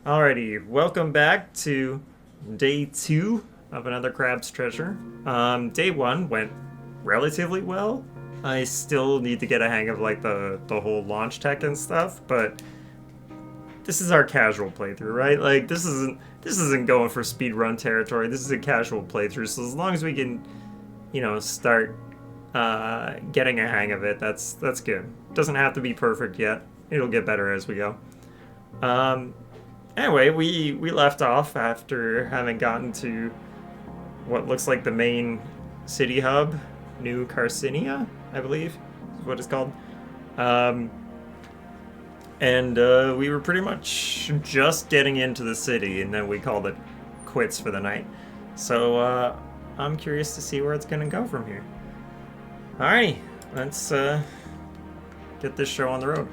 Alrighty, welcome back to day 2 of another Crab's Treasure. Day 1 went relatively well. I still need to get a hang of like the whole launch tech and stuff, but this is our casual playthrough, right? Like this isn't going for speedrun territory. This is a casual playthrough, so as long as we can, start getting a hang of it, that's good. Doesn't have to be perfect yet. It'll get better as we go. Um, Anyway, we left off after having gotten to what looks like the main city hub, New Carcinia, I believe is what it's called. Um, and we were pretty much just getting into the city, and then we called it quits for the night. So I'm curious to see where it's gonna go from here. Alrighty, let's get this show on the road.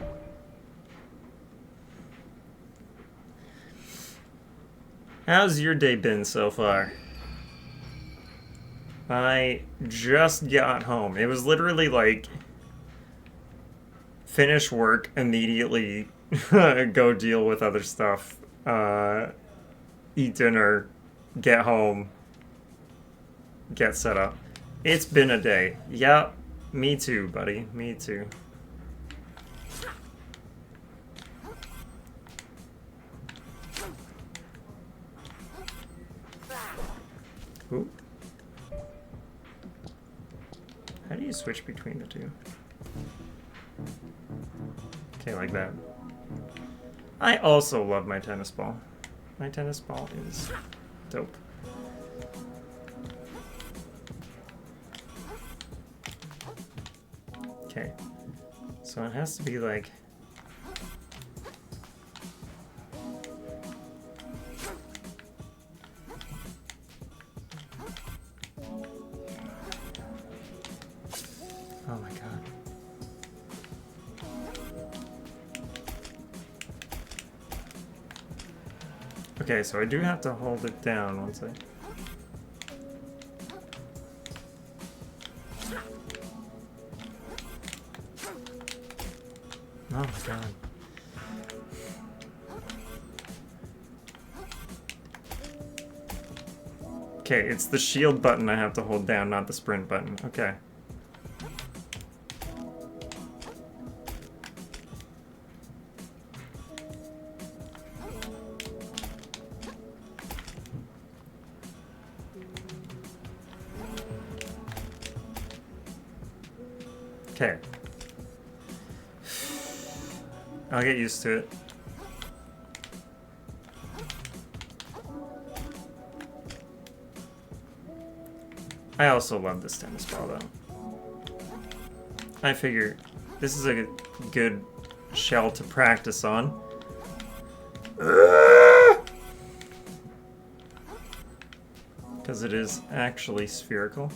How's your day been so far? I just got home. It was literally like finish work, immediately go deal with other stuff, eat dinner, get home, get set up. It's been a day. Yeah, me too, buddy. Me too. Ooh. How do you switch between the two? Okay, like that. I also love my tennis ball. My tennis ball is dope. Okay. So it has to be like... Oh my god. Okay, so I do have to hold it down once I... Oh my god. Okay, it's the shield button I have to hold down, not the sprint button. Okay. Okay. I'll get used to it. I also love this tennis ball, though. I figure this is a good shell to practice on. Because it is actually spherical.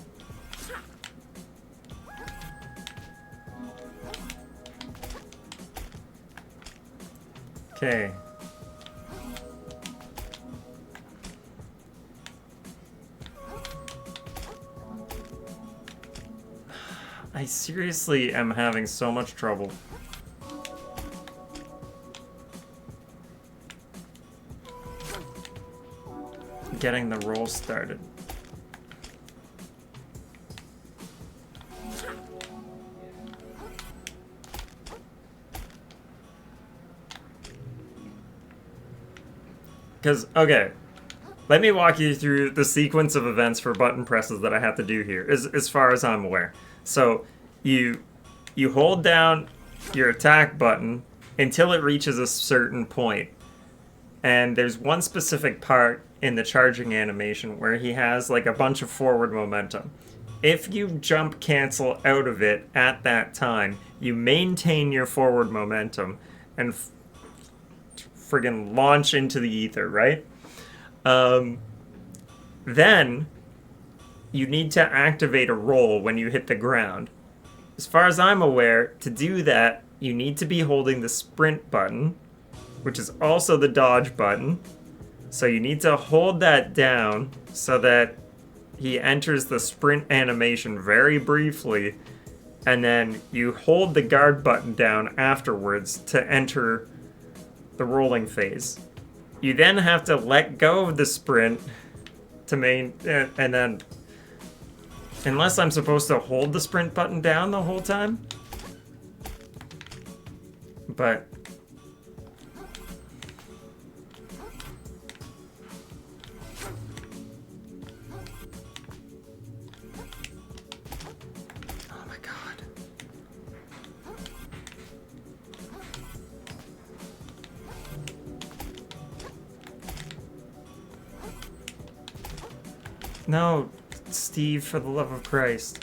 Okay. I seriously am having so much trouble. Getting the roll started. Because, okay, let me walk you through the sequence of events for button presses that I have to do here, as far as I'm aware. So, you hold down your attack button until it reaches a certain point. And there's one specific part in the charging animation where he has like a bunch of forward momentum. If you jump cancel out of it at that time, you maintain your forward momentum and friggin' launch into the ether, right? Then you need to activate a roll when you hit the ground. As far as I'm aware, to do that, you need to be holding the sprint button, which is also the dodge button. So you need to hold that down so that he enters the sprint animation very briefly, and then you hold the guard button down afterwards to enter the rolling phase. You then have to let go of the sprint to and then, unless I'm supposed to hold the sprint button down the whole time, but oh my god. No, Steve, for the love of Christ.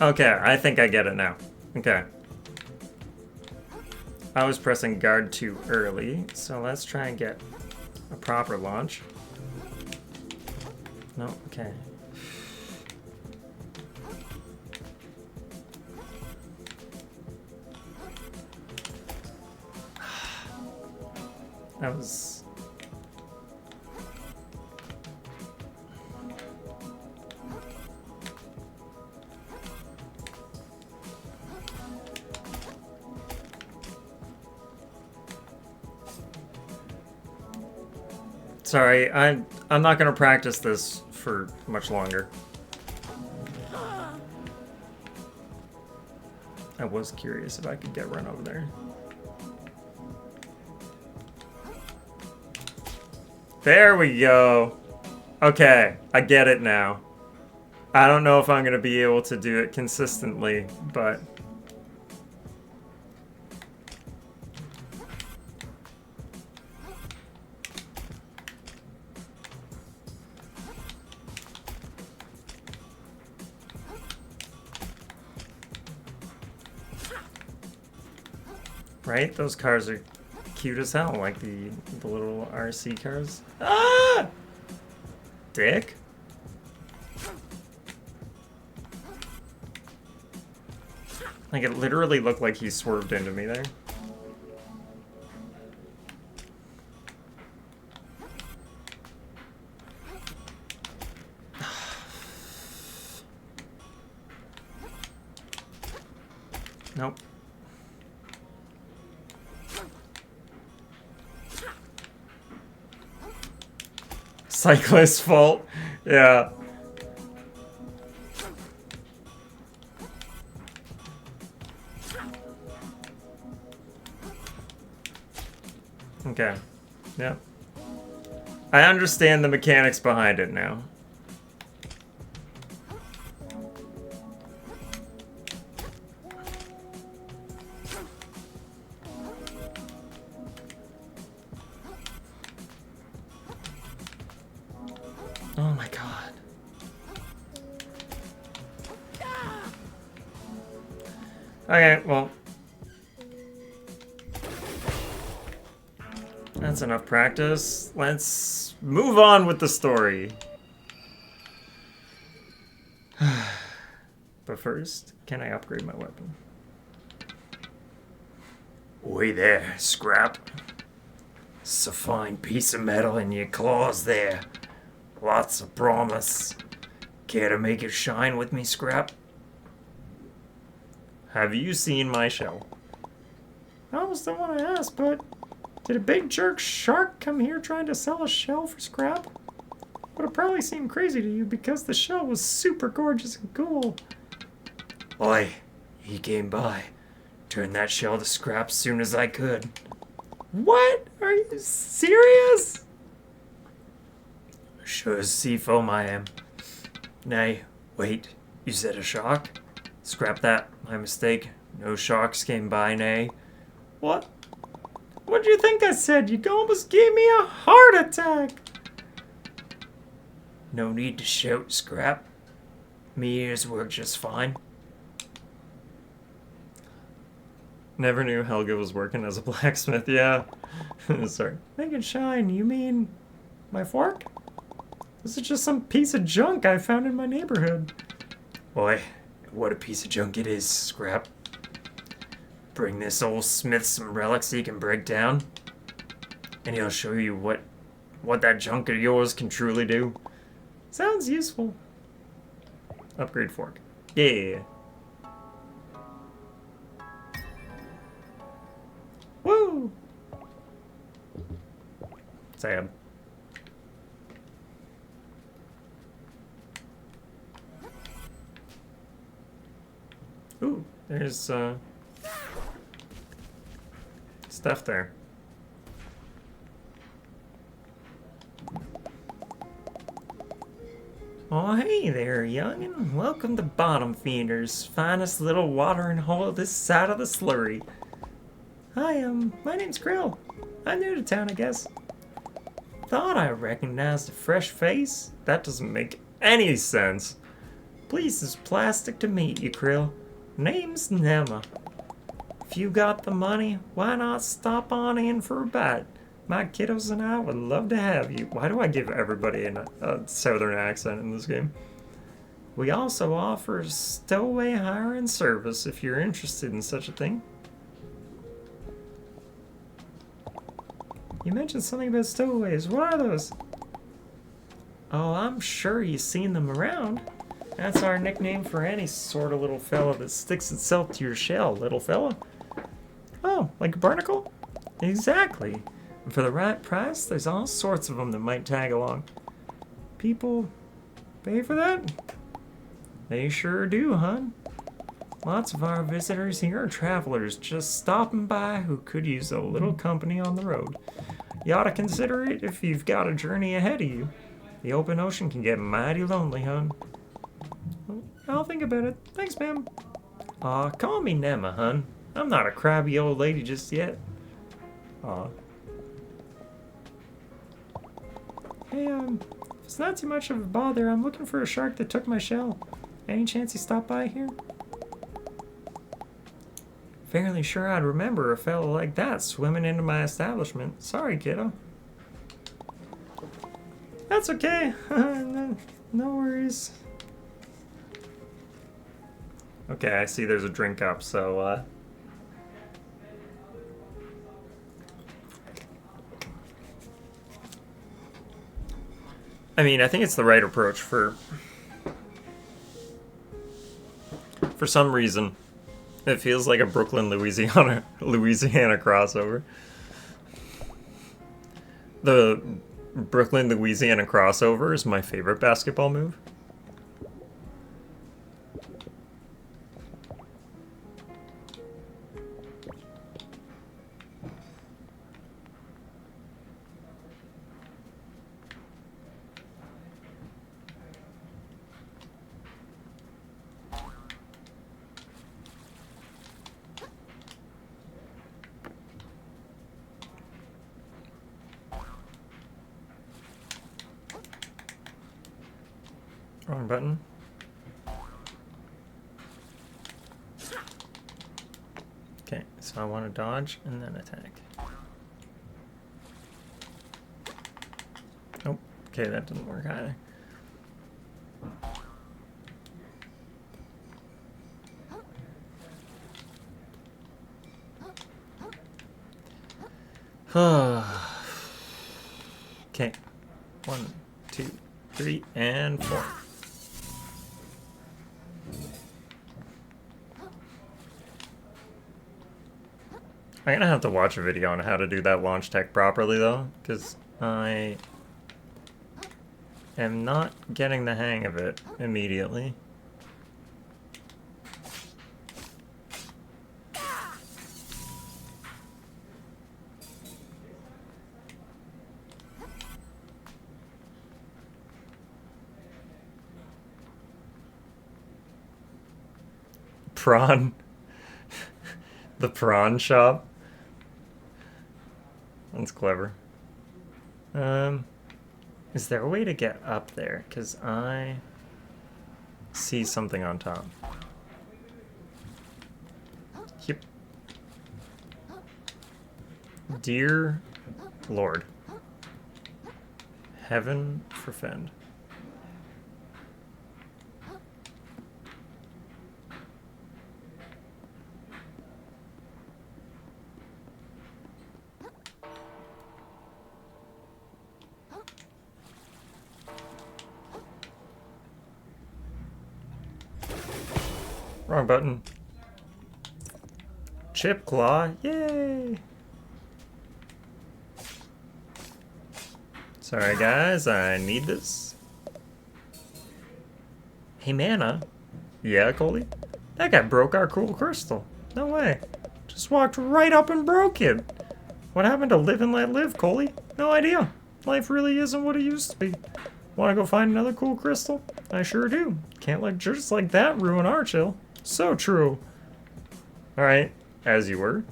Okay, I think I get it now. Okay. I was pressing guard too early, so let's try and get a proper launch. No, okay. That was... Sorry, I'm not gonna practice this for much longer. I was curious if I could get run over there. There we go. Okay, I get it now. I don't know if I'm gonna be able to do it consistently, but... Right? Those cars are cute as hell, like the little RC cars. Ah! Dick? Like, it literally looked like he swerved into me there. Nope. Cyclist's fault. Yeah. Okay. Yeah. I understand the mechanics behind it now. Oh my god. Okay, well. That's enough practice. Let's move on with the story. But first, can I upgrade my weapon? Oi there, Scrap. It's a fine piece of metal in your claws there. Lots of promise. Care to make it shine with me, Scrap? Have you seen my shell? I almost don't want to ask, but did a big jerk shark come here trying to sell a shell for scrap? Would have probably seemed crazy to you because the shell was super gorgeous and cool. Oi, he came by. Turned that shell to scrap soon as I could. What? Are you serious? Sure as seafoam I am. Nay, wait, you said a shark? Scrap that, my mistake. No sharks came by, nay. What? What do you think I said? You almost gave me a heart attack. No need to shout, Scrap. Me ears work just fine. Never knew Helga was working as a blacksmith, yeah. Sorry. Make it shine, you mean my fork? This is just some piece of junk I found in my neighborhood. Boy, what a piece of junk it is, Scrap. Bring this old smith some relics he can break down. and he'll show you what that junk of yours can truly do. Sounds useful. Upgrade fork. Yeah. Woo! Sad. Ooh, there's stuff there. Oh, hey there, youngin'. Welcome to Bottom Feeders, finest little watering hole this side of the slurry. Hi, my name's Krill. I'm new to town, I guess. Thought I recognized a fresh face? That doesn't make any sense. Please, it's plastic to meet you, Krill. Name's Nema. If you got the money, why not stop on in for a bite? My kiddos and I would love to have you. Why do I give everybody a southern accent in this game? We also offer stowaway hire and service if you're interested in such a thing. You mentioned something about stowaways. What are those? Oh, I'm sure you've seen them around. That's our nickname for any sort of little fella that sticks itself to your shell, little fella. Oh, like a barnacle? Exactly. And for the right price, there's all sorts of them that might tag along. People pay for that? They sure do, hun. Lots of our visitors here are travelers just stopping by who could use a little company on the road. You ought to consider it if you've got a journey ahead of you. The open ocean can get mighty lonely, hun. I'll think about it. Thanks, ma'am. Aw, call me Nema, hun. I'm not a crabby old lady just yet. Aw. Hey, if it's not too much of a bother, I'm looking for a shark that took my shell. Any chance he stopped by here? Fairly sure I'd remember a fellow like that swimming into my establishment. Sorry, kiddo. That's okay. No worries. Okay, I see there's a drink up, so, I mean, I think it's the right approach for some reason. It feels like a Brooklyn, Louisiana crossover. The Brooklyn, Louisiana crossover is my favorite basketball move. Wrong button. Okay, so I want to dodge and then attack. Oh, okay, that didn't work either. Okay, 1, 2, 3, and 4. I'm gonna have to watch a video on how to do that launch tech properly, though, because I am not getting the hang of it immediately. Prawn. The prawn shop. That's clever. Is there a way to get up there? Because I see something on top. Yep. Dear Lord. Heaven forfend. Wrong button. Chip claw. Yay! Sorry guys, I need this. Hey Mana. Yeah, Coley? That guy broke our cool crystal. No way. Just walked right up and broke it. What happened to live and let live, Coley? No idea. Life really isn't what it used to be. Want to go find another cool crystal? I sure do. Can't let jerks like that ruin our chill. So true. Alright, as you were.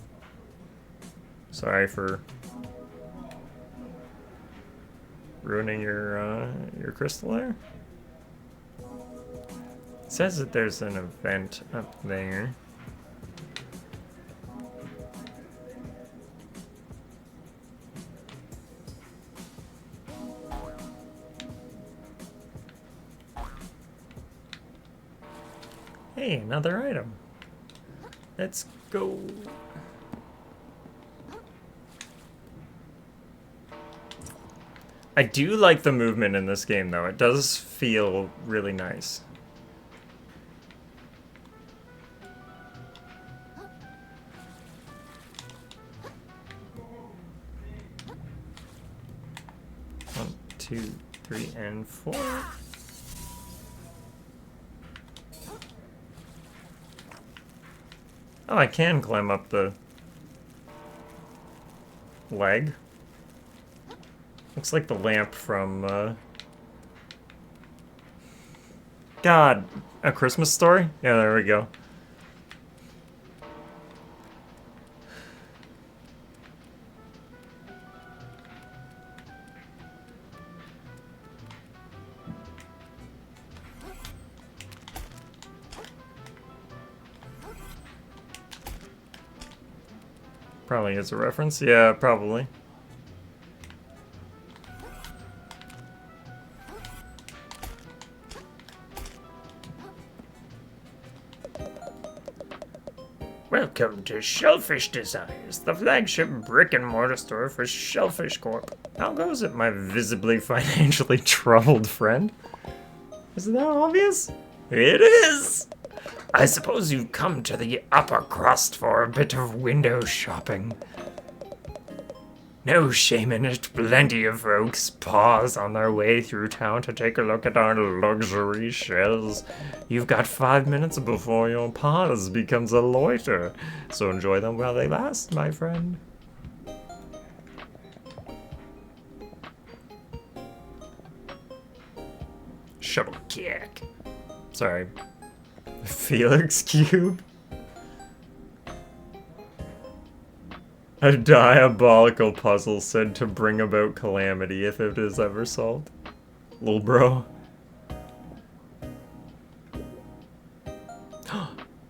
Sorry for ruining your crystal there. It says that there's an event up there. Hey, another item. Let's go. I do like the movement in this game, though. It does feel really nice. One, two, three, and four. Oh, I can climb up the leg. Looks like the lamp from, God, A Christmas Story? Yeah, there we go. Probably is a reference. Yeah, probably. Welcome to Shellfish Desires, the flagship brick-and-mortar store for Shellfish Corp. How goes it, my visibly financially troubled friend? Isn't that obvious? It is! I suppose you've come to the upper crust for a bit of window shopping. No shame in it, plenty of folks pause on their way through town to take a look at our luxury shells. You've got 5 minutes before your pause becomes a loiter, so enjoy them while they last, my friend. Shuttle kick. Sorry. Felix Cube? A diabolical puzzle said to bring about calamity if it is ever solved. Lil bro.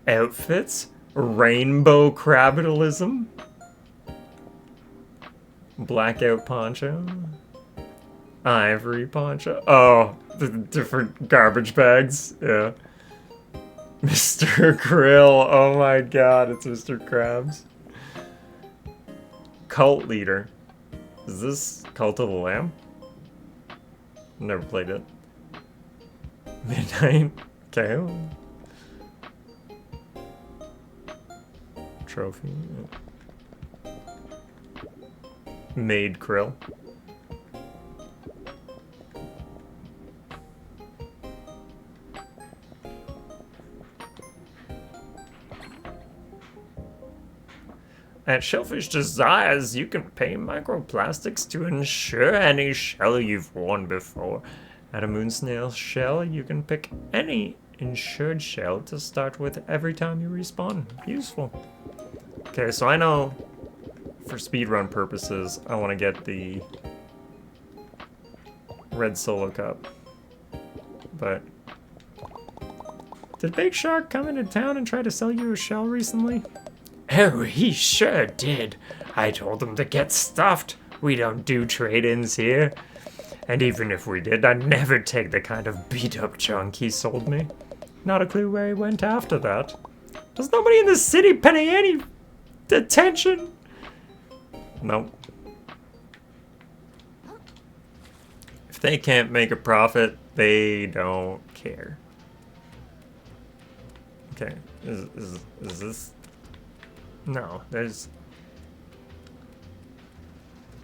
Outfits? Rainbow capitalism? Blackout poncho? Ivory poncho? Oh, the different garbage bags. Yeah. Mr. Grill. Oh my god, it's Mr. Krabs. Cult leader. Is this Cult of the Lamb? Never played it. Midnight. Okay. Trophy. Maid Krill. At Shellfish Desires, you can pay microplastics to insure any shell you've worn before. At a moonsnail shell, you can pick any insured shell to start with every time you respawn. Useful. Okay, so I know for speedrun purposes, I want to get the red solo cup. But did Big Shark come into town and try to sell you a shell recently? Oh, he sure did. I told him to get stuffed. We don't do trade-ins here. And even if we did, I'd never take the kind of beat-up junk he sold me. Not a clue where he went after that. Does nobody in the city pay any attention? Nope. If they can't make a profit, they don't care. Okay, Is this? No, there's...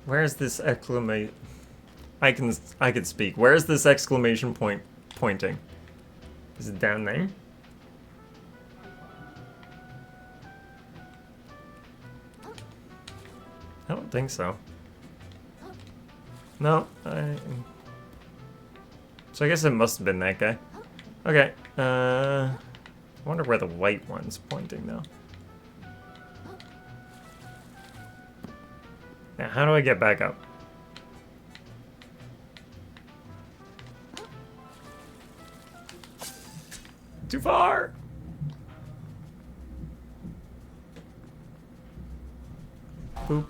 Where's this exclamation... I can speak. Where's this exclamation point pointing? Is it down there? I don't think so. No, so I guess it must have been that guy. Okay, I wonder where the white one's pointing though. Now, how do I get back up? Too far! Boop.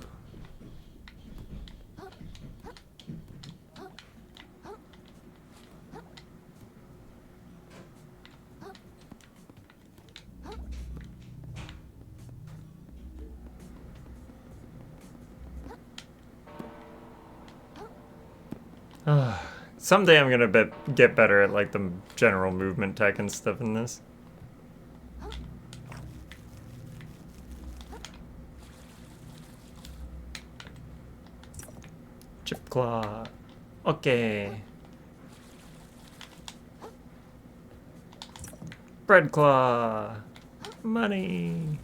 Someday I'm gonna get better at like the general movement tech and stuff in this. Chip claw. Okay. Bread claw. Money.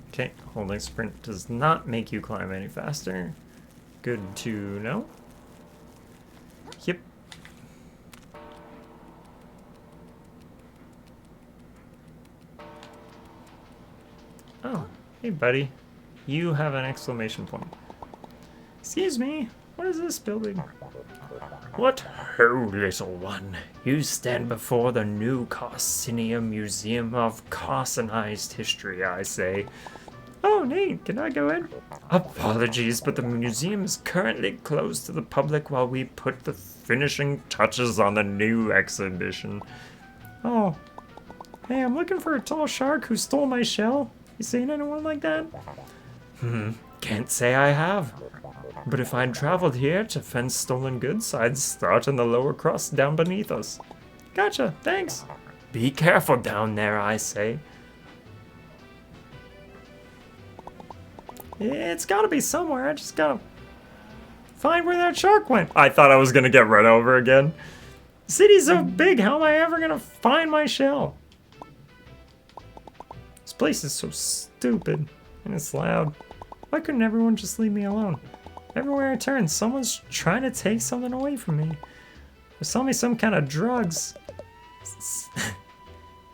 Okay, holding sprint does not make you climb any faster. Good to know. Yep. Oh, hey buddy. You have an exclamation point. Excuse me, what is this building? What ho, little one? You stand before the new Carcinia Museum of Carcinized History, I say. Oh, neat. Can I go in? Apologies, but the museum is currently closed to the public while we put the finishing touches on the new exhibition. Oh. Hey, I'm looking for a tall shark who stole my shell. You seen anyone like that? Can't say I have. But if I'd traveled here to fence stolen goods, I'd start in the lower crust down beneath us. Gotcha, thanks. Be careful down there, I say. It's gotta be somewhere. I just gotta find where that shark went. I thought I was gonna get run over again. The city's so big, how am I ever gonna find my shell? This place is so stupid, and it's loud. Why couldn't everyone just leave me alone? Everywhere I turn, someone's trying to take something away from me. Or sell me some kind of drugs.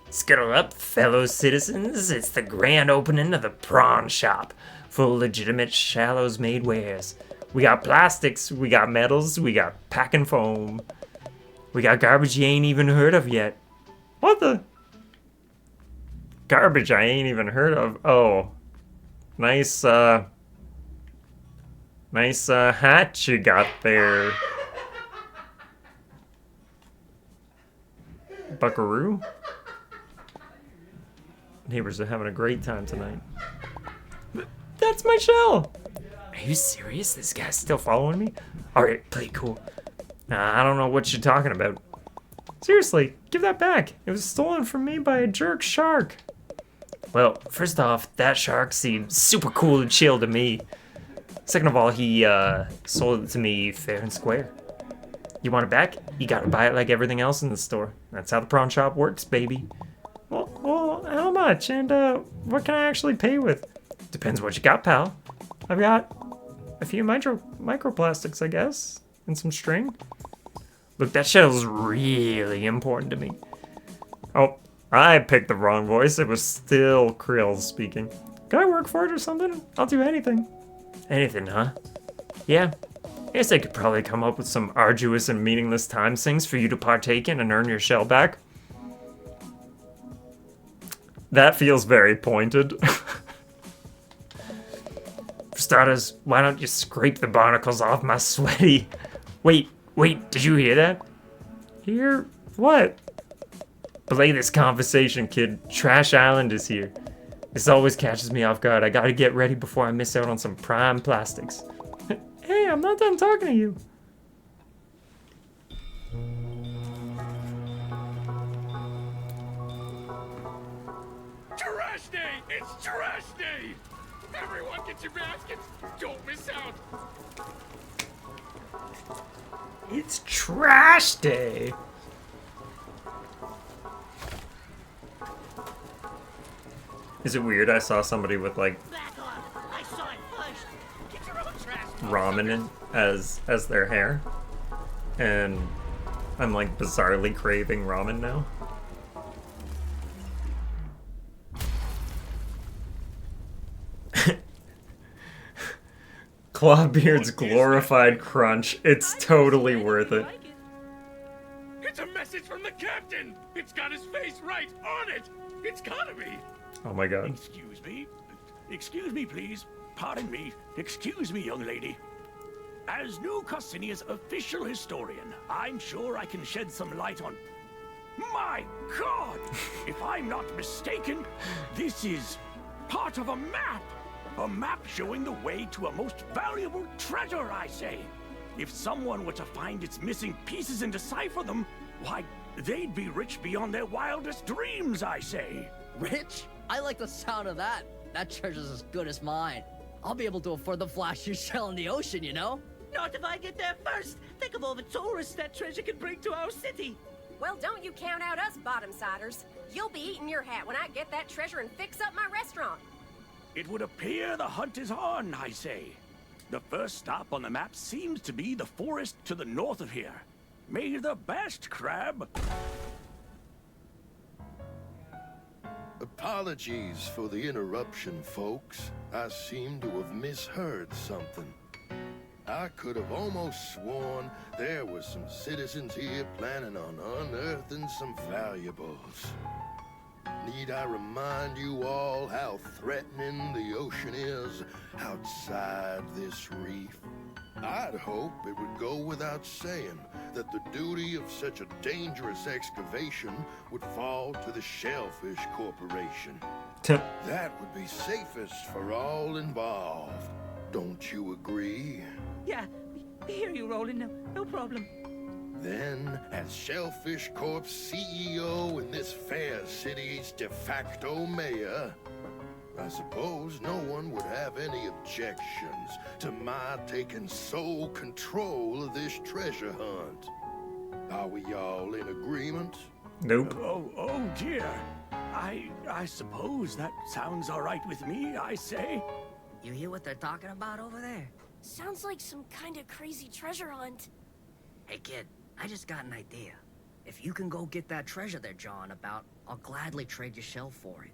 Scuttle up, fellow citizens. It's the grand opening of the prawn shop. Full legitimate shallows made wares. We got plastics, we got metals, we got packing foam. We got garbage you ain't even heard of yet. What the? Garbage I ain't even heard of. Oh. Nice, nice, hat you got there. Buckaroo? Neighbors are having a great time tonight. That's my shell! Are you serious? This guy's still following me? Alright, play cool. Nah, I don't know what you're talking about. Seriously, give that back. It was stolen from me by a jerk shark. Well, first off, that shark seems super cool and chill to me. Second of all, he sold it to me fair and square. You want it back? You gotta buy it like everything else in the store. That's how the prawn shop works, baby. Well, how much? And what can I actually pay with? Depends what you got, pal. I've got a few microplastics, I guess, and some string. Look, that shell's really important to me. Oh, I picked the wrong voice. It was still Krill speaking. Can I work for it or something? I'll do anything. Anything, huh? Yeah. I guess I could probably come up with some arduous and meaningless time sinks for you to partake in and earn your shell back. That feels very pointed. For starters, why don't you scrape the barnacles off my sweaty... Wait, did you hear that? Hear what? Belay this conversation, kid. Trash Island is here. This always catches me off guard. I gotta get ready before I miss out on some prime plastics. Hey, I'm not done talking to you. It's trash day! Everyone get your baskets! Don't miss out! It's trash day! Is it weird I saw somebody with, like, Backlog. I saw it first. Get your own trash. ramen as their hair? And I'm, like, bizarrely craving ramen now. Clawbeard's glorified crunch. It's totally worth it. It's a message from the captain! It's got his face right on it! It's gotta be! Oh my god. Excuse me? Excuse me, please. Pardon me. Excuse me, young lady. As New Custinia's official historian, I'm sure I can shed some light on... My God! If I'm not mistaken, this is part of a map! A map showing the way to a most valuable treasure, I say. If someone were to find its missing pieces and decipher them, why, they'd be rich beyond their wildest dreams, I say. Rich? I like the sound of that. That treasure's as good as mine. I'll be able to afford the flashiest shell in the ocean, you know? Not if I get there first. Think of all the tourists that treasure can bring to our city. Well, don't you count out us bottom-siders. You'll be eating your hat when I get that treasure and fix up my restaurant. It would appear the hunt is on, I say. The first stop on the map seems to be the forest to the north of here. May the best, Crab. Apologies for the interruption, folks. I seem to have misheard something. I could have almost sworn there were some citizens here planning on unearthing some valuables. Need I remind you all how threatening the ocean is outside this reef? I'd hope it would go without saying that the duty of such a dangerous excavation would fall to the Shellfish Corporation. That would be safest for all involved. Don't you agree? Yeah, I hear you, Roland. No problem. Then, as Shellfish Corp's CEO and this fair city's de facto mayor, I suppose no one would have any objections to my taking sole control of this treasure hunt. Are we all in agreement? Nope. Oh dear. I suppose that sounds all right with me, I say. You hear what they're talking about over there? Sounds like some kind of crazy treasure hunt. Hey, kid, I just got an idea. If you can go get that treasure they're jawing about, I'll gladly trade your shell for it.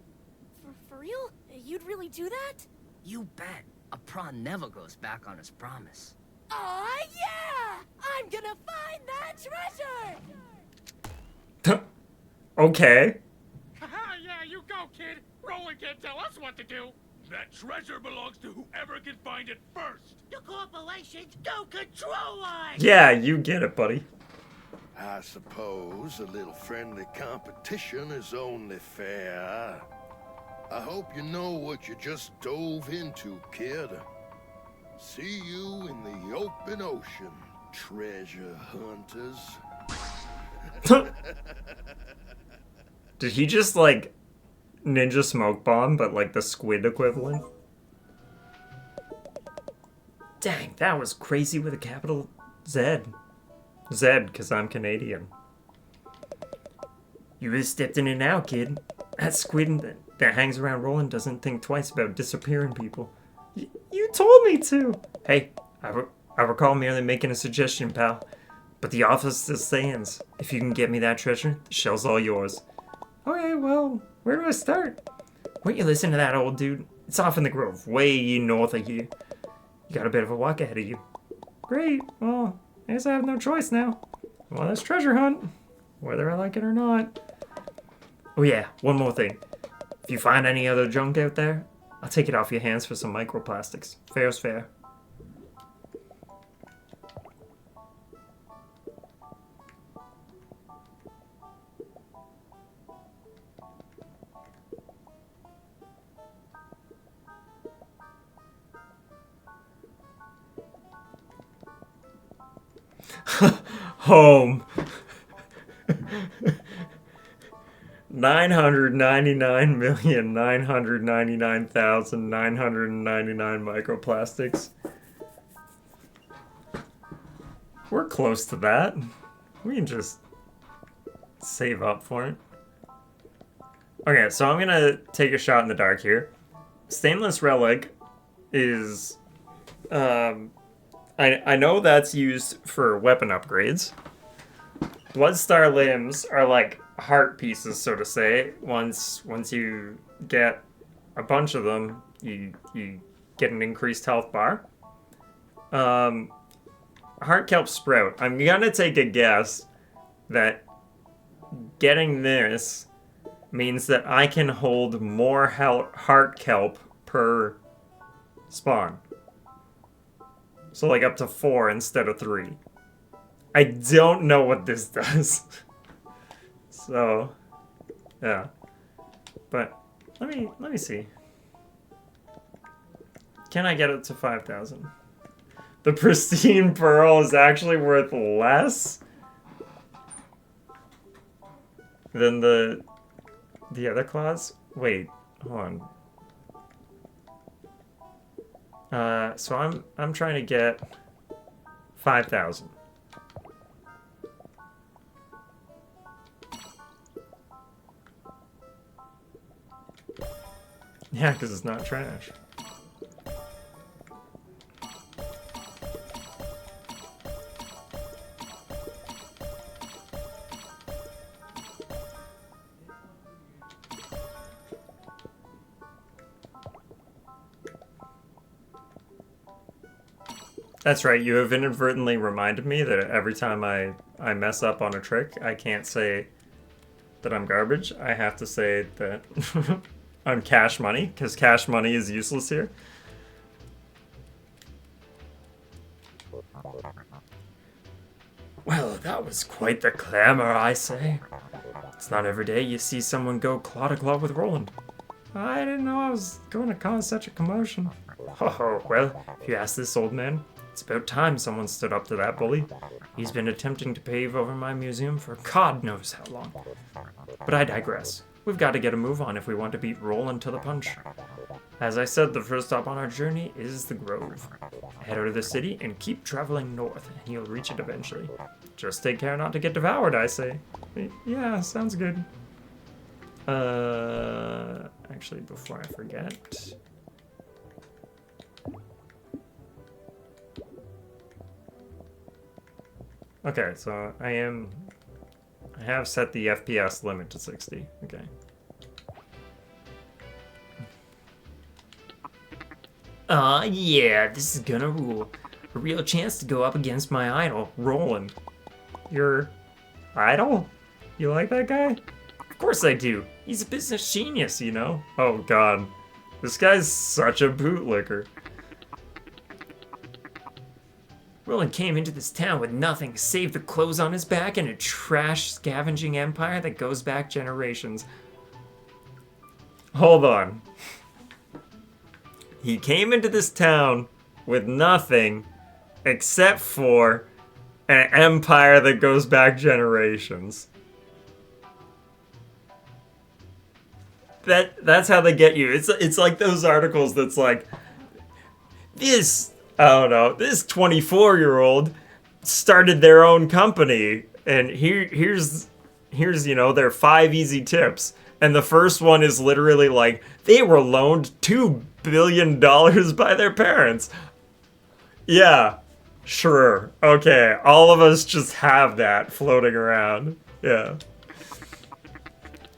For real? You'd really do that? You bet. A prawn never goes back on his promise. Aw, yeah! I'm gonna find that treasure! Okay. Haha, yeah, you go, kid! Roland can't tell us what to do! That treasure belongs to whoever can find it first! The corporations don't control us! Yeah, you get it, buddy. I suppose a little friendly competition is only fair. I hope you know what you just dove into, kid. See you in the open ocean, treasure hunters. Did he just, like, ninja smoke bomb, but, like, the squid equivalent? Dang, that was crazy with a capital Z. Z, because I'm Canadian. You really stepped in it now, kid. That squid that hangs around Roland doesn't think twice about disappearing people. You told me to! Hey, I recall merely making a suggestion, pal. But the offer still stands. If you can get me that treasure, the shell's all yours. Okay, well, where do I start? Why don't you listen to that old dude? It's off in the grove, way north of here. You got a bit of a walk ahead of you. Great, well, I guess I have no choice now. Well, that's treasure hunt, whether I like it or not. Oh yeah, one more thing. If you find any other junk out there, I'll take it off your hands for some microplastics. Fair's fair. Home. 999,999,999 microplastics. We're close to that. We can just save up for it. Okay, so I'm gonna take a shot in the dark here. Stainless relic is... I know that's used for weapon upgrades. Bloodstar limbs are like heart pieces, so to say. Once you get a bunch of them, you get an increased health bar. Heart kelp sprout. I'm gonna take a guess that getting this means that I can hold more heart kelp per spawn. So like up to 4 instead of 3. I don't know what this does. So, yeah. But let me see. Can I get it to 5,000? The pristine pearl is actually worth less than the other claws? Wait, hold on. So I'm trying to get 5,000. Yeah, because it's not trash. That's right, you have inadvertently reminded me that every time I mess up on a trick, I can't say that I'm garbage. I have to say that I'm cash money, because cash money is useless here. Well, that was quite the clamor, I say. It's not every day you see someone go claw-to-claw with Roland. I didn't know I was going to cause such a commotion. Oh, well, if you ask this old man, it's about time someone stood up to that bully. He's been attempting to pave over my museum for God knows how long. But I digress. We've got to get a move on if we want to beat Roland to the punch. As I said, the first stop on our journey is the Grove. Head out of the city and keep traveling north, and you'll reach it eventually. Just take care not to get devoured, I say. Yeah, sounds good. Actually, before I forget... Okay, so I have set the FPS limit to 60. Okay. Aw, yeah, this is gonna rule. A real chance to go up against my idol, Roland. Your idol? You like that guy? Of course I do. He's a business genius, you know? Oh god. This guy's such a bootlicker. Roland came into this town with nothing save the clothes on his back and a trash scavenging empire that goes back generations. Hold on. He came into this town with nothing except for an empire that goes back generations. That's how they get you. It's like those articles that's like, this 24-year-old started their own company, and here's you know, their 5 easy tips. And the first one is literally like, they were loaned $2 billion by their parents. Yeah, sure. Okay, all of us just have that floating around. Yeah.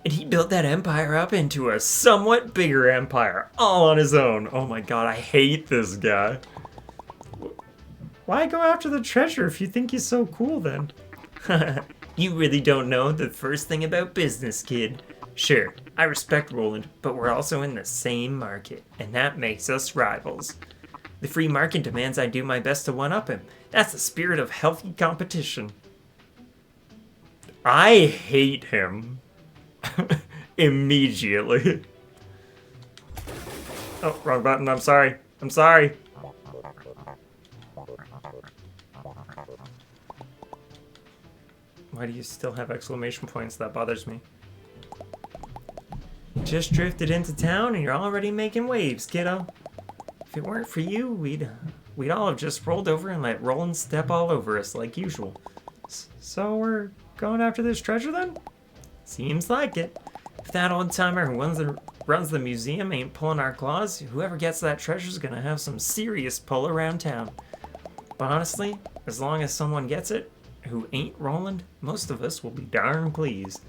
And he built that empire up into a somewhat bigger empire, all on his own. Oh my god, I hate this guy. Why go after the treasure if you think he's so cool then? You really don't know the first thing about business, kid. Sure, I respect Roland, but we're also in the same market, and that makes us rivals. The free market demands I do my best to one-up him. That's the spirit of healthy competition. I hate him. Immediately. Oh, wrong button, I'm sorry. I'm sorry. Why do you still have exclamation points? That bothers me. just drifted into town and you're already making waves, kiddo. If it weren't for you, we'd all have just rolled over and let Roland step all over us like usual. So we're going after this treasure then? Seems like it. If that old timer who runs the museum ain't pulling our claws, whoever gets that treasure's gonna have some serious pull around town. But honestly, as long as someone gets it, who ain't Roland, most of us will be darn pleased.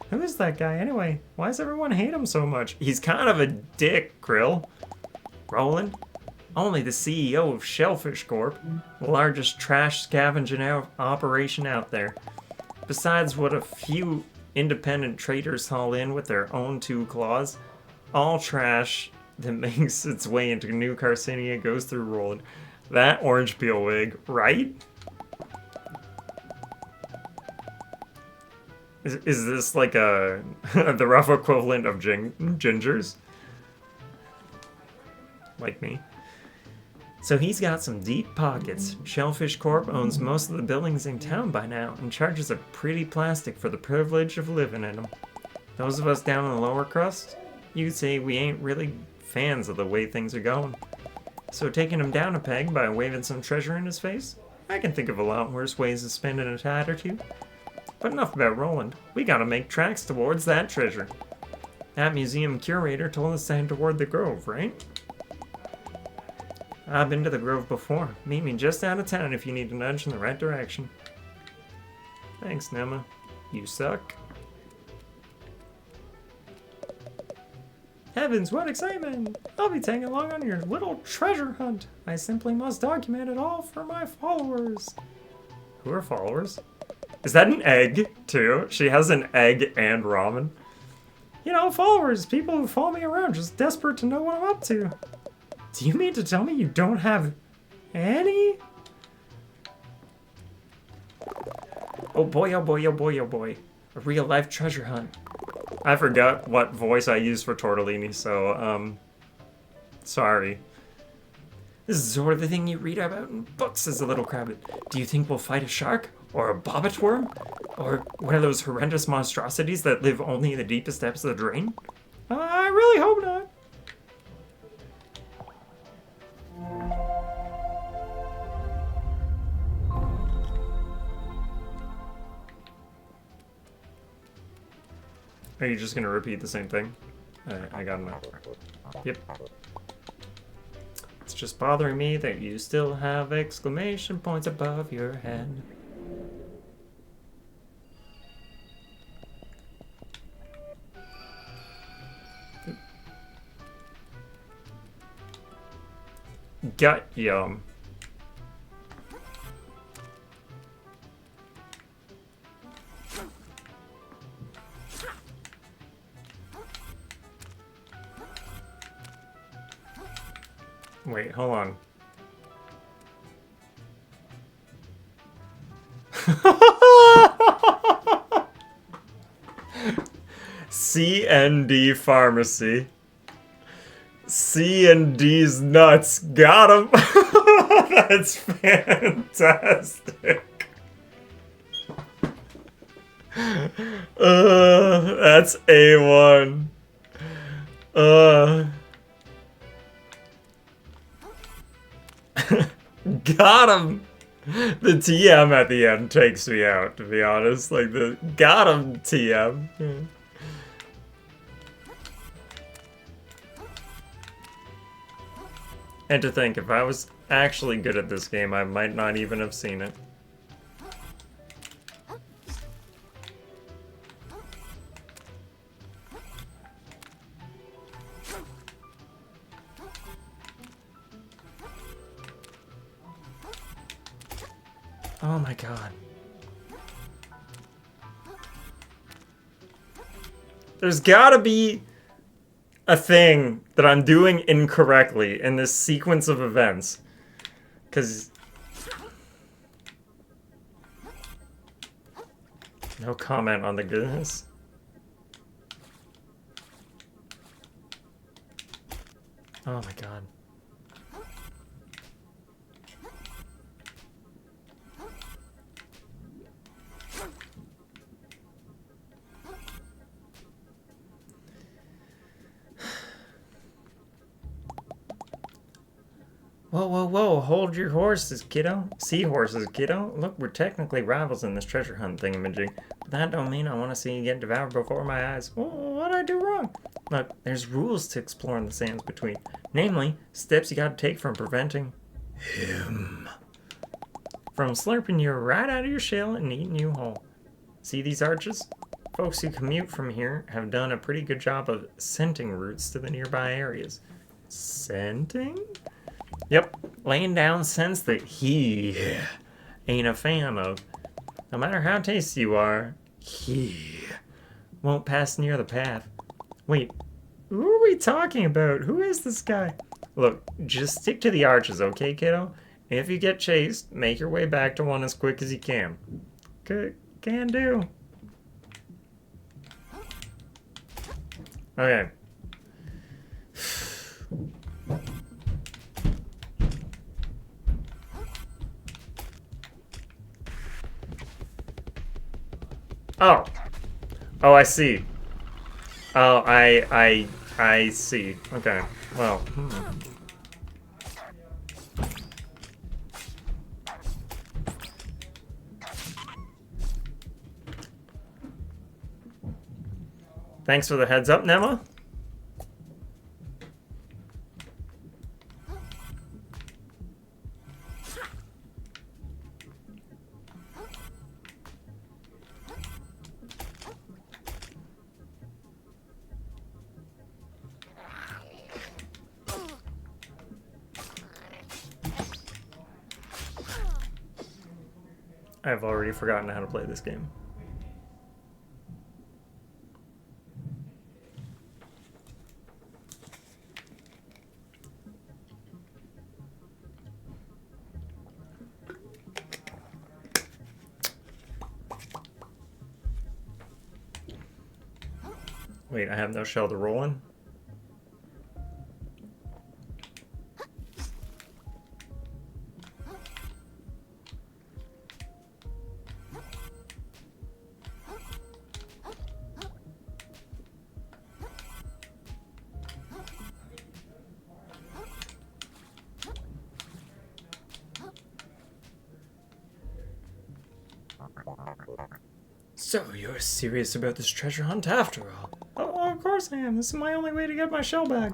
Who is that guy anyway? Why does everyone hate him so much? He's kind of a dick, Krill. Roland? Only the CEO of Shellfish Corp, the largest trash scavenging operation out there. Besides what a few independent traders haul in with their own 2 claws, all trash that makes its way into New Carcinia goes through Roland. That orange peel wig, right? Is this like the rough equivalent of Ginger's? Like me. So he's got some deep pockets. Shellfish Corp owns most of the buildings in town by now and charges a pretty plastic for the privilege of living in them. Those of us down in the lower crust, you'd say we ain't really fans of the way things are going. So taking him down a peg by waving some treasure in his face? I can think of a lot worse ways of spending a tad or two. But enough about Roland. We gotta make tracks towards that treasure. That museum curator told us to head toward the Grove, right? I've been to the Grove before. Meet me just out of town if you need a nudge in the right direction. Thanks, Nema. You suck. Heavens, what excitement! I'll be tagging along on your little treasure hunt. I simply must document it all for my followers. Who are followers? Is that an egg, too? She has an egg and ramen. You know, followers, people who follow me around, just desperate to know what I'm up to. Do you mean to tell me you don't have any? Oh boy, oh boy, oh boy, oh boy. A real-life treasure hunt. I forgot what voice I used for Tortellini, so, sorry. This is sort of the thing you read about in books, says the little crabbit. Do you think we'll fight a shark? Or a bobbit worm? Or one of those horrendous monstrosities that live only in the deepest depths of the drain? I really hope not. Are you just gonna repeat the same thing? I got enough. Yep. It's just bothering me that you still have exclamation points above your head. Gut yum. Wait, hold on. C&D Pharmacy. C&D's nuts. Got him. That's fantastic. That's A1. Got him. The TM at the end takes me out, to be honest. Like the got him TM. Yeah. And to think, if I was actually good at this game, I might not even have seen it. Oh my god. There's gotta be a thing that I'm doing incorrectly in this sequence of events. 'Cause... no comment on the goodness. Oh my god. Whoa, whoa, whoa, hold your horses, kiddo. Seahorses, kiddo. Look, we're technically rivals in this treasure hunt thingamajig, but that don't mean I want to see you get devoured before my eyes. What'd I do wrong? Look, there's rules to exploring the sands between. Namely, steps you gotta take from preventing him from slurping you right out of your shell and eating you whole. See these arches? Folks who commute from here have done a pretty good job of scenting routes to the nearby areas. Scenting? Yep, laying down scents that he ain't a fan of. No matter how tasty you are, he won't pass near the path. Wait, who are we talking about? Who is this guy? Look, just stick to the arches, okay, kiddo? If you get chased, make your way back to one as quick as you can. Can do. Okay. Oh. Oh, I see. Oh, I see. Okay. Well, Thanks for the heads up, Nema. I've already forgotten how to play this game. Wait, I have no shell to roll in? So, you're serious about this treasure hunt after all? Oh, of course I am. This is my only way to get my shell back.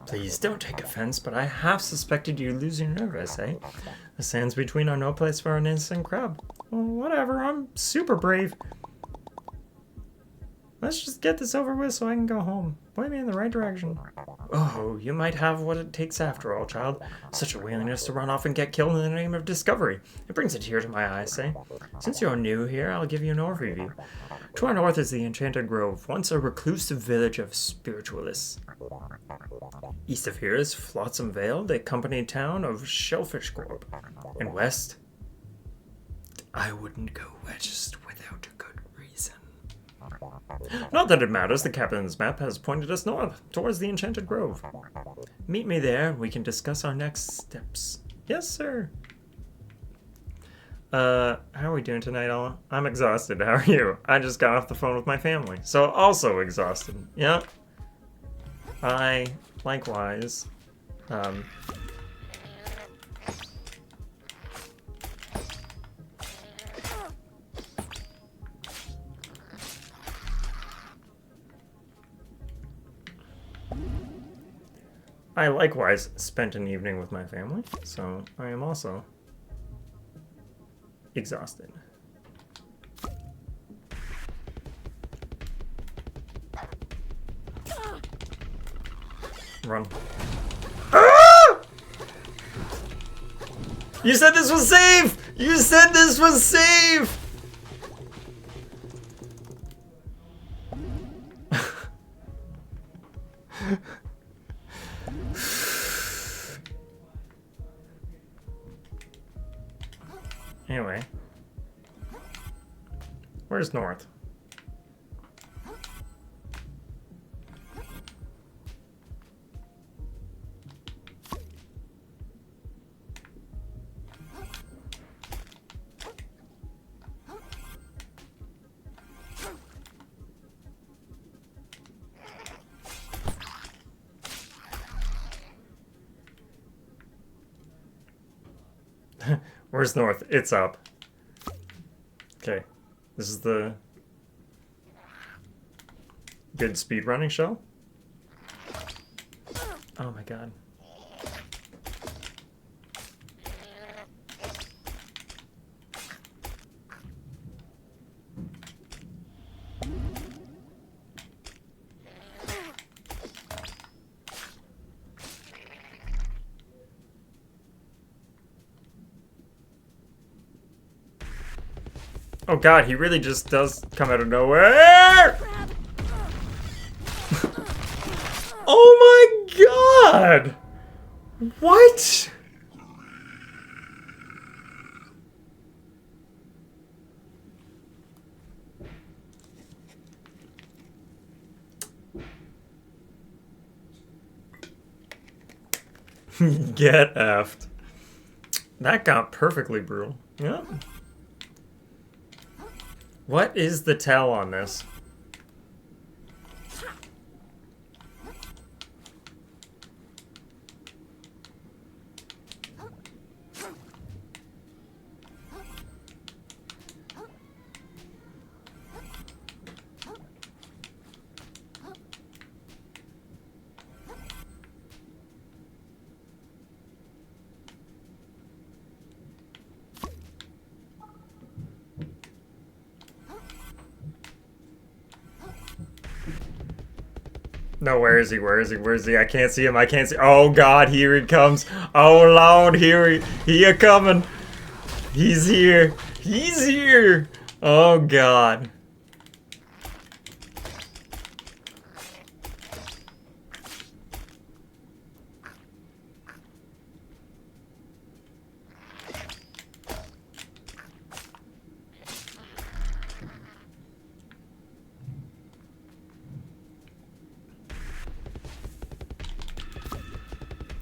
Please, don't take offense, but I half suspected you losing your nerve, I say. The sands between are no place for an innocent crab. Well, whatever, I'm super brave. Let's just get this over with so I can go home. Point me in the right direction. Oh, you might have what it takes after all, child. Such a willingness to run off and get killed in the name of discovery. It brings a tear to my eye, say. Since you're new here, I'll give you an overview. To our north is the Enchanted Grove, once a reclusive village of spiritualists. East of here is Flotsam Vale, the company town of Shellfish Grove. And west, I wouldn't go west without a good reason. Not that it matters, the captain's map has pointed us north, towards the Enchanted Grove. Meet me there, and we can discuss our next steps. Yes, sir. How are we doing tonight, Ella? I'm exhausted. How are you? I just got off the phone with my family, so also exhausted. Yeah. I, likewise, I likewise spent an evening with my family, so I am also exhausted. Run. Ah! You said this was safe! You said this was safe! Anyway. Where's north? Where's north? It's up. Okay. This is the good speedrunning shell. Oh my god. Oh god, he really just does come out of nowhere! Oh my god! What? Get effed. That got perfectly brutal. Yep. What is the tell on this? No, where is he? Where is he? Where is he? I can't see him. I can't see. Oh god, here he comes. Oh lord, he a coming. He's here. He's here. Oh god.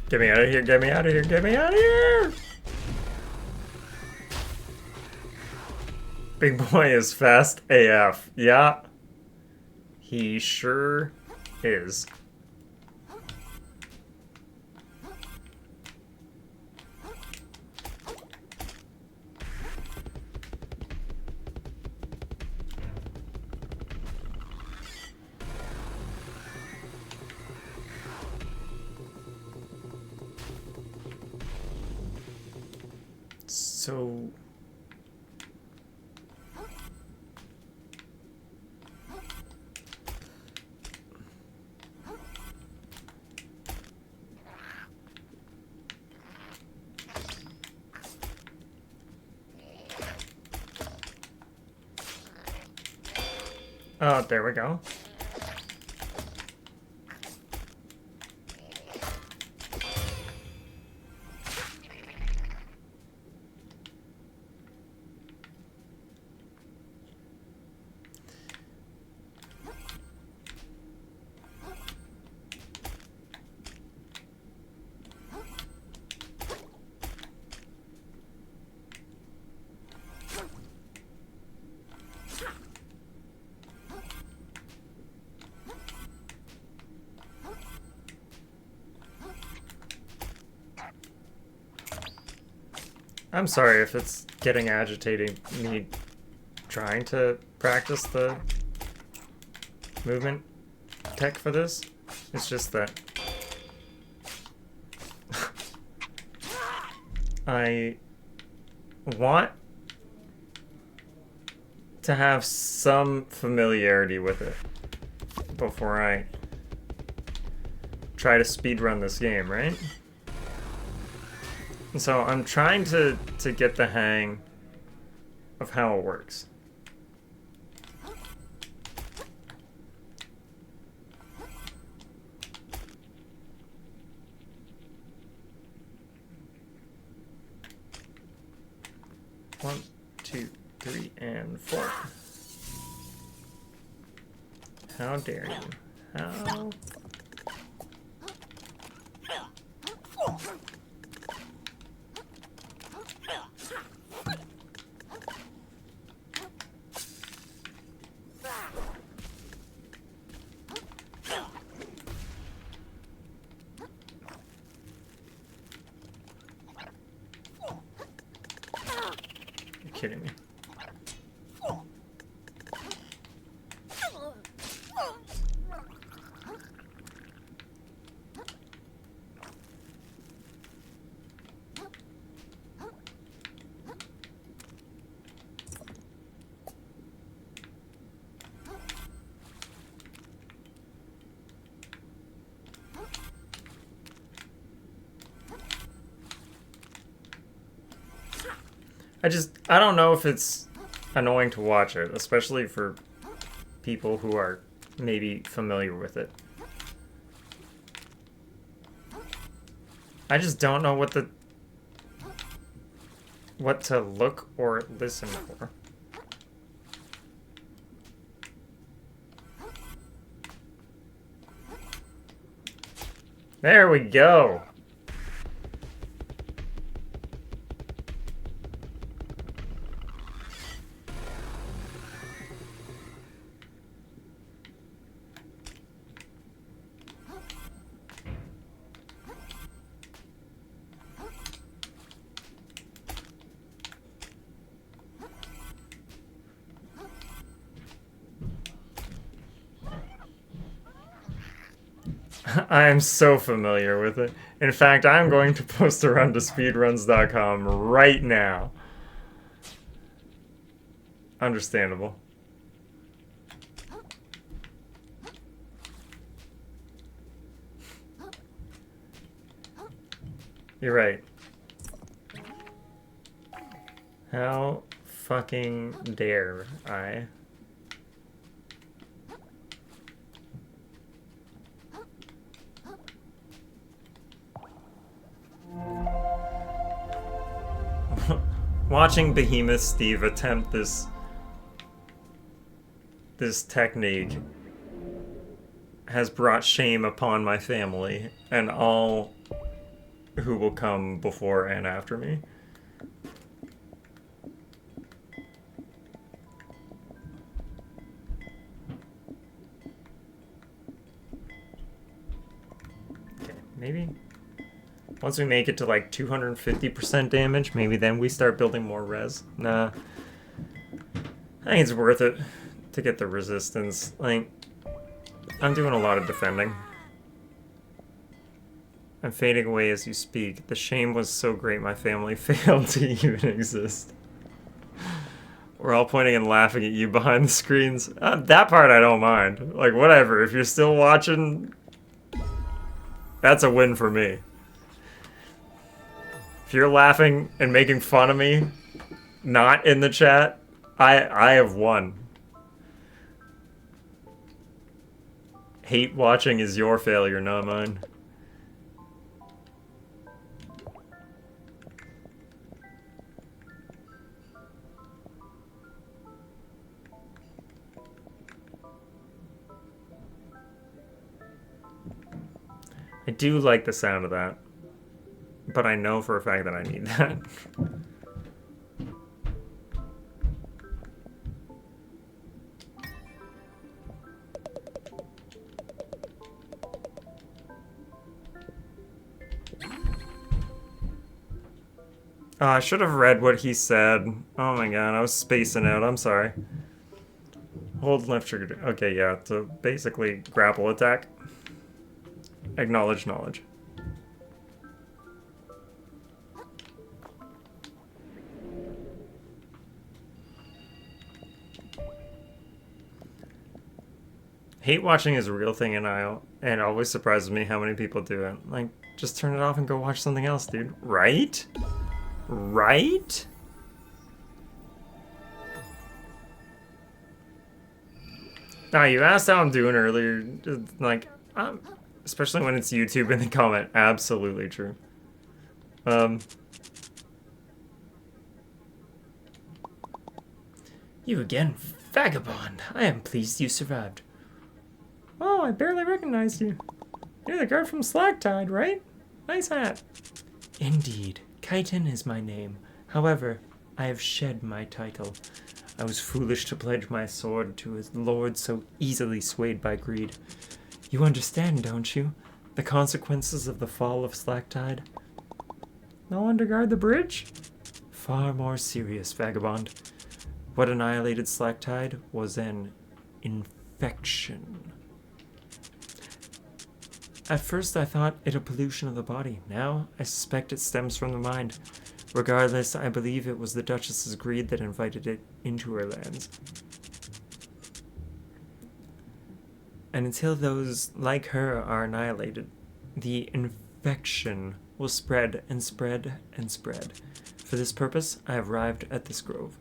Get me out of here, get me out of here, get me out of here! Big boy is fast AF. Yeah. He sure is. So... Oh, there we go. I'm sorry if it's getting agitating, me trying to practice the movement tech for this. It's just that I want to have some familiarity with it before I try to speedrun this game, right? And so I'm trying to get the hang of how it works. One, two, three, and four. How dare you? How? kidding me? I don't know if it's annoying to watch it, especially for people who are maybe familiar with it. I just don't know what to look or listen for. There we go. I am so familiar with it. In fact, I'm going to post a run to speedruns.com right now. Understandable. You're right. How fucking dare I? Watching Behemoth Steve attempt this technique has brought shame upon my family and all who will come before and after me. Okay, maybe once we make it to like 250% damage, maybe then we start building more res. Nah. I think it's worth it to get the resistance. Like, I'm doing a lot of defending. I'm fading away as you speak. The shame was so great my family failed to even exist. We're all pointing and laughing at you behind the screens. That part I don't mind. Like, whatever. If you're still watching, that's a win for me. If you're laughing and making fun of me, not in the chat, I have won. Hate watching is your failure, not mine. I do like the sound of that. But I know for a fact that I need that. Oh, I should have read what he said. Oh my god, I was spacing out. I'm sorry. Hold left trigger. Okay, yeah, to basically grapple attack. Acknowledge knowledge. Hate watching is a real thing, and it always surprises me how many people do it. Like, just turn it off and go watch something else, dude. Right? Right? Now, you asked how I'm doing earlier. Like, especially when it's YouTube in the comment. Absolutely true. You again, vagabond. I am pleased you survived. Oh, I barely recognized you. You're the guard from Slacktide, right? Nice hat. Indeed. Chitin is my name. However, I have shed my title. I was foolish to pledge my sword to a lord so easily swayed by greed. You understand, don't you? The consequences of the fall of Slacktide? No one to guard the bridge? far more serious, Vagabond. What annihilated Slacktide was an infection. At first I thought it a pollution of the body. Now I suspect it stems from the mind. Regardless, I believe it was the Duchess's greed that invited it into her lands. And until those like her are annihilated, the infection will spread and spread and spread. For this purpose, I have arrived at this grove.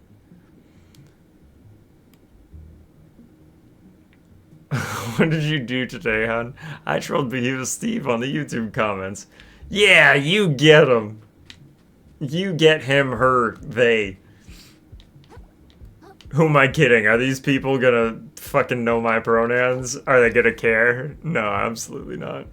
What did you do today, hon? I trolled Behemoth Steve on the YouTube comments. Yeah, you get him. You get him, her, they. Who am I kidding? Are these people gonna fucking know my pronouns? Are they gonna care? No, absolutely not.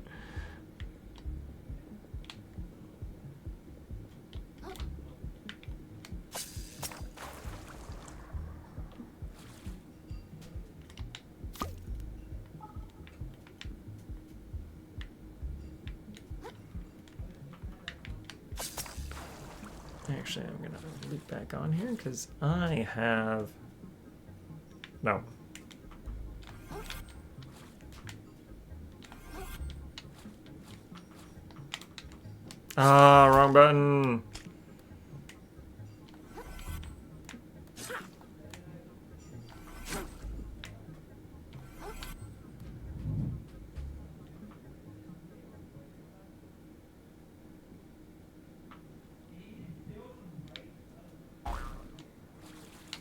Actually, I'm gonna loop back on here because I have... No. Ah, wrong button.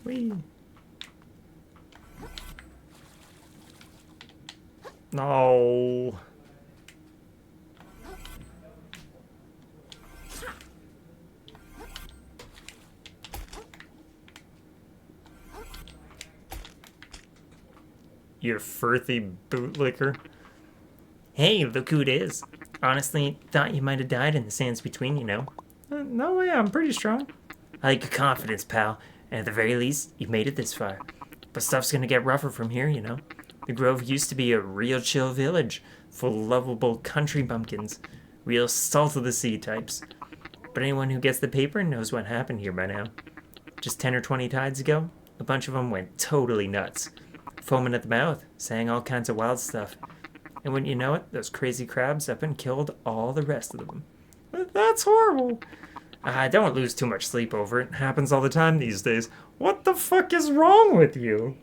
Whee. No. You firthy bootlicker. Hey, look who it is. Honestly, thought you might have died in the sands between, you know. No way, I'm pretty strong. I like your confidence, pal. And at the very least, you made it this far. But stuff's gonna get rougher from here, you know. The Grove used to be a real chill village, full of lovable country bumpkins. Real salt of the sea types. But anyone who gets the paper knows what happened here by now. Just 10 or 20 tides ago, a bunch of them went totally nuts. Foaming at the mouth, saying all kinds of wild stuff. And wouldn't you know it, those crazy crabs up and killed all the rest of them. That's horrible. Don't lose too much sleep over it. Happens all the time these days. What the fuck is wrong with you?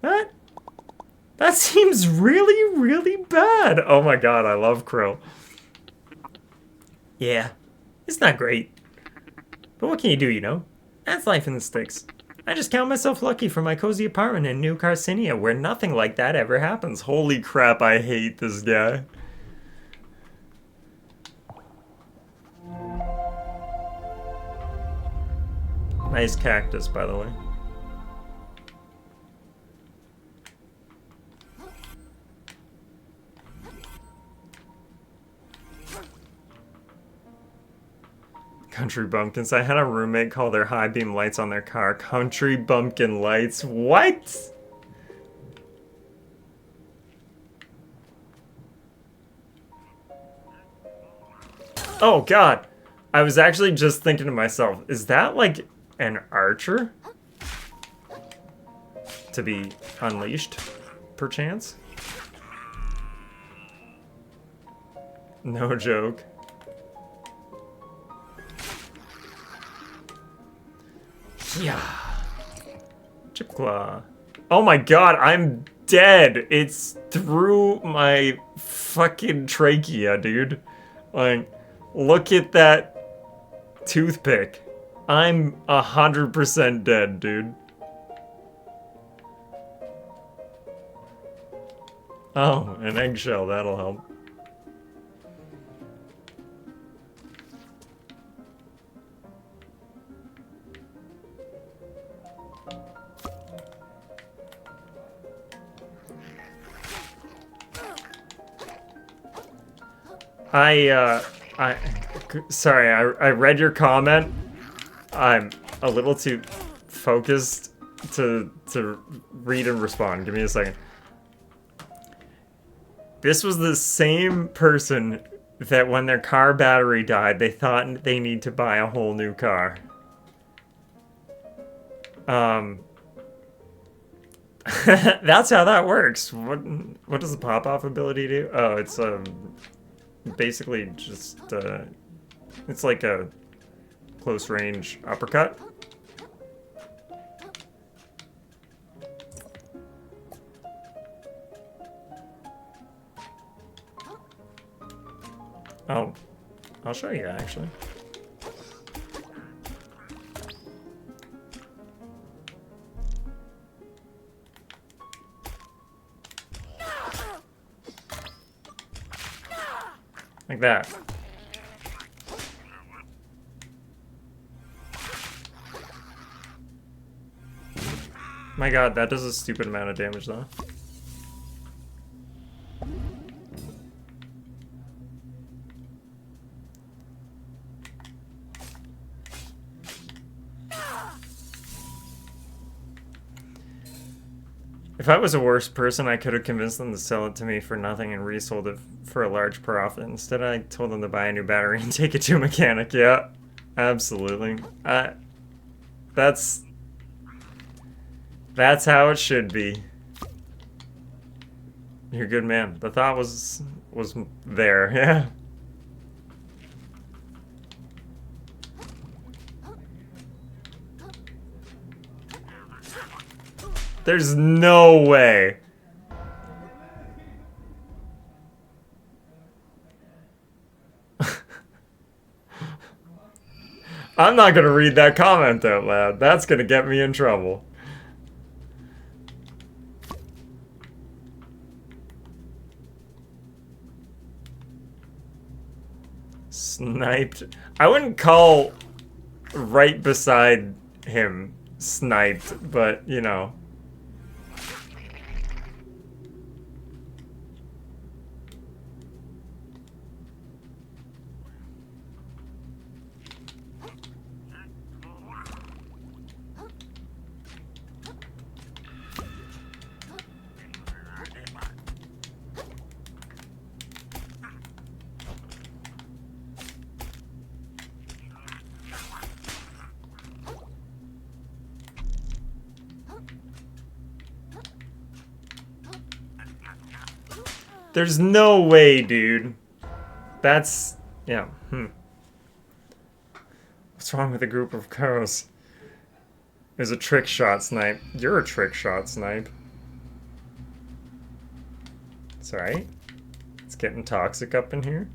That seems really, really bad. Oh my god, I love Krill. Yeah, it's not great. But what can you do, you know? That's life in the sticks. I just count myself lucky for my cozy apartment in New Carcinia, where nothing like that ever happens. Holy crap, I hate this guy. Nice cactus, by the way. Country bumpkins. I had a roommate call their high beam lights on their car country bumpkin lights. What? Oh god. I was actually just thinking to myself, is that like an archer to be unleashed, perchance? No joke. Yeah. Chipclaw. Oh my god, I'm dead. It's through my fucking trachea, dude. Like, look at that toothpick. I'm 100% dead, dude. Oh, an eggshell, that'll help. Sorry, I read your comment. I'm a little too focused to read and respond. Give me a second. This was the same person that when their car battery died, they thought they need to buy a whole new car. That's how that works. What does the pop-off ability do? Oh, it's basically just it's like a close range uppercut. Oh, I'll show you actually. Like that. My god, that does a stupid amount of damage though. If I was a worse person, I could have convinced them to sell it to me for nothing and resold it for a large profit. Instead, I told them to buy a new battery and take it to a mechanic. Yeah, absolutely. That's how it should be. You're a good man. The thought was there, yeah. There's no way. I'm not gonna read that comment out loud. That's gonna get me in trouble. Sniped. I wouldn't call right beside him sniped, but you know. There's no way, dude. That's... yeah. What's wrong with a group of crows? There's a trick shot snipe. You're a trick shot snipe. It's alright. It's getting toxic up in here.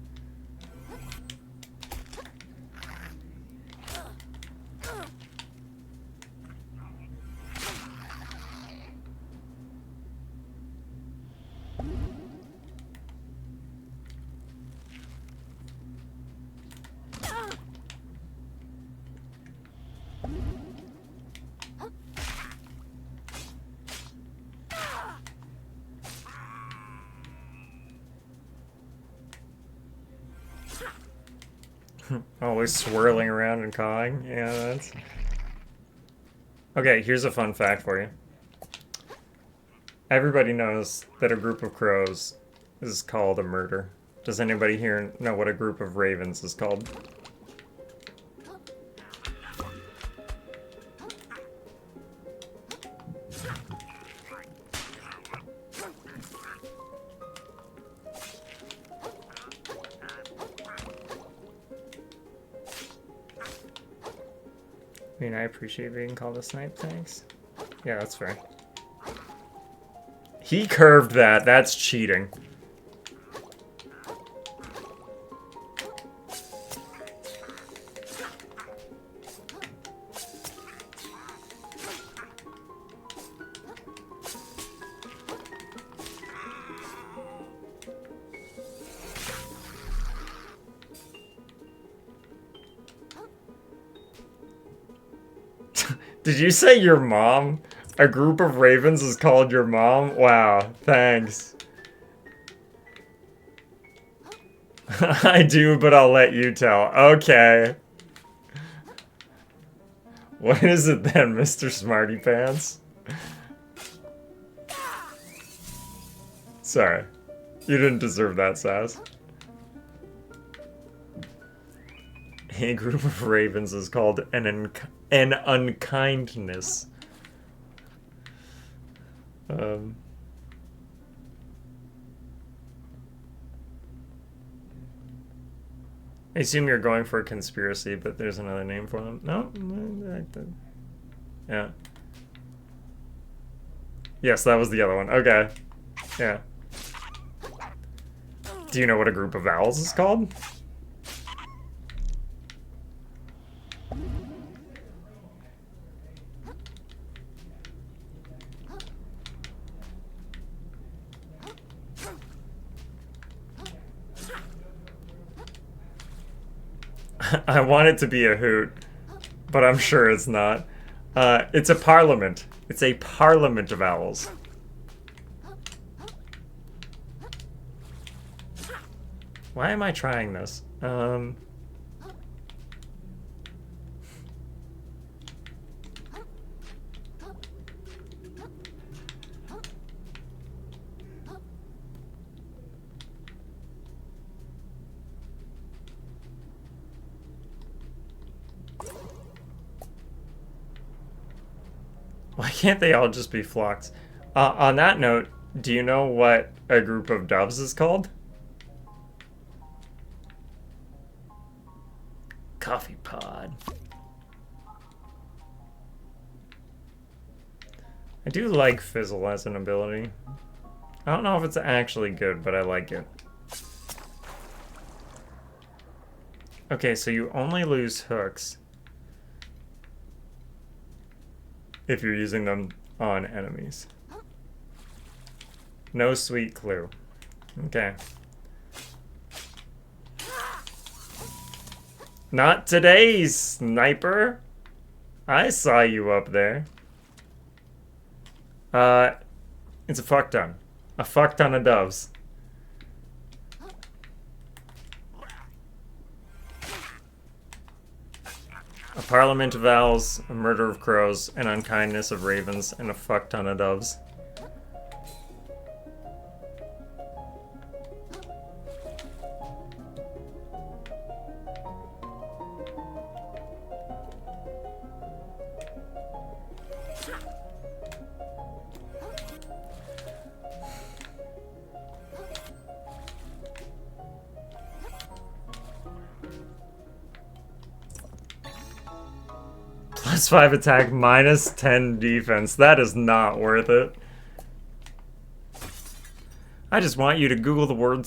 Always swirling around and cawing. Yeah, that's... Okay, here's a fun fact for you. Everybody knows that a group of crows is called a murder. Does anybody here know what a group of ravens is called? I mean, I appreciate being called a snipe, thanks. Yeah, that's fair. He curved that. That's cheating. Did you say your mom? A group of ravens is called your mom? Wow, thanks. I do, but I'll let you tell. Okay. What is it then, Mr. Smarty Pants? Sorry. You didn't deserve that sass. A group of ravens is called an unkindness. I assume you're going for a conspiracy, but there's another name for them. No? Yeah. Yes, that was the other one. Okay. Yeah. Do you know what a group of vowels is called? I want it to be a hoot, but I'm sure it's not. It's a parliament. It's a parliament of vowels. Why am I trying this? Why can't they all just be flocks? On that note, do you know what a group of doves is called? Coffee pod. I do like Fizzle as an ability. I don't know if it's actually good, but I like it. Okay, so you only lose hooks if you're using them on enemies. No sweet clue. Okay. Not today, sniper. I saw you up there. It's a fuck ton. A fuck ton of doves. A parliament of owls, a murder of crows, an unkindness of ravens, and a fuck ton of doves. +5 attack, -10 defense. That is not worth it. I just want you to Google the word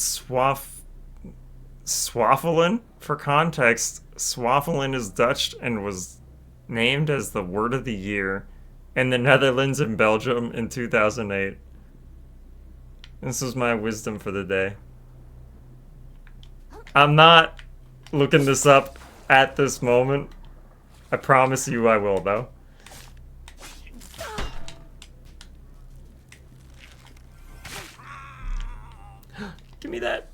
Swaffelen. For context, Swaffelen is Dutch and was named as the word of the year in the Netherlands and Belgium in 2008. This is my wisdom for the day. I'm not looking this up at this moment. I promise you I will, though. Give me that.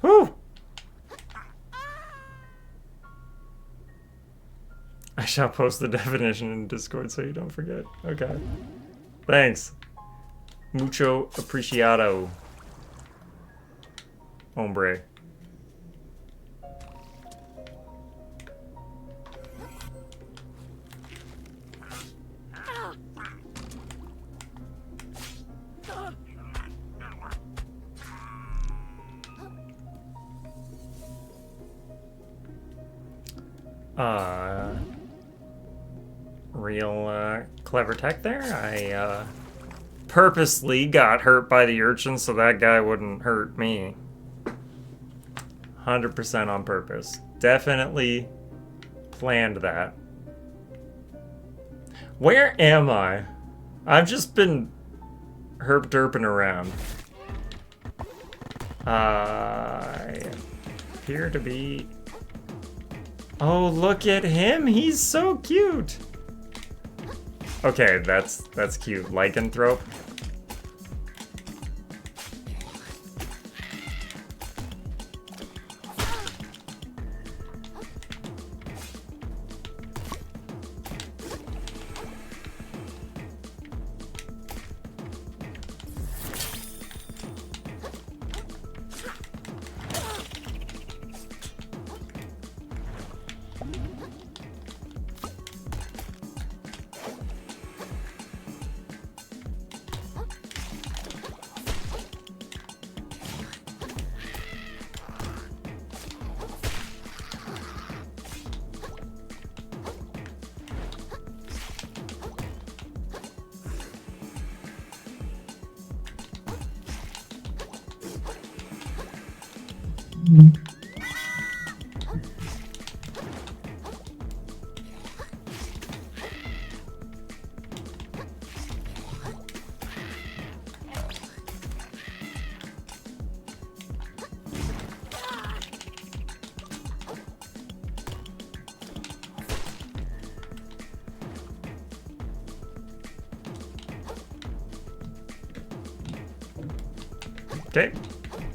Whew. I shall post the definition in Discord so you don't forget. Okay. Thanks. Mucho apreciado. Hombre. Real clever tech there. I purposely got hurt by the urchin so that guy wouldn't hurt me. 100% on purpose. Definitely planned that. Where am I? I've just been herp-derping around. I appear to be... Oh, look at him! He's so cute! Okay, that's cute. Lycanthrope. Okay,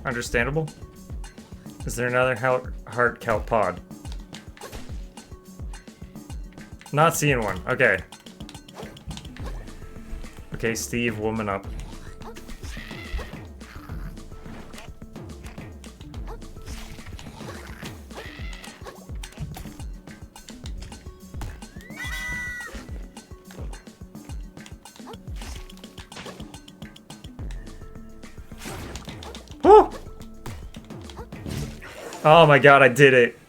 understandable. Is there another heart kelp pod? Not seeing one. Okay. Okay, Steve, woman up. Oh! Oh my god, I did it.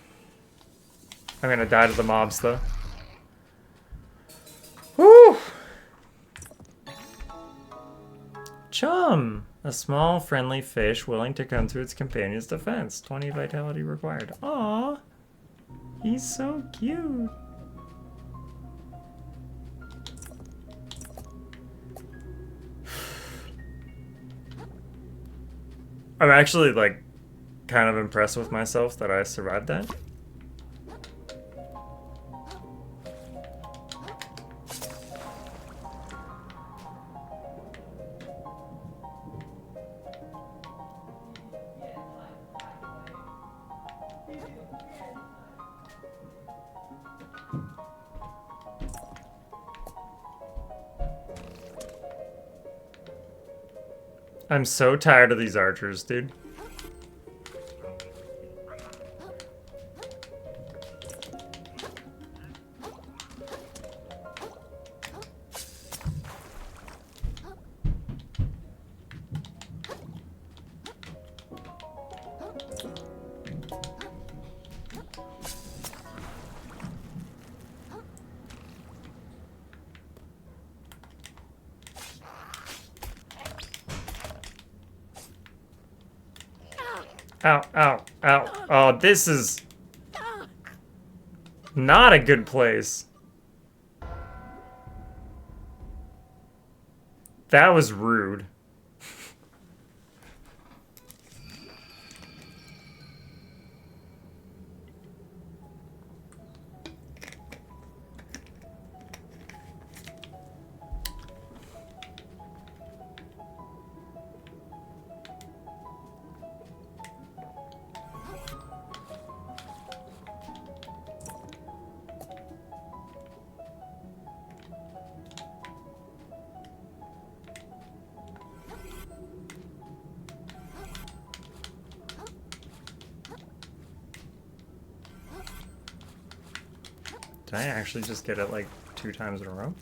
I'm gonna die to the mobs though. Woo! Chum! A small, friendly fish willing to come to its companion's defense. 20 vitality required. Aww! He's so cute. I'm actually, like, kind of impressed with myself that I survived that. I'm so tired of these archers, dude. Ow, ow, ow. Oh, this is not a good place. That was rude. Did I actually just get it like 2 times in a row?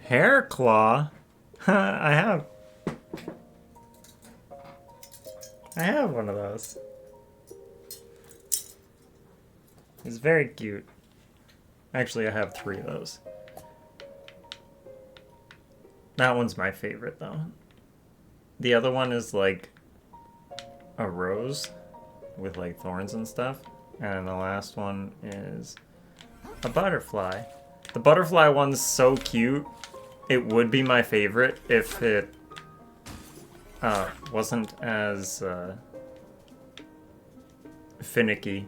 Hair claw? I have one of those. It's very cute. Actually, I have 3 of those. That one's my favorite, though. The other one is like a rose with like thorns and stuff. And the last one is a butterfly. The butterfly one's so cute. It would be my favorite if it wasn't as finicky.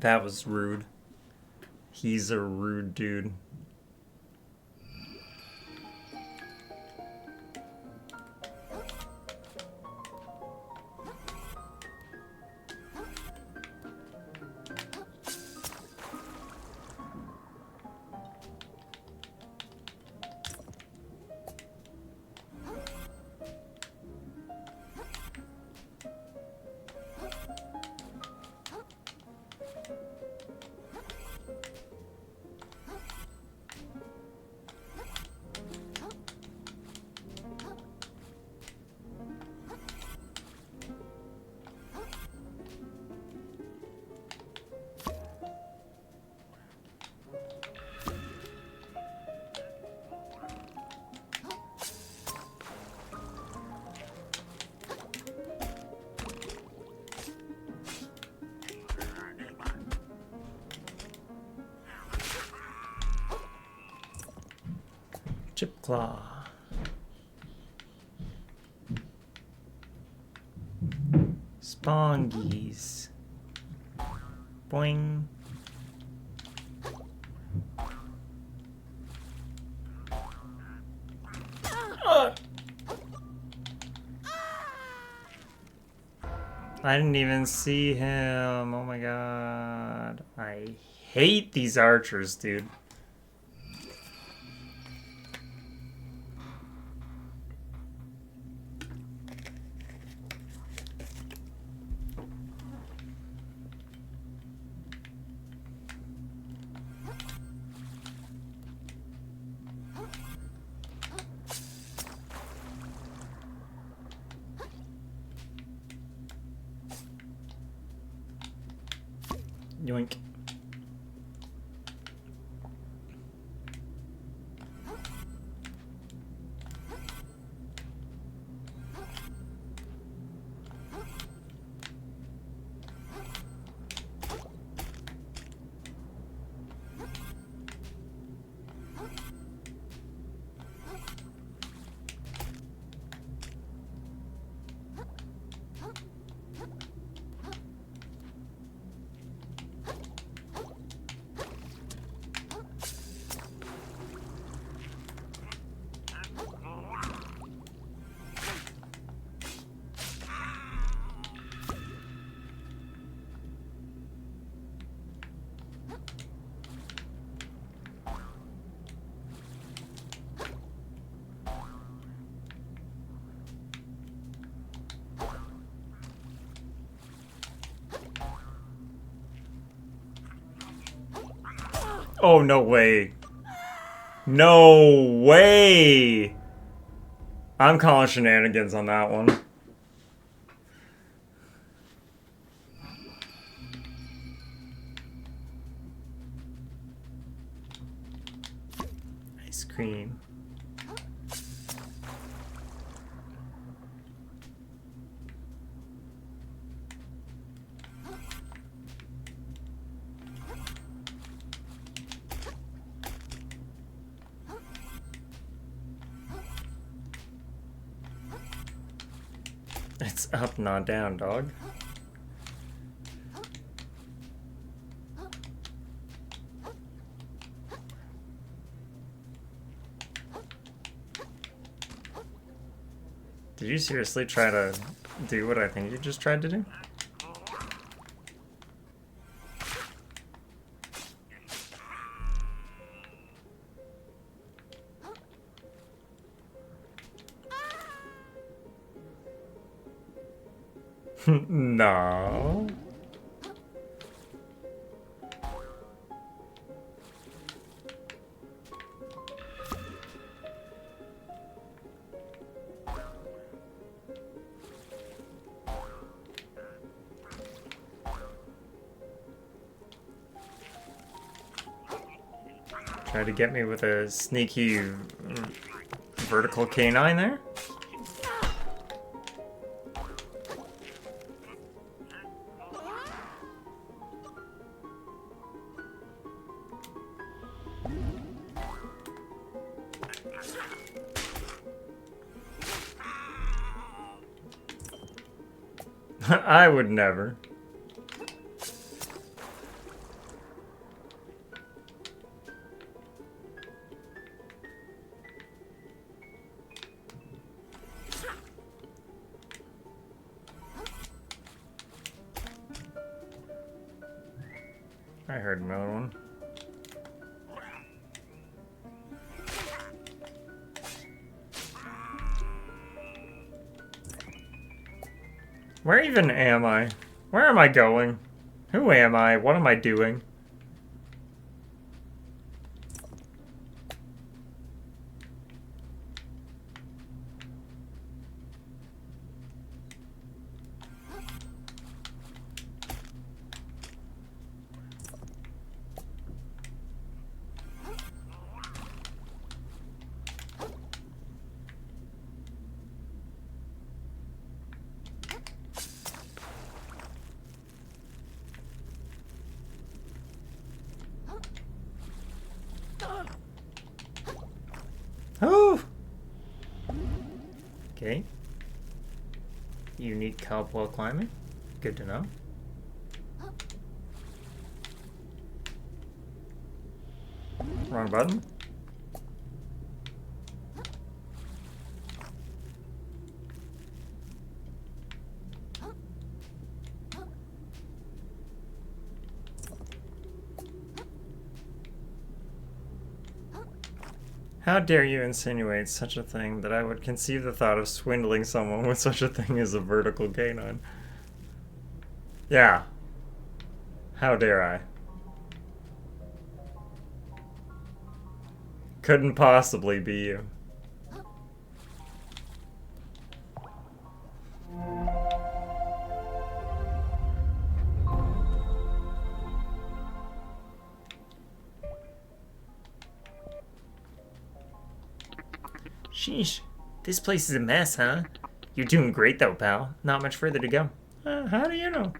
That was rude. He's a rude dude. Chip claw. Spongies. Boing. I didn't even see him. Oh my god. I hate these archers, dude. Yoink. Oh, no way. No way! I'm calling shenanigans on that one. Ice cream. It's up, not down, dog. Did you seriously try to do what I think you just tried to do? No. Try to get me with a sneaky vertical canine there? I would never. I heard another one. Where even am I? Where am I going? Who am I? What am I doing? Oh! Okay. Unique help while climbing. Good to know. Wrong button. How dare you insinuate such a thing that I would conceive the thought of swindling someone with such a thing as a vertical canine? Yeah. How dare I? Couldn't possibly be you. Sheesh, this place is a mess, huh? You're doing great though, pal. Not much further to go. How do you know?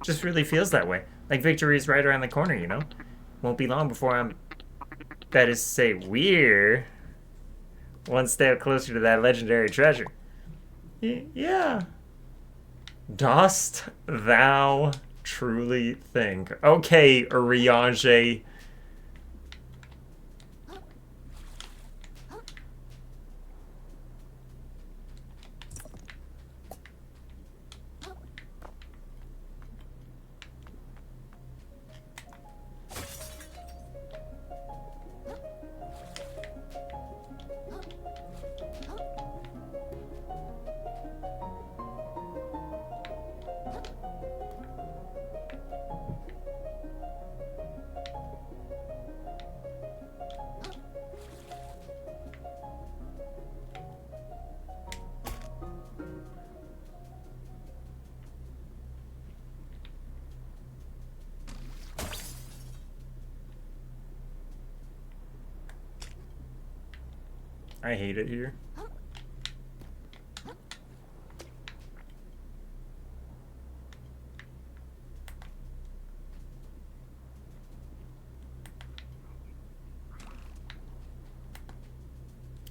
Just really feels that way. Like victory is right around the corner, you know? Won't be long before I'm... That is to say, we're... one step closer to that legendary treasure. Yeah. Dost thou truly think? Okay, Urianger. I hate it here.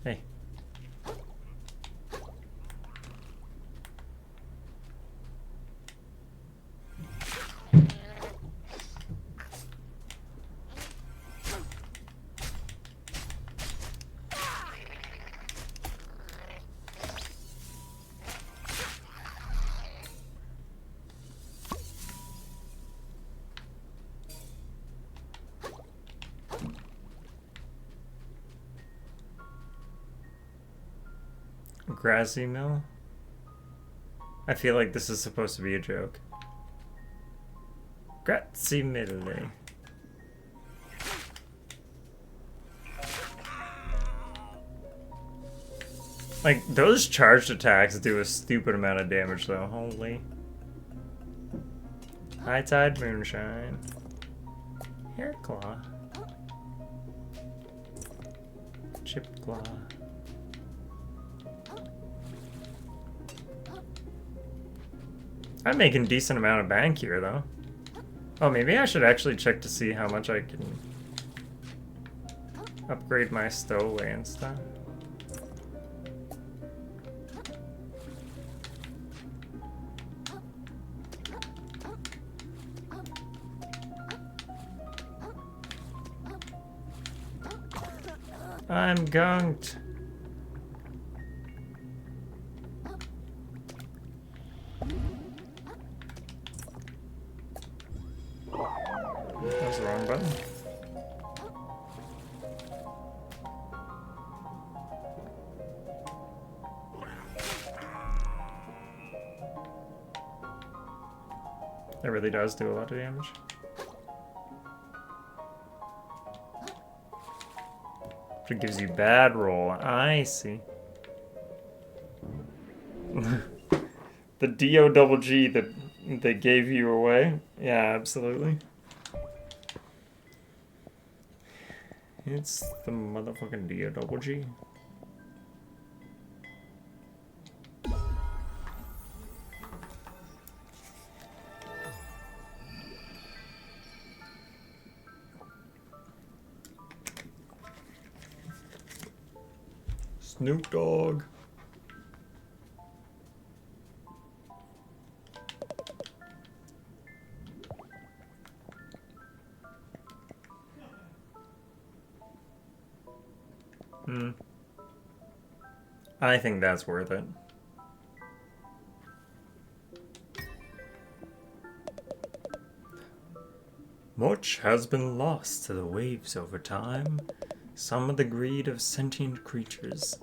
Hey. Grassy mill? I feel like this is supposed to be a joke. Grassy mill. Like, those charged attacks do a stupid amount of damage though, holy. High Tide Moonshine. Hair Claw. Chipped Claw. I'm making a decent amount of bank here, though. Oh, maybe I should actually check to see how much I can upgrade my stowaway and stuff. I'm gunked. That's the wrong button. That really does do a lot of damage. It gives you bad roll. I see. The DO double G that they gave you away. Yeah, absolutely. It's the motherfucking DO double G. Snoop Dogg. I think that's worth it. Much has been lost to the waves over time. Some of the greed of sentient creatures,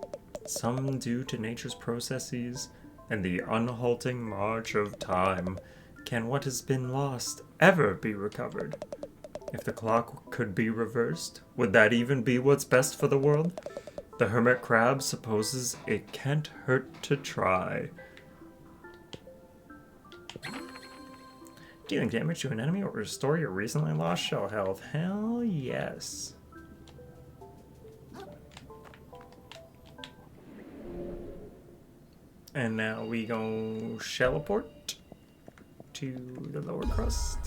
some due to nature's processes and the unhalting march of time. Can what has been lost ever be recovered? If the clock could be reversed, would that even be what's best for the world? The hermit crab supposes it can't hurt to try. Dealing damage to an enemy will restore your recently lost shell health. Hell yes. And now we go shelleport to the lower crust.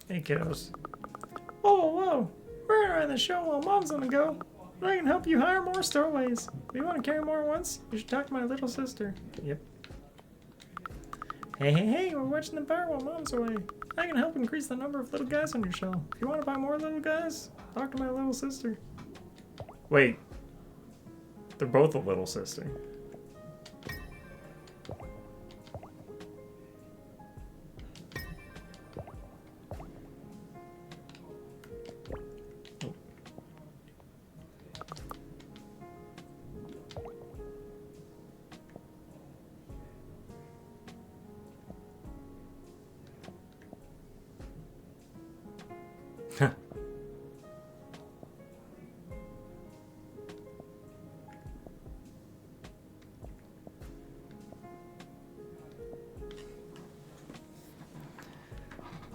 Hey kiddos. Oh, whoa! We're on the show while mom's on the go. I can help you hire more stowaways. If you want to carry more once, you should talk to my little sister. Yep. Hey, we're watching the bar while mom's away. I can help increase the number of little guys on your shell. If you want to buy more little guys, talk to my little sister. Wait. They're both a little sister.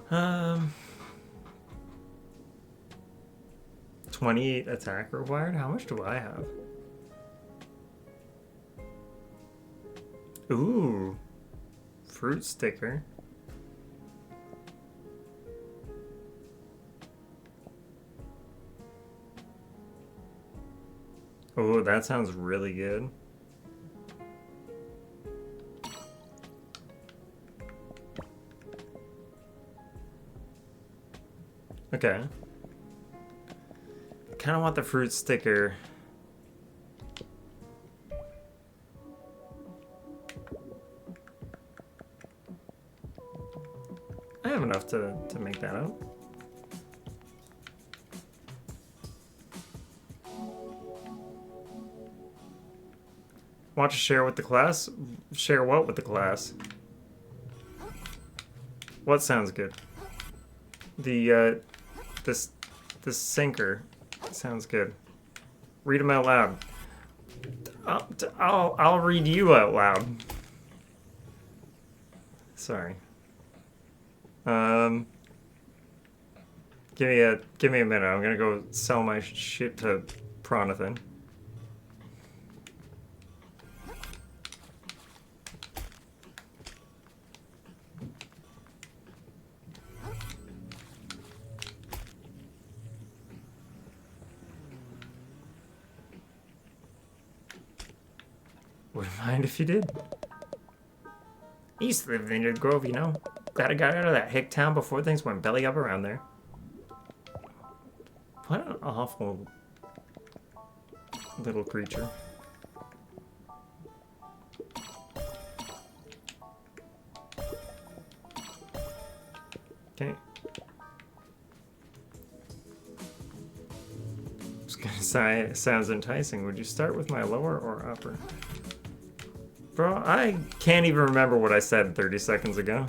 Um, 28 attack required? How much do I have? Ooh. Fruit sticker. Oh, that sounds really good. Okay. I kind of want the fruit sticker. I have enough to make that out. Want to share with the class? Share what with the class? What sounds good? The, this sinker sounds good. Read them out loud. I'll read you out loud. Sorry. Give me a minute. I'm gonna go sell my shit to Pronathan. Wouldn't mind if you did. I used to live in the Grove, you know. Glad I got out of that hick town before things went belly up around there. What an awful little creature. Okay. Just gonna say, sounds enticing. Would you start with my lower or upper? Bro, I can't even remember what I said 30 seconds ago.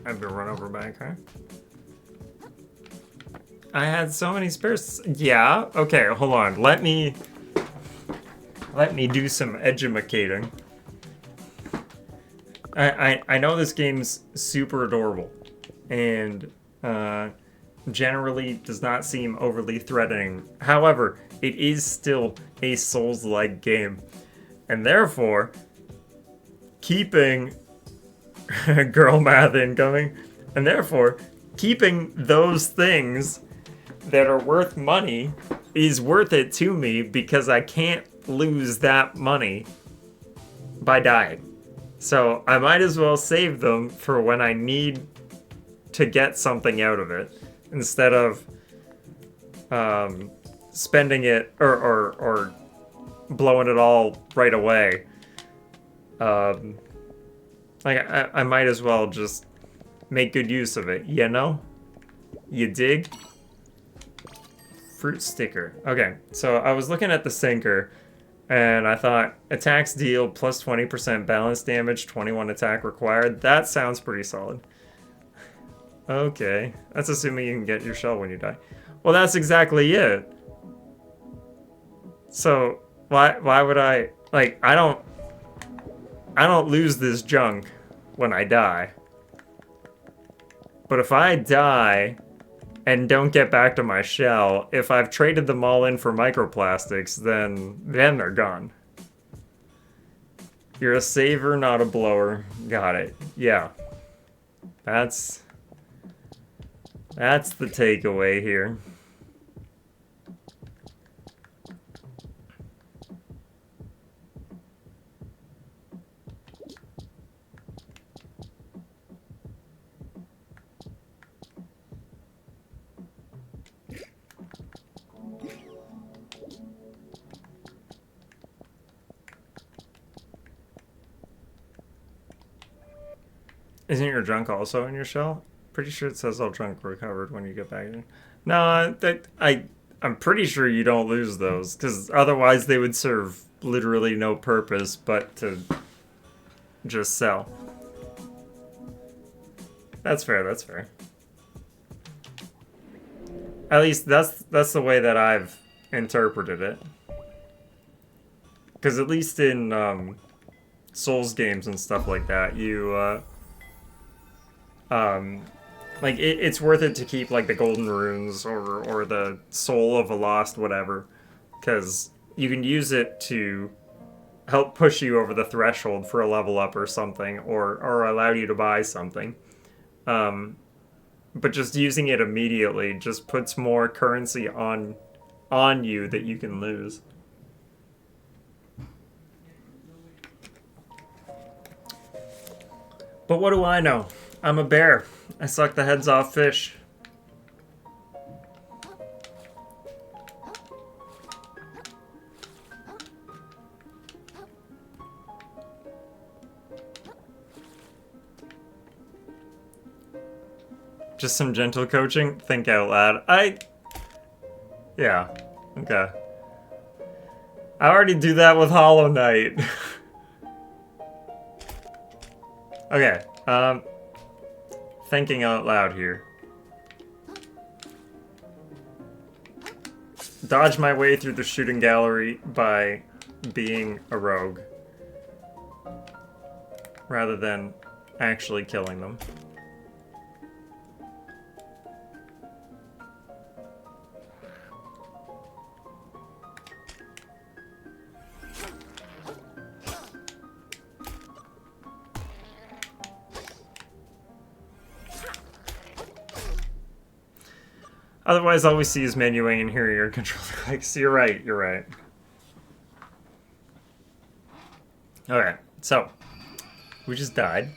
I've been run over by a car. I had so many spares. Yeah, okay, hold on. Let me do some edumacating. I know this game's super adorable and generally does not seem overly threatening. However, it is still a Souls-like game, and therefore keeping girl math incoming, and therefore keeping those things that are worth money is worth it to me because I can't lose that money by dying. So I might as well save them for when I need to get something out of it instead of spending it or blowing it all right away. Like I might as well just make good use of it, you know? You dig? Fruit sticker. Okay, so I was looking at the sinker, and I thought, attacks deal plus 20% balance damage, 21 attack required. That sounds pretty solid. Okay, that's assuming you can get your shell when you die. Well, that's exactly it. So, why would I... Like, I don't lose this junk when I die. But if I die and don't get back to my shell, if I've traded them all in for microplastics, then they're gone. You're a saver, not a blower. Got it. Yeah. That's the takeaway here. Isn't your junk also in your shell? Pretty sure it says all junk recovered when you get back in. No, I'm pretty sure you don't lose those, because otherwise they would serve literally no purpose but to just sell. That's fair, that's fair. At least that's the way that I've interpreted it. Because at least in Souls games and stuff like that, you like it's worth it to keep like the golden runes or the soul of a lost whatever, because you can use it to help push you over the threshold for a level up or something, or allow you to buy something. But just using it immediately just puts more currency on you that you can lose. But what do I know? I'm a bear. I suck the heads off fish. Just some gentle coaching? Think out loud. Yeah. Okay. I already do that with Hollow Knight. Okay. Thinking out loud here. Dodge my way through the shooting gallery by being a rogue, rather than actually killing them. Otherwise, all we see is menuing and hearing your controller clicks. You're right, you're right. Alright, so we just died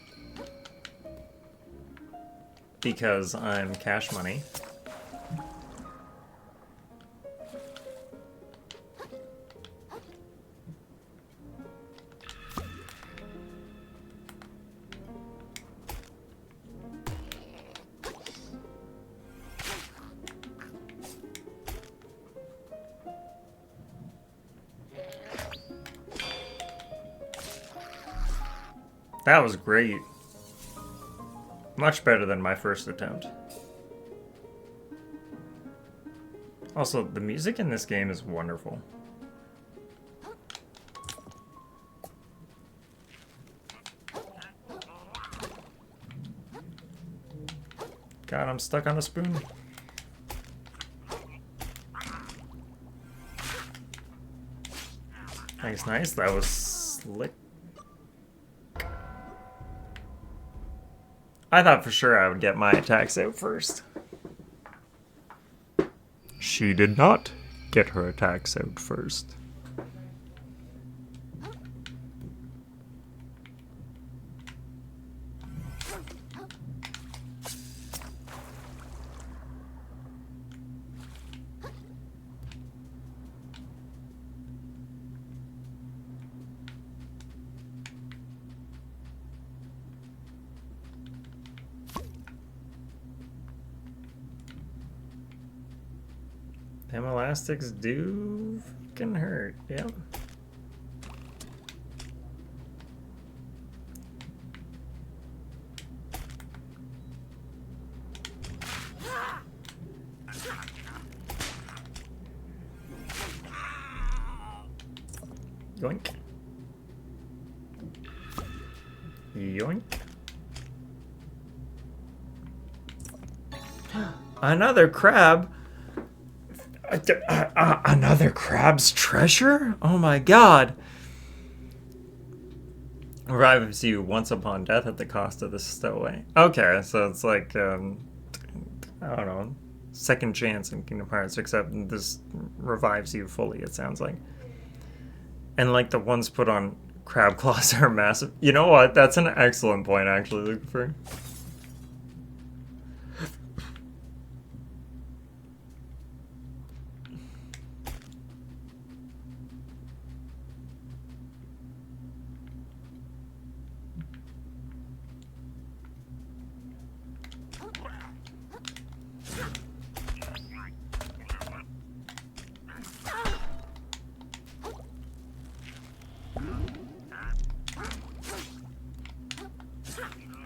because I'm cash money. That was great. Much better than my first attempt. Also, the music in this game is wonderful. God, I'm stuck on a spoon. Nice, nice. That was slick. I thought for sure I would get my attacks out first. She did not get her attacks out first. Them elastics do can hurt, yep. Yoink. Yoink. Another crab? Another crab's treasure? Oh my god. Revives you once upon death at the cost of the stowaway. Okay, so it's like, I don't know, second chance in Kingdom Hearts, except this revives you fully, it sounds like. And like the ones put on crab claws are massive. You know what? That's an excellent point, actually, Lucifer.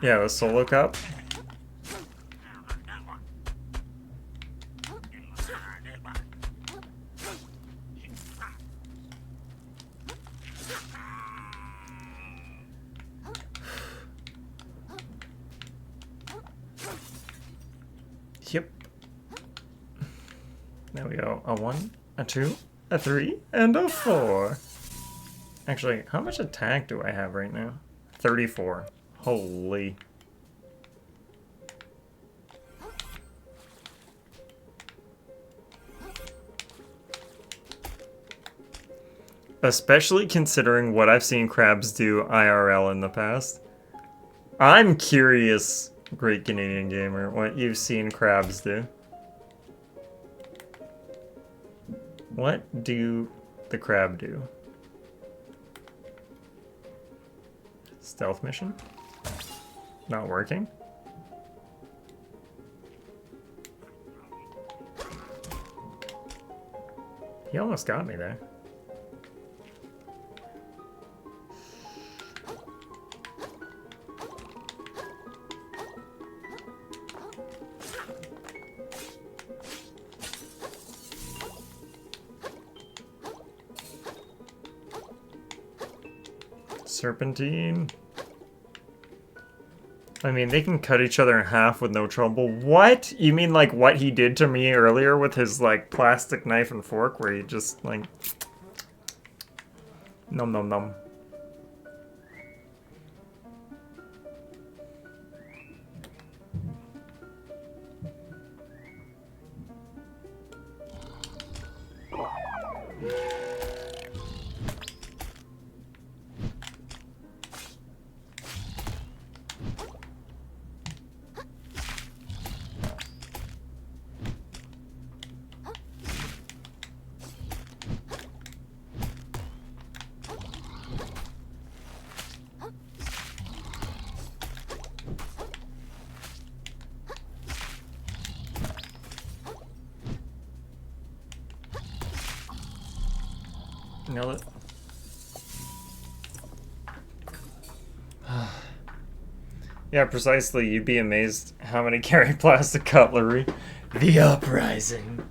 Yeah, the solo cup. Yep. There we go. A 1, a 2, a 3, and a 4. Actually, how much attack do I have right now? 34. Holy. Especially considering what I've seen crabs do IRL in the past. I'm curious, Great Canadian Gamer, what you've seen crabs do. What do the crab do? Stealth mission? Not working? He almost got me there. Serpentine. I mean, they can cut each other in half with no trouble. What? You mean like what he did to me earlier with his like plastic knife and fork where he just like... Nom nom nom. Nailed it. Yeah, precisely. You'd be amazed how many carry plastic cutlery. The Uprising.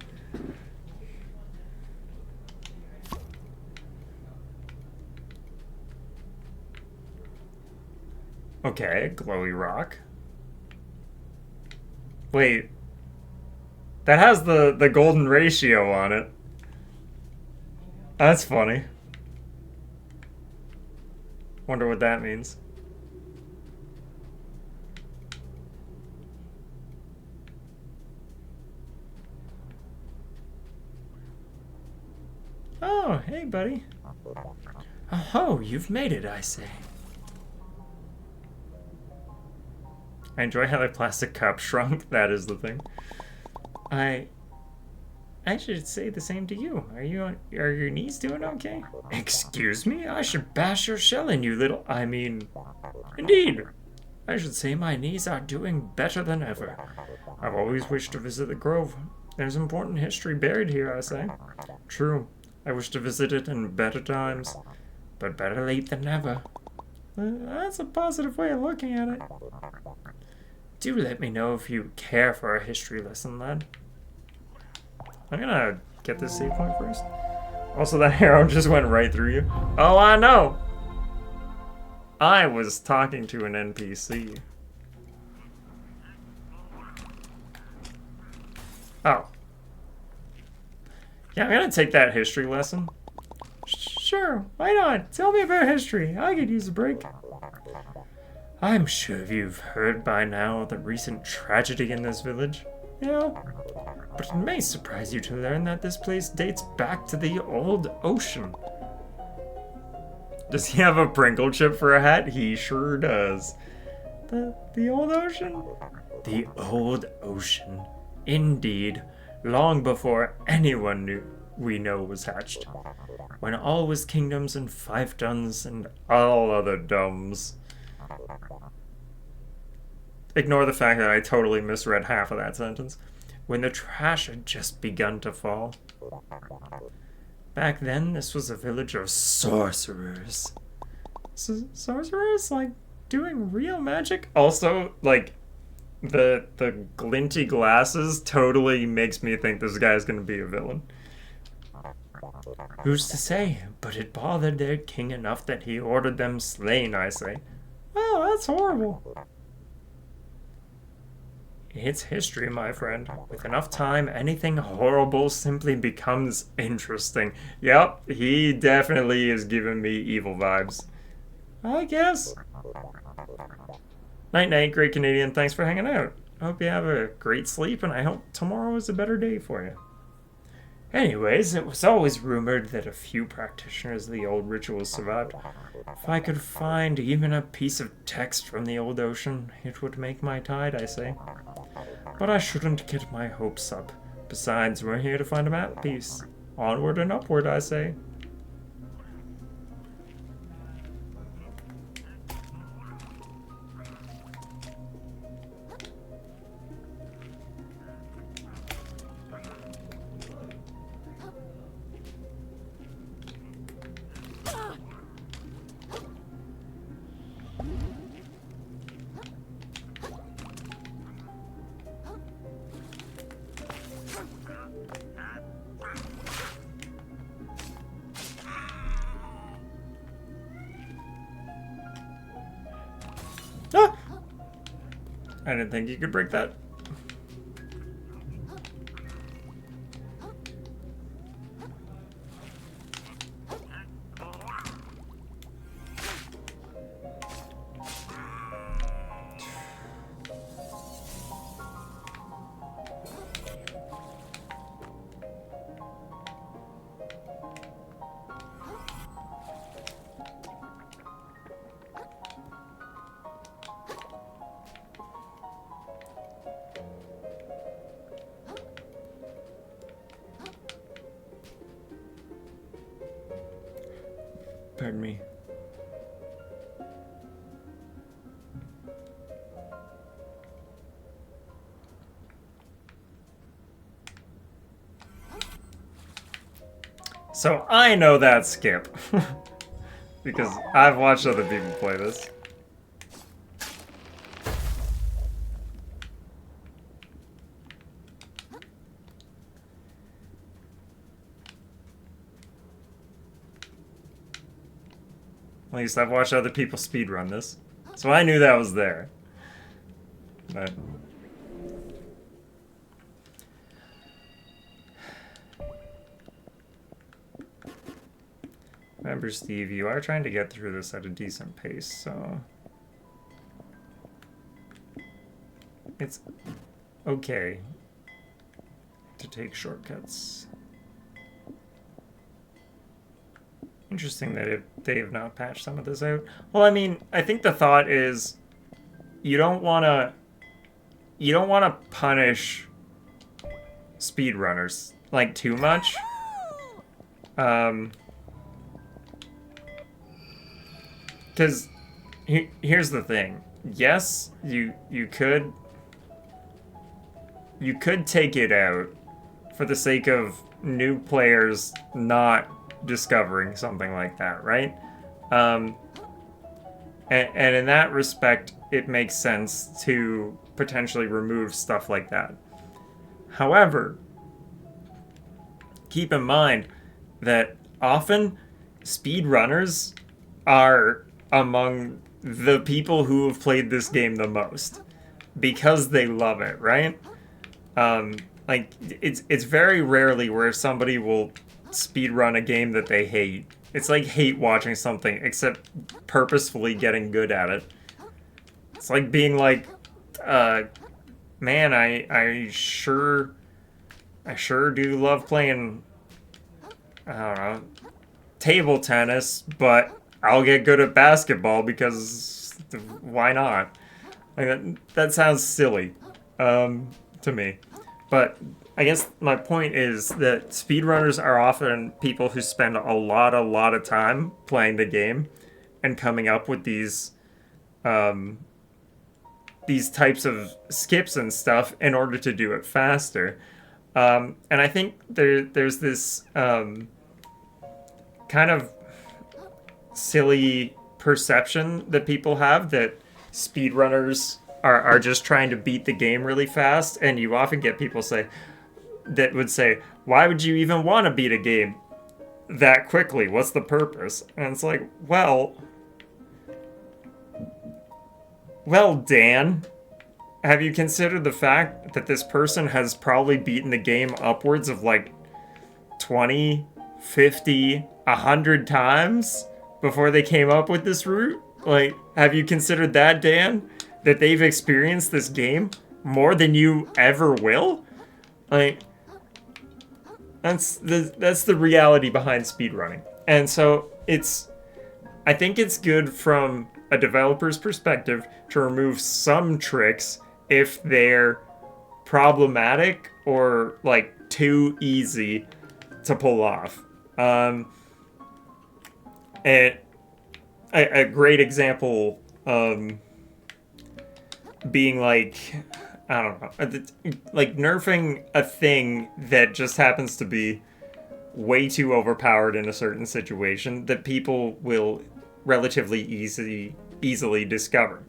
Okay, glowy rock. Wait. That has the golden ratio on it. That's funny. Wonder what that means. Oh, hey, buddy. Oh, you've made it, I say. I enjoy how the plastic cup shrunk. That is the thing. I should say the same to you. Are your knees doing okay? Excuse me? I should bash your shell in, you little... I mean... Indeed. I should say my knees are doing better than ever. I've always wished to visit the Grove. There's important history buried here, I say. True. I wish to visit it in better times. But better late than never. That's a positive way of looking at it. Do let me know if you care for a history lesson, lad. I'm gonna get this save point first. Also, that arrow just went right through you. Oh, I know! I was talking to an NPC. Oh. Yeah, I'm gonna take that history lesson. Sure, why not? Tell me about history. I could use a break. I'm sure you've heard by now of the recent tragedy in this village. Yeah, but it may surprise you to learn that this place dates back to the old ocean. Does he have a Pringle chip for a hat? He sure does. The old ocean? The old ocean. Indeed. Long before anyone we know was hatched. When all was kingdoms and fiefdoms and all other dumbs. Ignore the fact that I totally misread half of that sentence. When the trash had just begun to fall. Back then, this was a village of sorcerers. Sorcerers? Like, doing real magic? Also, like, the glinty glasses totally makes me think this guy's gonna be a villain. Who's to say? But it bothered their king enough that he ordered them slain, I say. Well, that's horrible. It's history, my friend. With enough time, anything horrible simply becomes interesting. Yep, he definitely is giving me evil vibes. I guess. Night-night, great Canadian. Thanks for hanging out. I hope you have a great sleep, and I hope tomorrow is a better day for you. Anyways, it was always rumored that a few practitioners of the old rituals survived. If I could find even a piece of text from the old ocean, it would make my tide, I say. But I shouldn't get my hopes up. Besides, we're here to find a map piece. Onward and upward, I say. Ah! I didn't think you could break that. Pardon me. So I know that skip. Because I've watched other people play this. At least I've watched other people speedrun this. So I knew that was there. But... remember, Steve, you are trying to get through this at a decent pace, so... it's okay to take shortcuts. Interesting that they have not patched some of this out. Well, I mean, I think the thought is you don't want to punish speedrunners like too much. Because here's the thing. Yes, you could take it out for the sake of new players not discovering something like that, right? And in that respect, it makes sense to potentially remove stuff like that. However, keep in mind that often speedrunners are among the people who have played this game the most because they love it, right? Like it's very rarely where somebody will speedrun a game that they hate. It's like hate watching something, except purposefully getting good at it. It's like being like, man, I sure do love playing, I don't know, table tennis, but I'll get good at basketball because why not? Like that sounds silly to me. But I guess my point is that speedrunners are often people who spend a lot of time playing the game and coming up with these types of skips and stuff in order to do it faster. And I think there's this kind of silly perception that people have that speedrunners are just trying to beat the game really fast, and you often get people that would say, why would you even want to beat a game that quickly? What's the purpose? And it's like, well, Dan, have you considered the fact that this person has probably beaten the game upwards of like 20, 50, 100 times before they came up with this route? Like, have you considered that, Dan? That they've experienced this game more than you ever will? Like, that's the reality behind speedrunning. And so I think it's good from a developer's perspective to remove some tricks if they're problematic or like too easy to pull off. And a great example being like, I don't know, like nerfing a thing that just happens to be way too overpowered in a certain situation that people will relatively easily discover.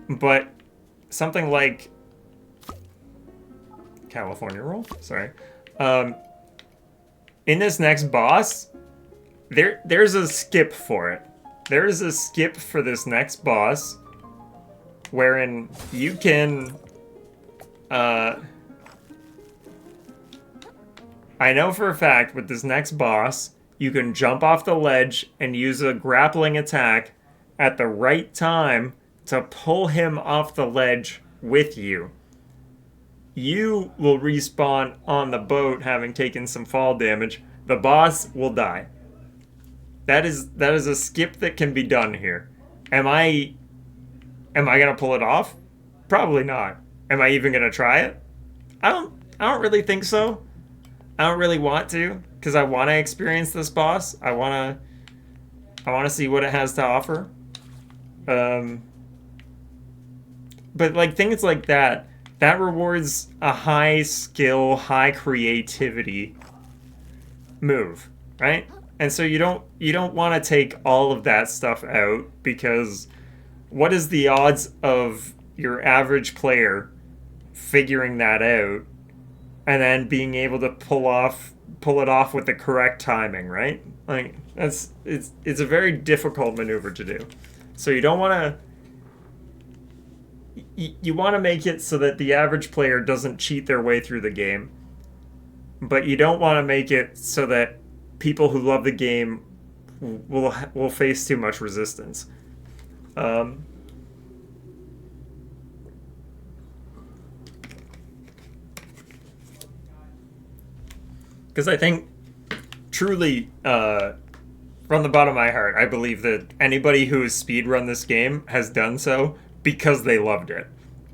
But something like California roll, sorry. In this next boss, there's a skip for it. There is a skip for this next boss wherein you can I know for a fact with this next boss you can jump off the ledge and use a grappling attack at the right time to pull him off the ledge with you. You will respawn on the boat having taken some fall damage. The boss will die. That is a skip that can be done here. Am I gonna pull it off? Probably not. Am I even gonna try it? I don't really think so. I don't really want to, because I want to experience this boss. I want to see what it has to offer. But like things like that rewards a high skill, high creativity move, right? And so you don't want to take all of that stuff out, because what is the odds of your average player figuring that out and then being able to pull it off with the correct timing, right? Like it's a very difficult maneuver to do. So you don't want to you want to make it so that the average player doesn't cheat their way through the game, but you don't want to make it so that people who love the game will face too much resistance. Because I think, truly, from the bottom of my heart, I believe that anybody who has speedrun this game has done so because they loved it,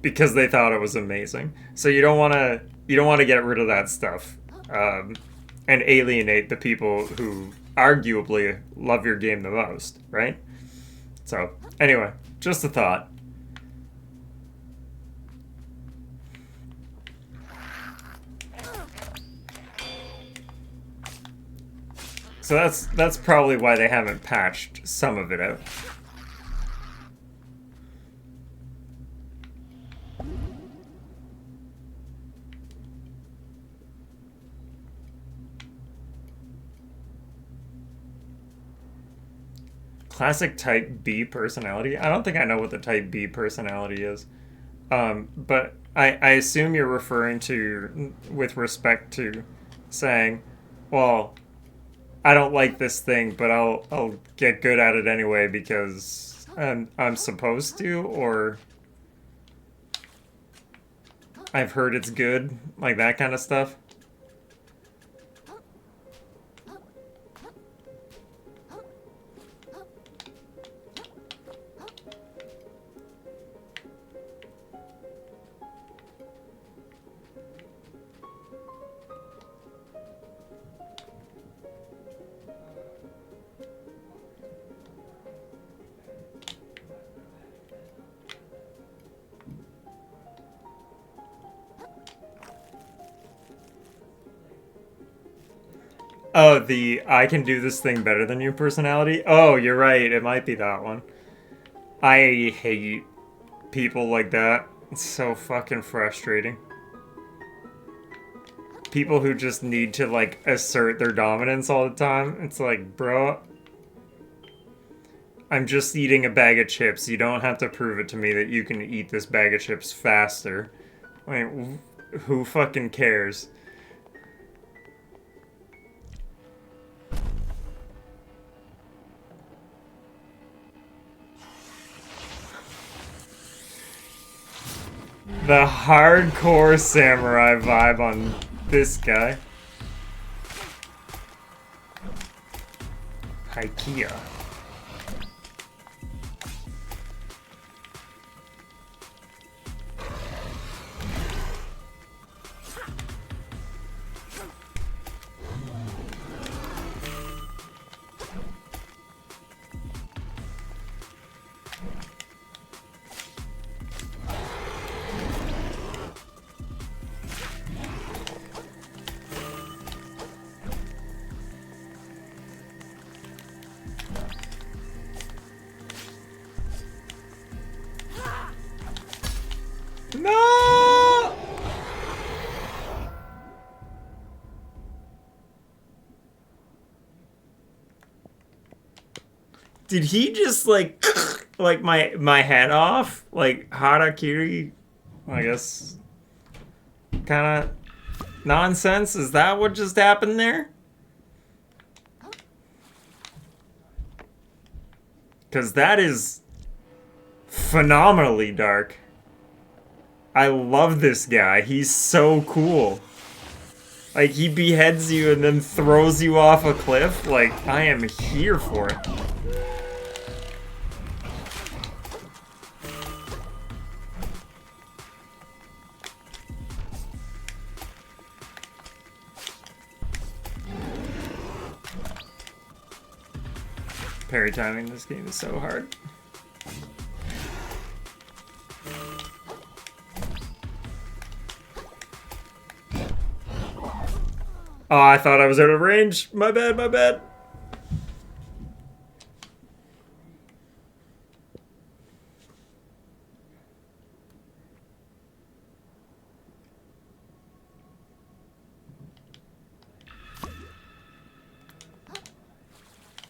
because they thought it was amazing. So you don't want to get rid of that stuff, and alienate the people who arguably love your game the most, right? So anyway, just a thought. So that's probably why they haven't patched some of it out. Classic Type B personality? I don't think I know what the Type B personality is. But I assume you're referring to, with respect to saying, well, I don't like this thing, but I'll get good at it anyway because I'm supposed to, or I've heard it's good, like that kind of stuff. Oh, the I can do this thing better than you personality? Oh, you're right. It might be that one. I hate people like that. It's so fucking frustrating. People who just need to, like, assert their dominance all the time. It's like, bro, I'm just eating a bag of chips. You don't have to prove it to me that you can eat this bag of chips faster. Like, who fucking cares? The hardcore samurai vibe on this guy. Ikea. No! Did he just like my head off? Like harakiri? I guess kind of nonsense. Is that what just happened there? Because that is phenomenally dark. I love this guy. He's so cool. Like, he beheads you and then throws you off a cliff. Like, I am here for it. Parry timing in this game is so hard. Oh, I thought I was out of range. My bad, my bad.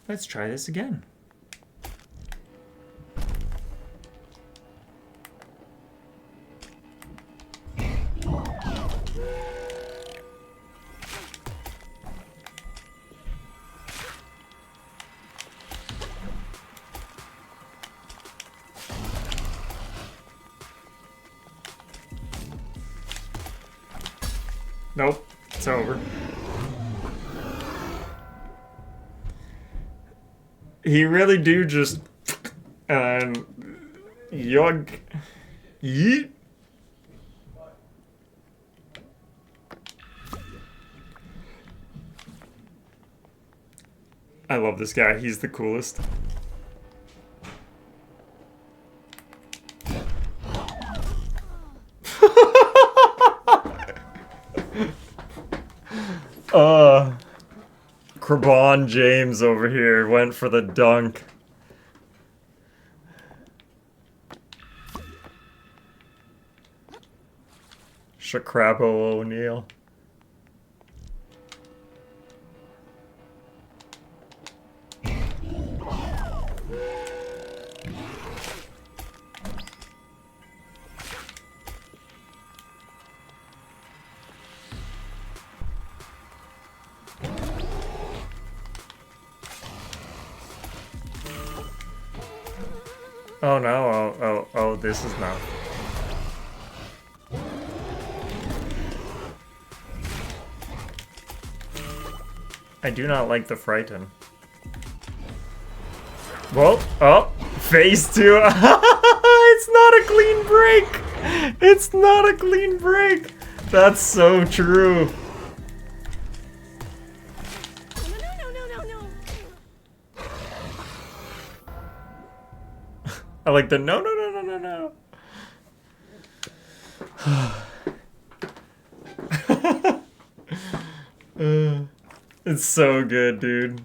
Let's try this again. Nope, it's over. He really do just yog yeet. I love this guy. He's the coolest. Crabon James over here went for the dunk. Shakrabo O'Neal. Oh no, oh, this is not. I do not like the Frighten. Well, oh, phase 2. It's not a clean break! It's not a clean break! That's so true. I like the no, no, no, no, no, no. It's so good, dude.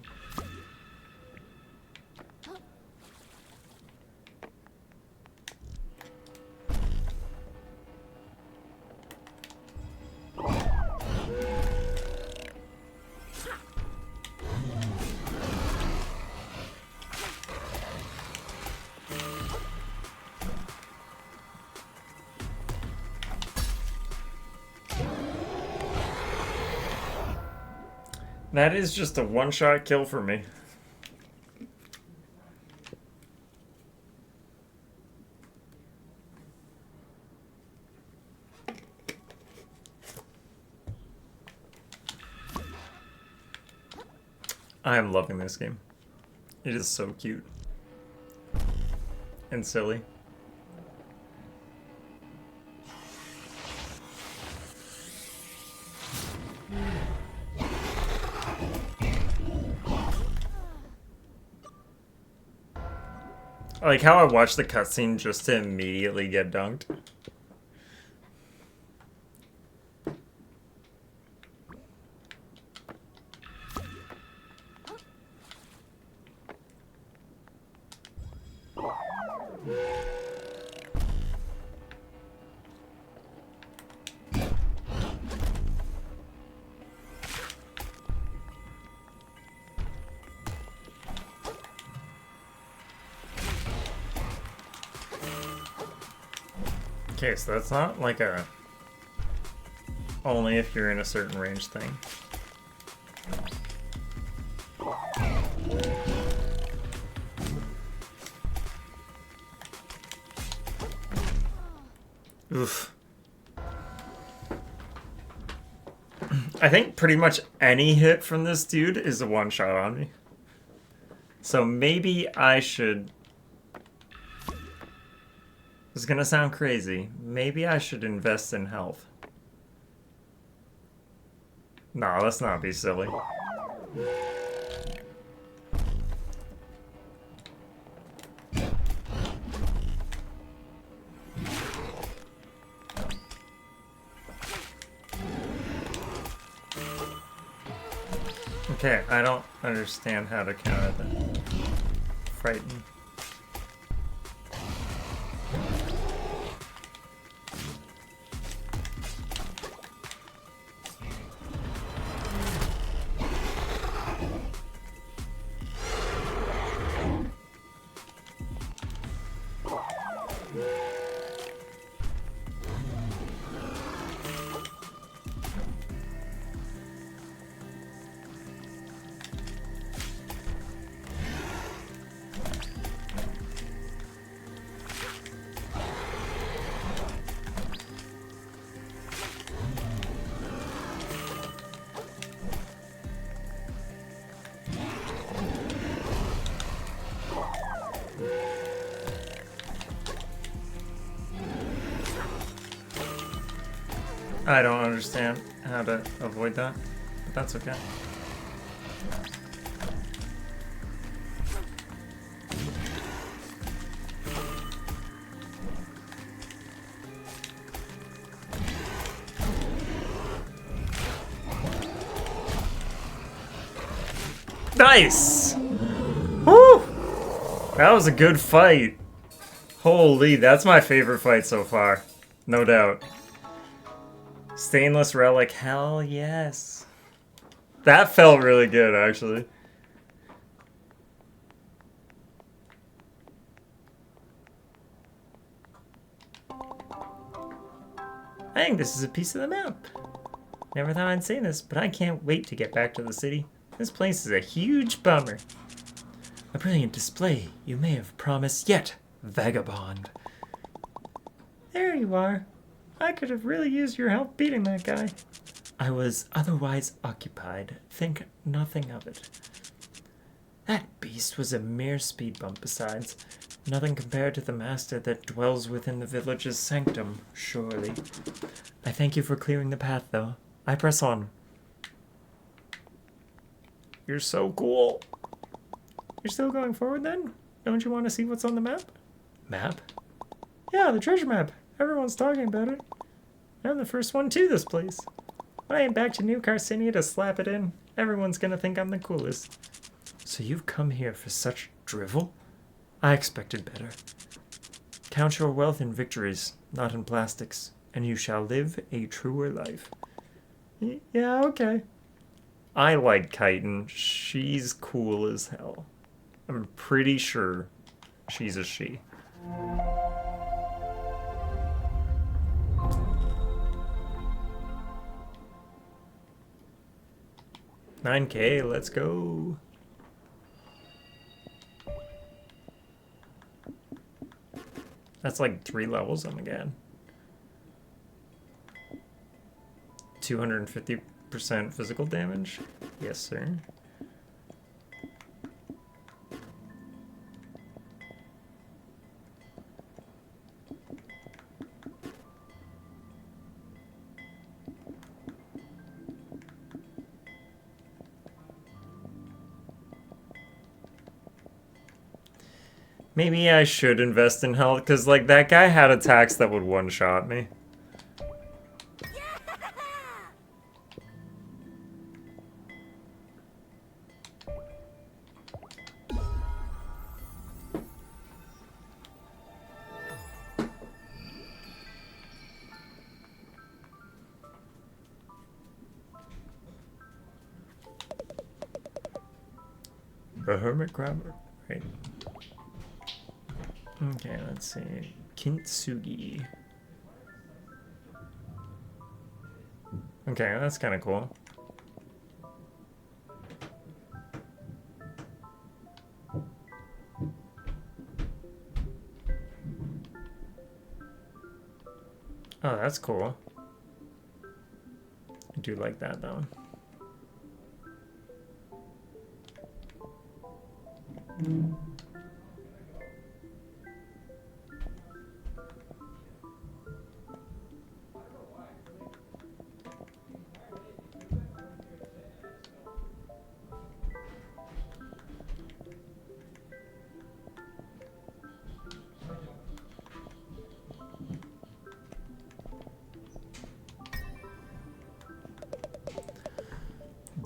That is just a one-shot kill for me. I am loving this game. It is so cute. And silly. I like how I watched the cutscene just to immediately get dunked. Okay, so that's not like a only if you're in a certain range thing. Oof. I think pretty much any hit from this dude is a one-shot on me. So maybe I should... This is gonna sound crazy. Maybe I should invest in health. No, let's not be silly. Okay, I don't understand how to counter that. Frighten. I don't understand how to avoid that, but that's okay. Nice! Woo! That was a good fight. Holy, that's my favorite fight so far. No doubt. Stainless relic, hell yes. That felt really good, actually. I think this is a piece of the map. Never thought I'd say this, but I can't wait to get back to the city. This place is a huge bummer. A brilliant display you may have promised yet, vagabond. There you are. I could have really used your help beating that guy. I was otherwise occupied. Think nothing of it. That beast was a mere speed bump besides. Nothing compared to the master that dwells within the village's sanctum, surely. I thank you for clearing the path, though. I press on. You're so cool. You're still going forward, then? Don't you want to see what's on the map? Map? Yeah, the treasure map. Everyone's talking about it. I'm the first one to this place. When I am back to New Carcinia to slap it in, everyone's gonna think I'm the coolest. So you've come here for such drivel? I expected better. Count your wealth in victories, not in plastics, and you shall live a truer life. Yeah, okay. I like Chitin. She's cool as hell. I'm pretty sure she's a she. $9K, let's go. That's like 3 levels I'm again. 250% physical damage? Yes, sir. Maybe I should invest in health, because, like, that guy had attacks that would one-shot me. The hermit crab, right? Okay, let's see. Kintsugi. Okay, that's kind of cool. Oh, that's cool. I do like that, though.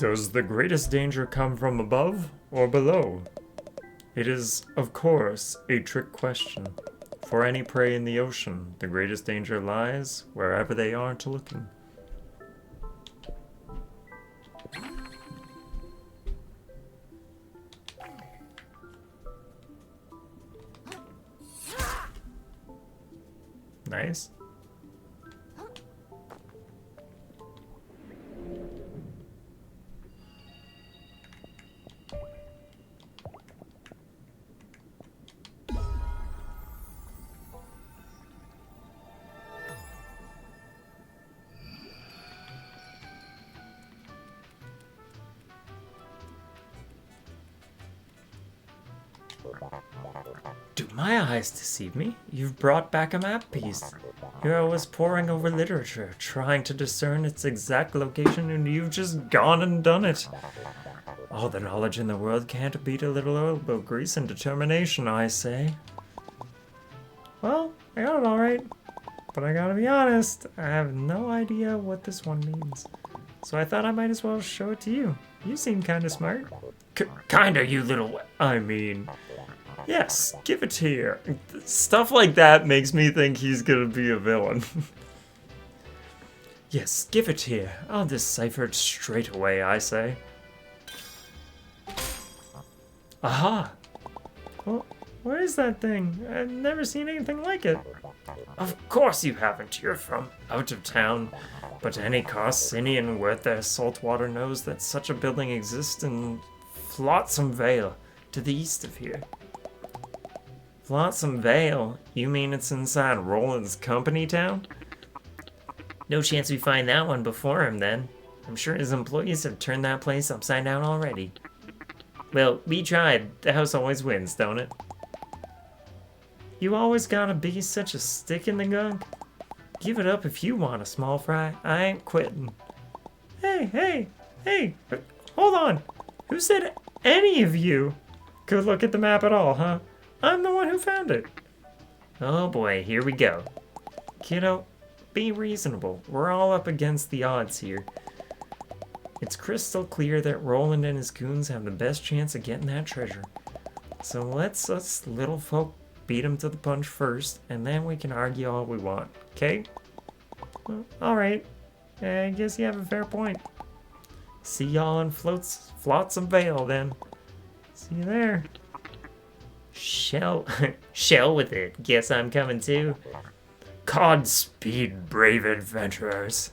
Does the greatest danger come from above or below? It is, of course, a trick question. For any prey in the ocean, the greatest danger lies wherever they aren't looking. Nice. Do my eyes deceive me? You've brought back a map piece. Here I was poring over literature, trying to discern its exact location, and you've just gone and done it. All the knowledge in the world can't beat a little elbow grease and determination, I say. Well, I got it alright. But I gotta be honest, I have no idea what this one means. So I thought I might as well show it to you. You seem kinda smart. Kinda, you little... I mean... Yes, give it here. Stuff like that makes me think he's gonna be a villain. Yes, give it here. I'll decipher it straight away, I say. Aha! Well, what is that thing? I've never seen anything like it. Of course you haven't. You're from out of town. But any Carcinian worth their salt water knows that such a building exists in Flotsam Vale, to the east of here. Flotsam Vale? You mean it's inside Roland's company town? No chance we find that one before him, then. I'm sure his employees have turned that place upside down already. Well, we tried. The house always wins, don't it? You always gotta be such a stick in the gunk. Give it up if you want a small fry. I ain't quitting. Hey! Hold on! Who said any of you could look at the map at all, huh? I'm the one who found it. Oh boy, here we go. Kiddo, be reasonable. We're all up against the odds here. It's crystal clear that Roland and his goons have the best chance of getting that treasure. So let's us little folk beat him to the punch first, and then we can argue all we want, okay? Well, alright. I guess you have a fair point. See y'all in Flotsam Vale, then. See you there. Shell with it. Guess I'm coming too. Godspeed, brave adventurers.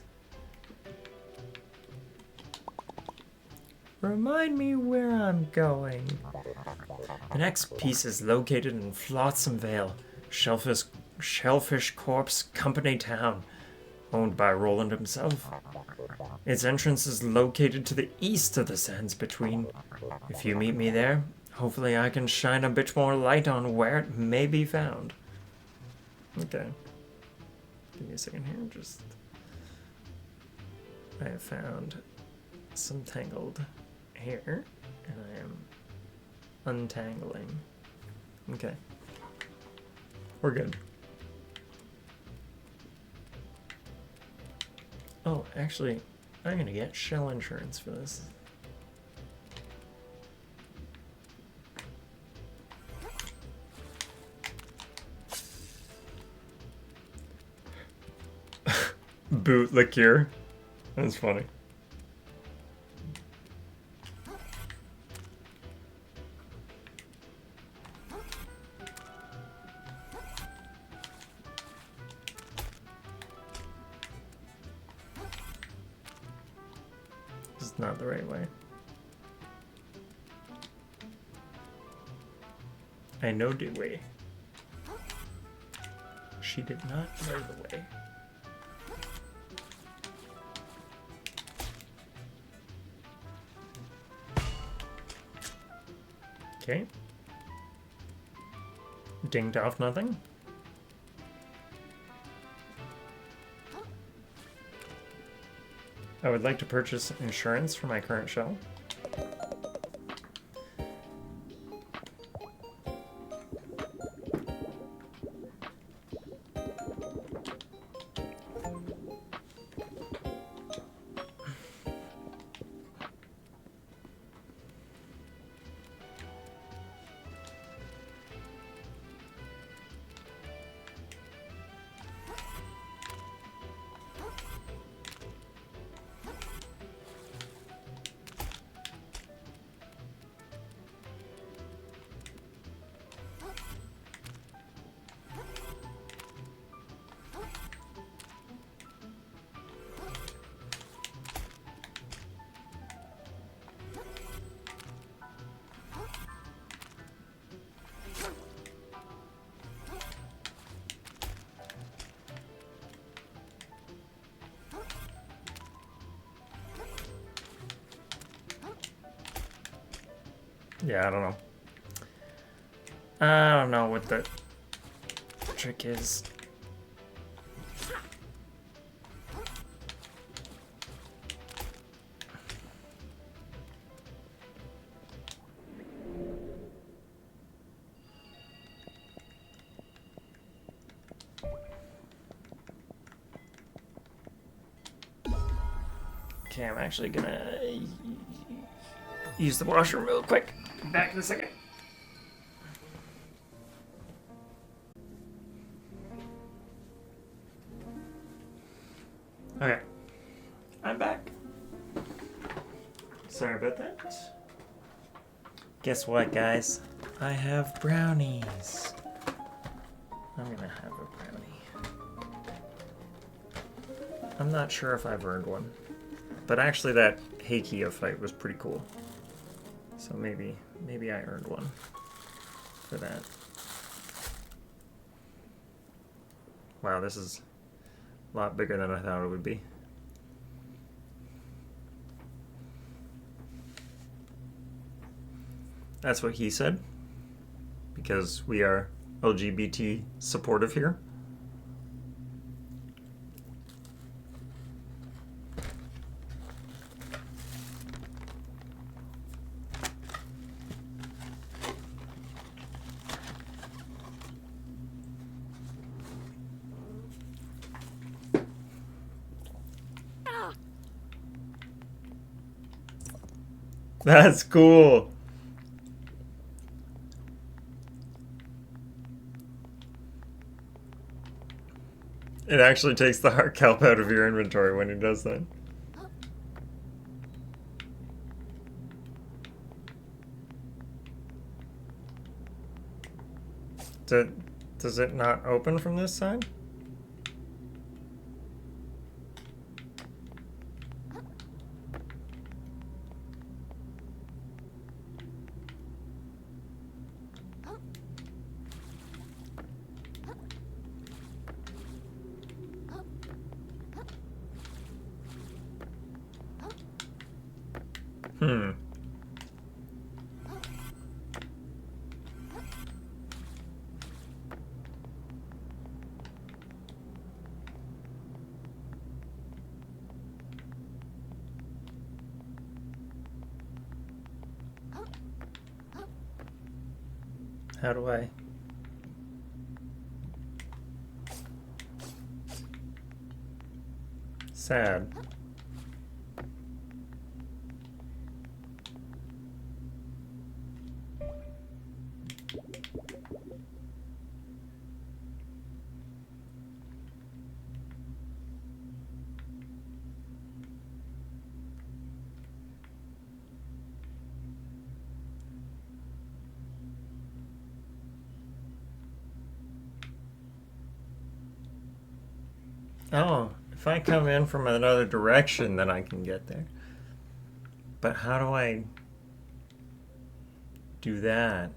Remind me where I'm going. The next piece is located in Flotsam Vale, Shellfish Corp's company town, owned by Roland himself. Its entrance is located to the east of the sands between. If you meet me there, hopefully I can shine a bit more light on where it may be found. Okay. Give me a second here, I have found some tangled hair, and I am untangling. Okay. We're good. Oh, actually, I'm gonna get shell insurance for this. Boot liqueur. That's funny. This is not the right way. I know the way. She did not know the way. Okay. Dinged off nothing. I would like to purchase insurance for my current shell. Yeah, I don't know. I don't know what the trick is. Okay, I'm actually gonna use the washroom real quick. Back in a second. Okay, I'm back. Sorry about that. Guess what, guys? I have brownies. I'm gonna have a brownie. I'm not sure if I've earned one. But actually that Heikia fight was pretty cool. So maybe I earned one for that. Wow, this is a lot bigger than I thought it would be. That's what he said. Because we are LGBT supportive here. That's cool. It actually takes the heart kelp out of your inventory when it does that. Does it not open from this side? Hmm. How do I? Sad. Oh, if I come in from another direction, then I can get there. But how do I do that?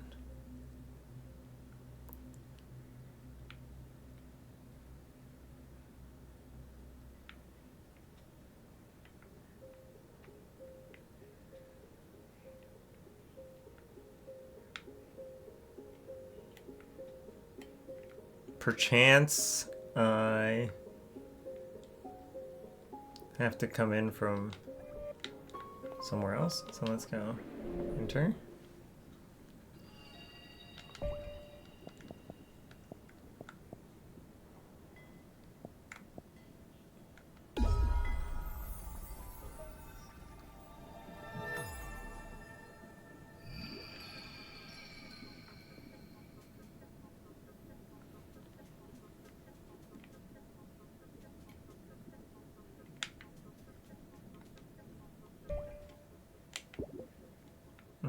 Perchance I have to come in from somewhere else. So let's go enter.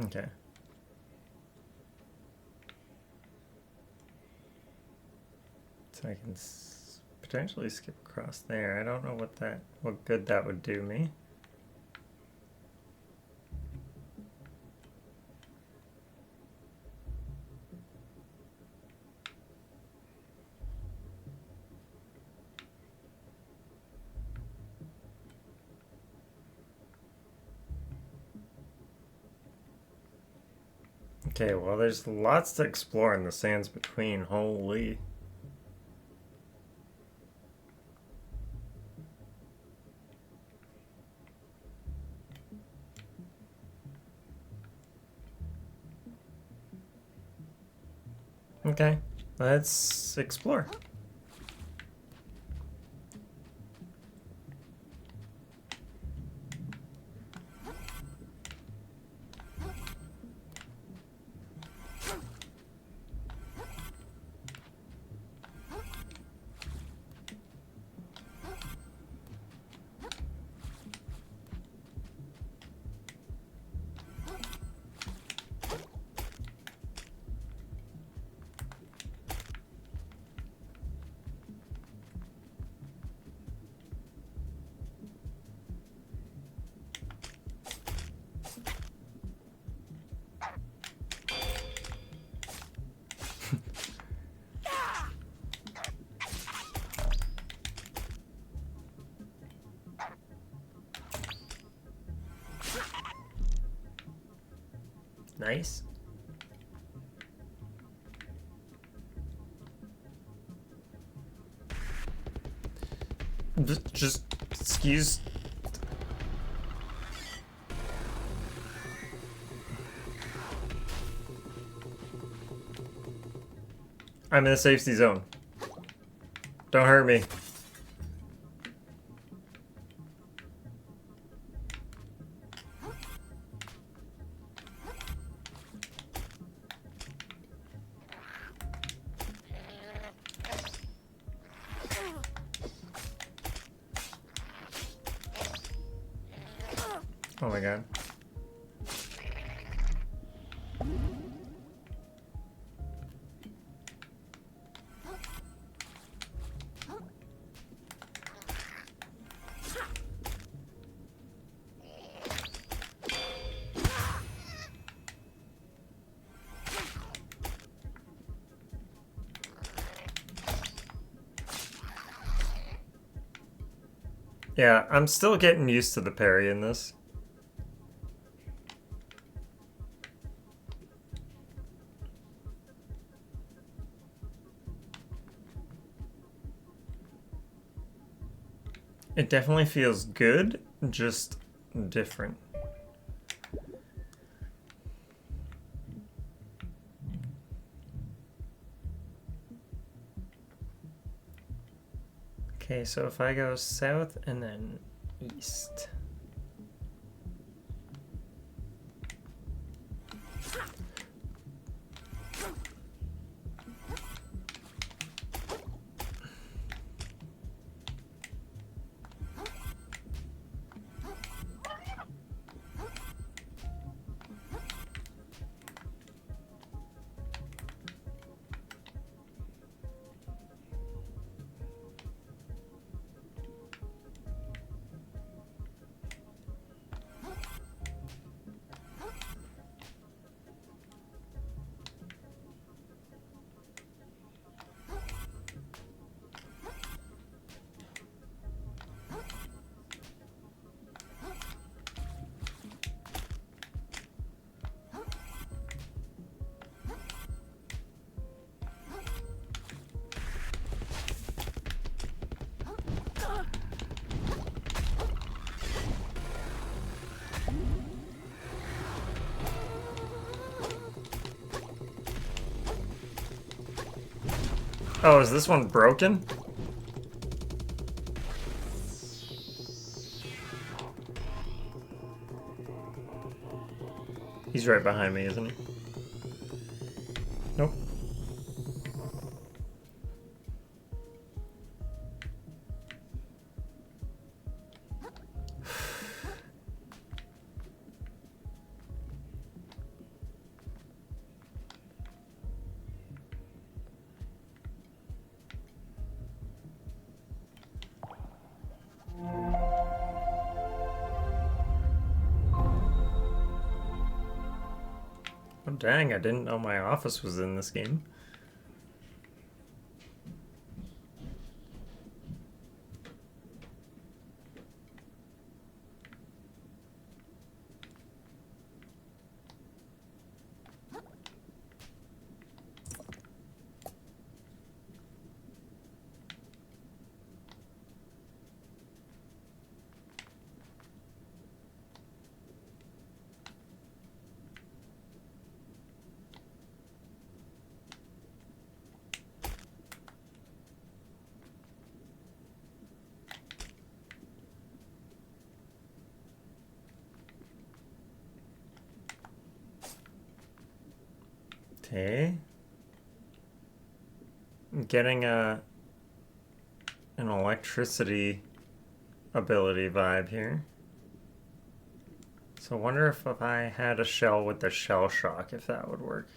Okay. So I can potentially skip across there. I don't know what good that would do me. Okay, well, there's lots to explore in the sands between. Holy. Okay, let's explore. Nice. Just excuse. I'm in a safety zone. Don't hurt me. Oh my god. Yeah, I'm still getting used to the parry in this. It definitely feels good, just different. Okay, so if I go south and then east. Oh, is this one broken? He's right behind me, isn't he? Nope. Oh, dang, I didn't know my office was in this game. Okay. I'm getting an electricity ability vibe here. So I wonder if I had a shell with the shell shock, if that would work.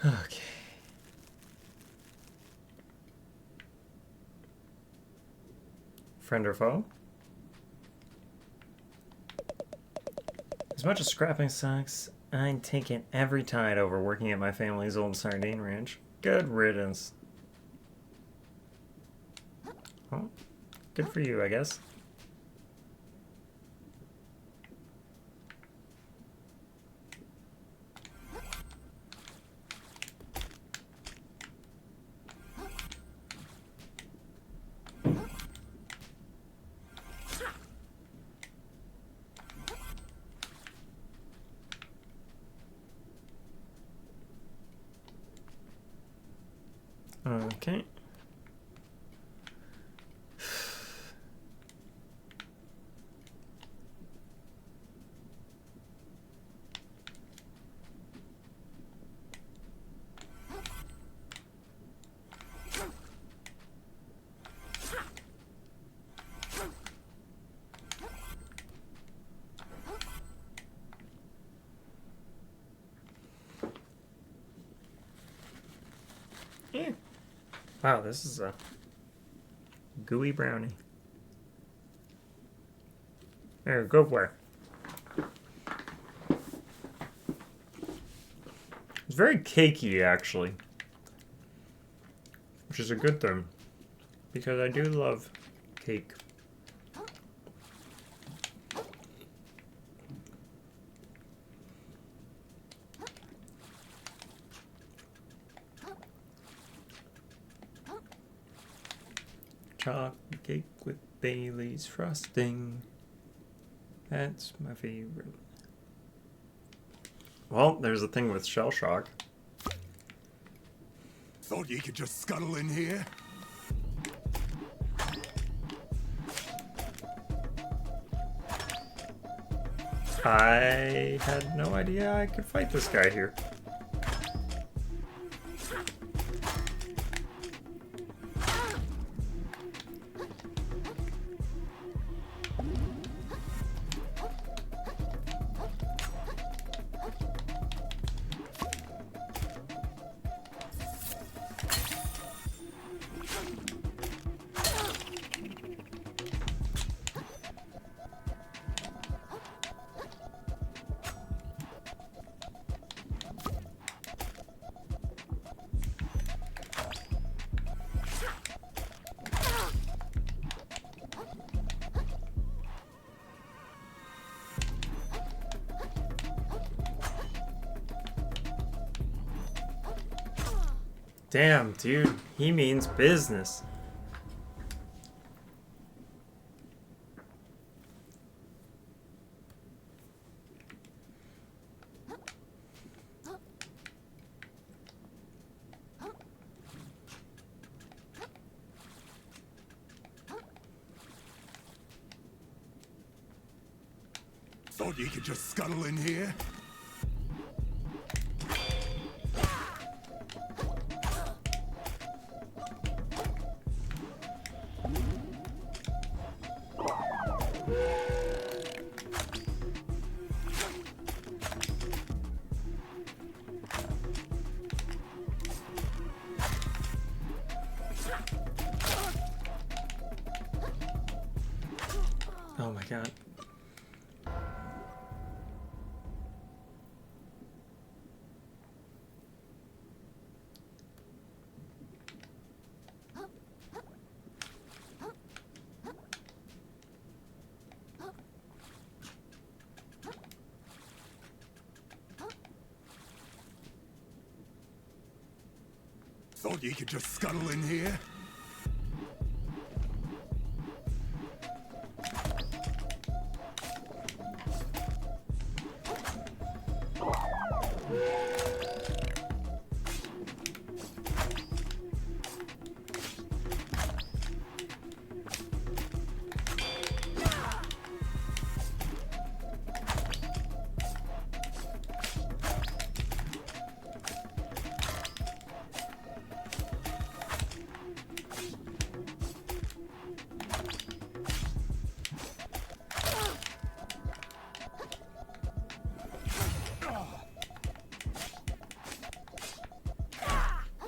Okay. Friend or foe? As much as scrapping sucks, I'd take it every tide over working at my family's old sardine ranch. Good riddance. Well, good for you, I guess. Okay. Yeah. Wow, this is a gooey brownie. There, go for it. It's very cakey, actually. Which is a good thing. Because I do love cake. Chocolate cake with Bailey's frosting. That's my favorite. Well, there's a thing with shell shock. Thought you could just scuttle in here? I had no idea I could fight this guy here. Damn, dude, he means business. Thought you could just scuttle in here? cat. Thought you could just scuttle in here?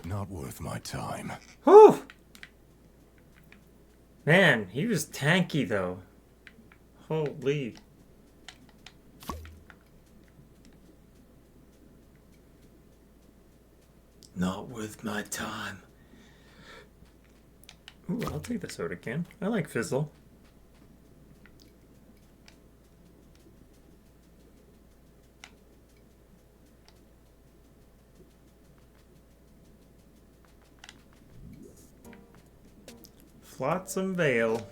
Not worth my time. Whew! Man, he was tanky though. Holy. Not worth my time. Ooh, I'll take the soda can. I like Fizzle. Flotsam Vale.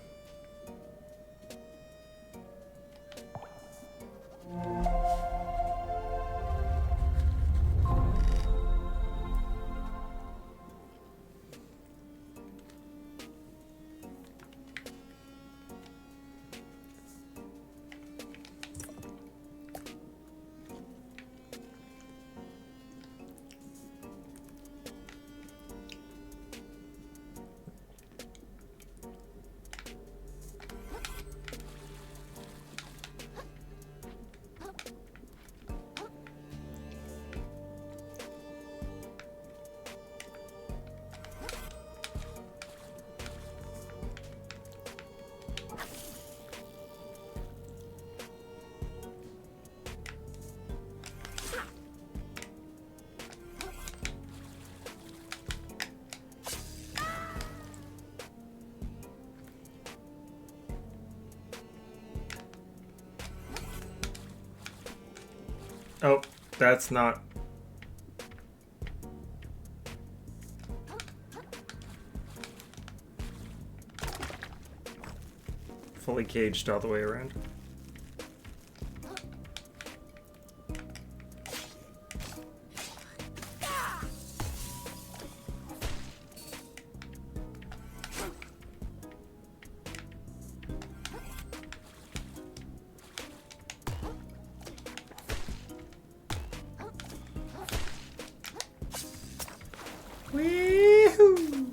Oh, that's not... fully caged all the way around. Wee-hoo!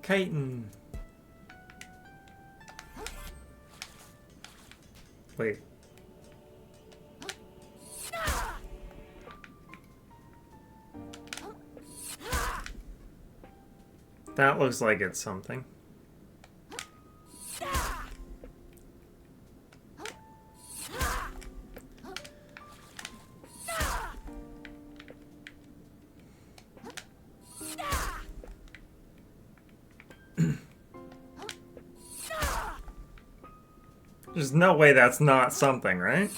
Chitin. Wait. That looks like it's something. There's no way that's not something, right?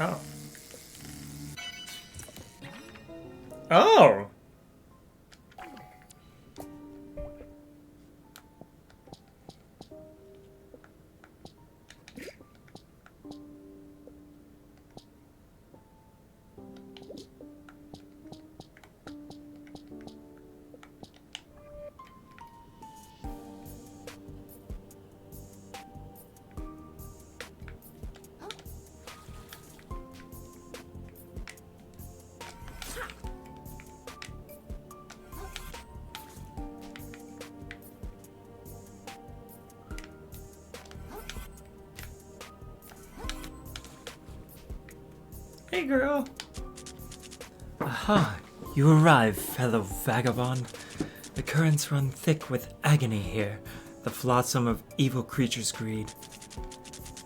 Oh. Oh! Hey, girl. Aha, you arrive, fellow vagabond. The currents run thick with agony here, the flotsam of evil creatures' greed.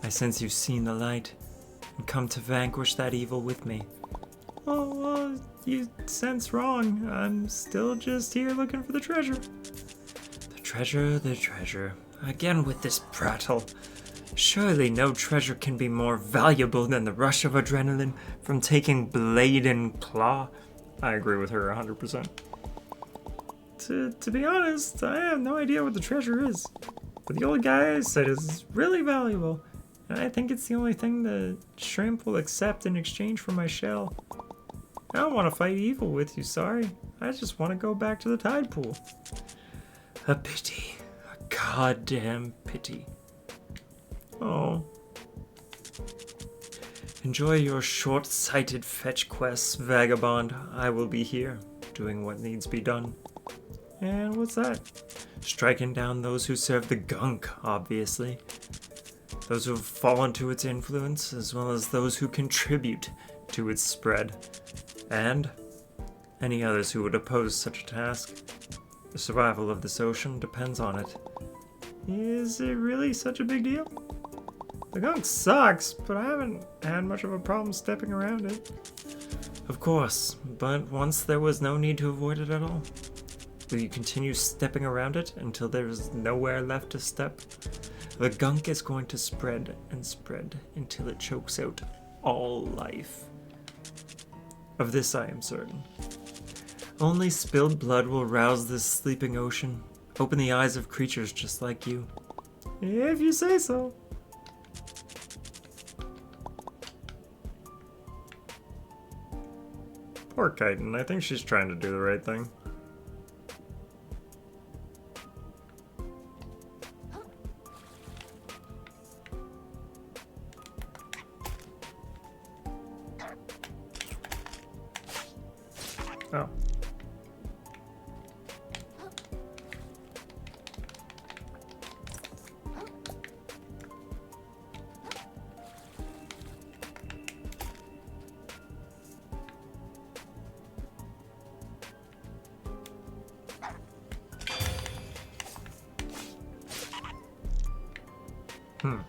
I sense you've seen the light, and come to vanquish that evil with me. Oh, you sense wrong. I'm still just here looking for the treasure. The treasure, the treasure. Again with this prattle. Surely no treasure can be more valuable than the rush of adrenaline from taking blade and claw. I agree with her 100%. To be honest, I have no idea what the treasure is. But the old guy said it's really valuable. And I think it's the only thing the shrimp will accept in exchange for my shell. I don't want to fight evil with you, sorry. I just want to go back to the tide pool. A pity. A goddamn pity. Oh. Enjoy your short-sighted fetch quests, vagabond. I will be here, doing what needs be done. And what's that? Striking down those who serve the gunk, obviously. Those who have fallen to its influence, as well as those who contribute to its spread. And any others who would oppose such a task. The survival of this ocean depends on it. Is it really such a big deal? The gunk sucks, but I haven't had much of a problem stepping around it. Of course, but once there was no need to avoid it at all. Will you continue stepping around it until there is nowhere left to step? The gunk is going to spread and spread until it chokes out all life. Of this I am certain. Only spilled blood will rouse this sleeping ocean, open the eyes of creatures just like you. If you say so. Poor Chitin, I think she's trying to do the right thing. Oh. Hmm.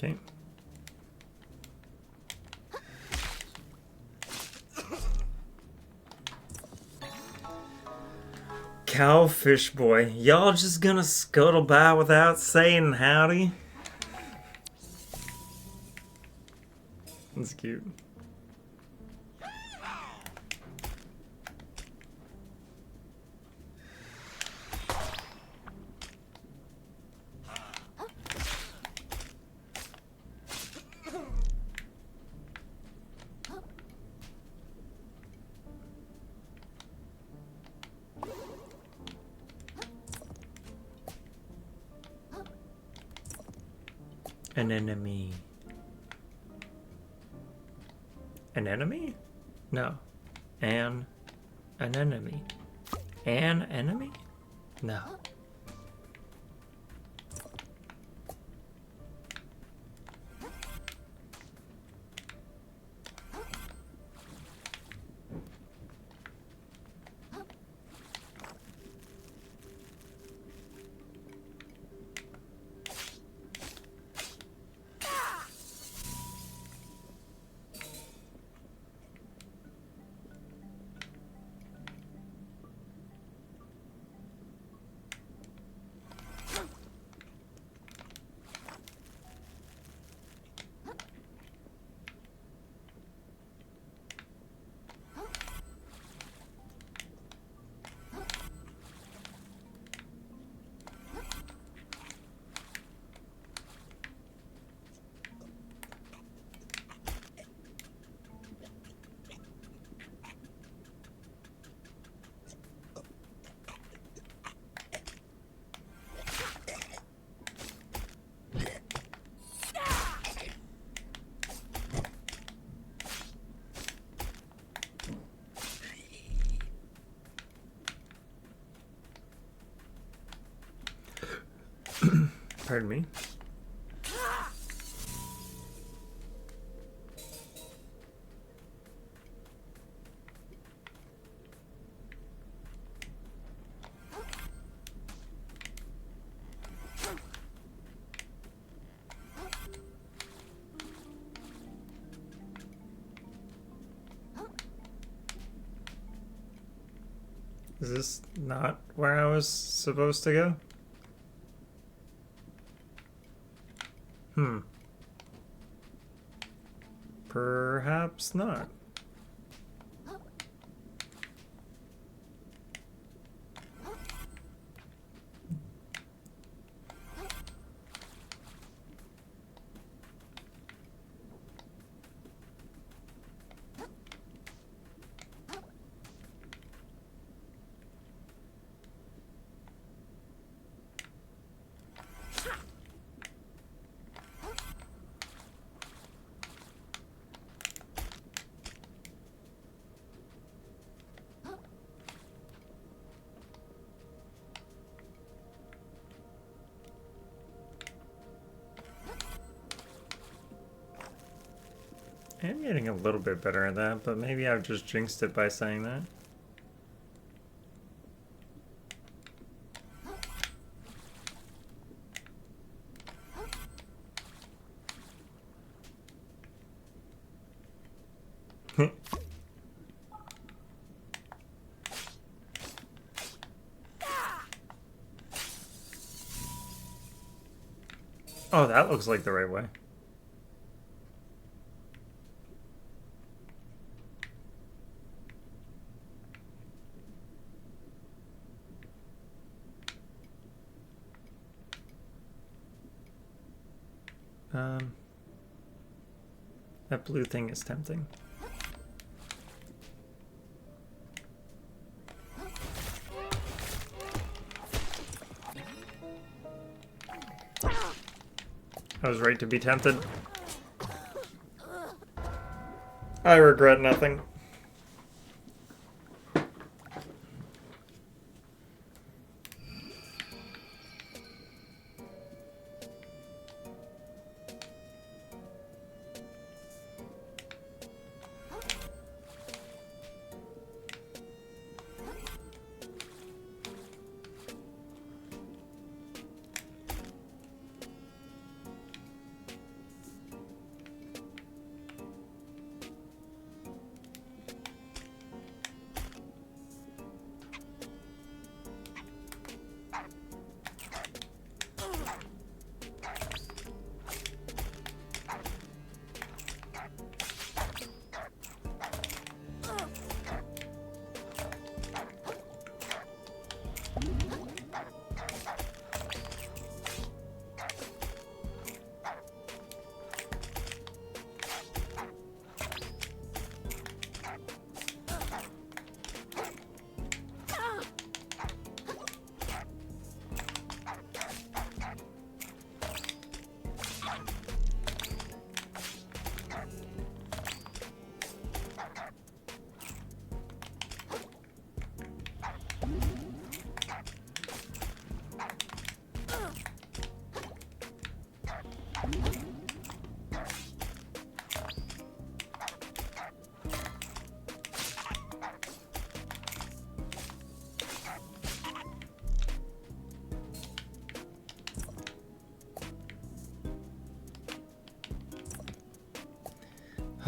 Okay. Cowfish boy, y'all just gonna scuttle by without saying howdy? That's cute. An enemy. An enemy? No. An enemy. An enemy? No. Pardon me. Is this not where I was supposed to go? Perhaps not. I am getting a little bit better at that, but maybe I've just jinxed it by saying that. Oh, that looks like the right way. That blue thing is tempting. I was right to be tempted. I regret nothing.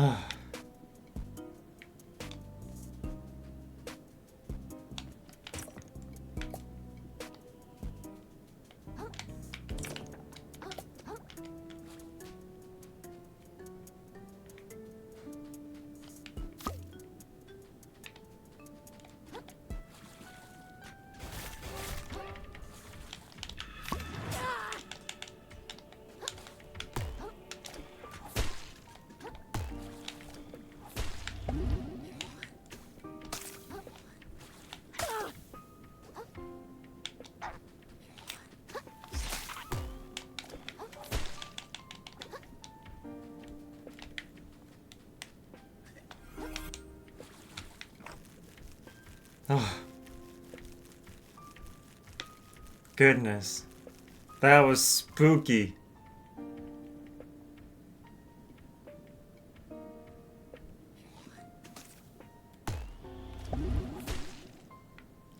Oh. Goodness. That was spooky.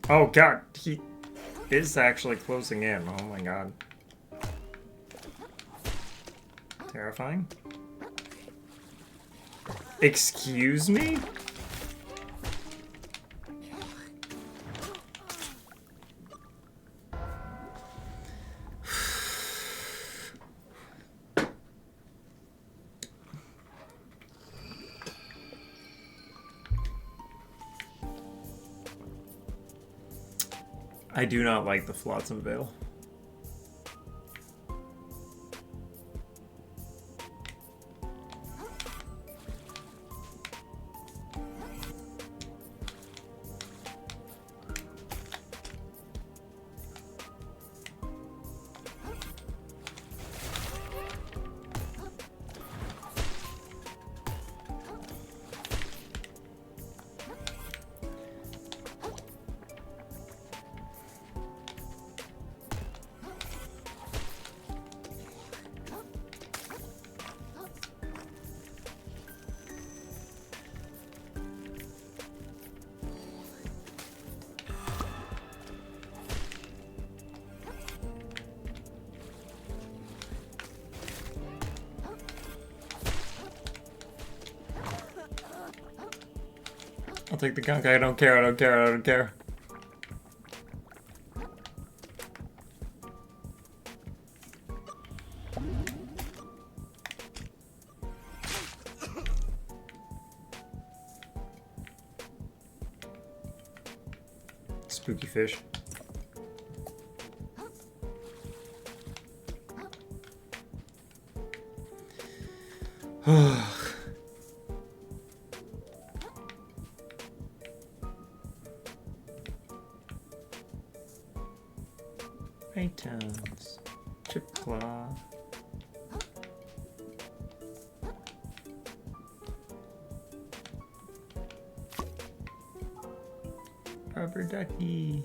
Oh god, he is actually closing in. Oh my god. Terrifying. Excuse me? I do not like the Flotsam Veil. I'll take the gunk. I don't care. I don't care. I don't care. Spooky fish. Items. Chip claw. Rubber ducky.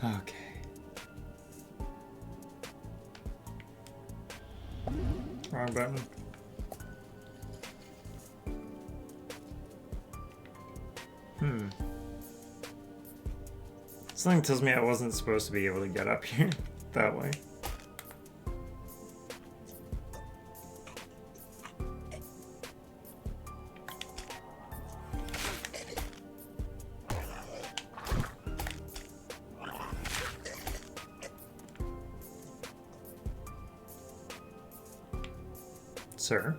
Okay. Wrong button. Something tells me I wasn't supposed to be able to get up here that way. sir.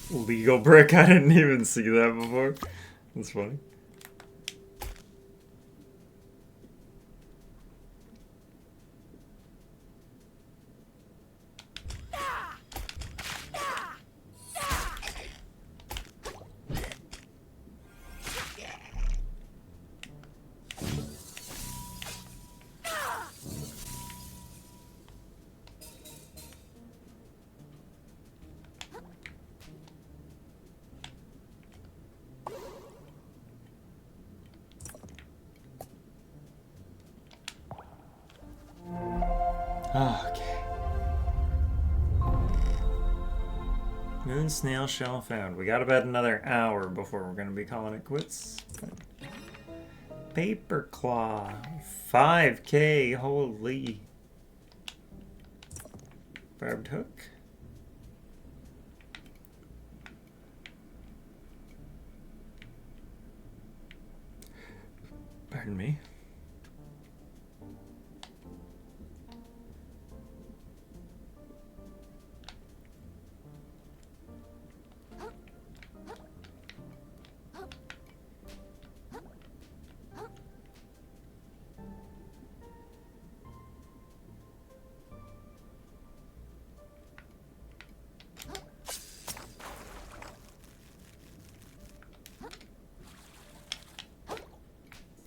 Legal brick, I didn't even see that before. That's funny. Okay. Moon snail shell found. We got about another hour before we're gonna be calling it quits. Paper claw. 5K. Holy. Barbed hook. Pardon me.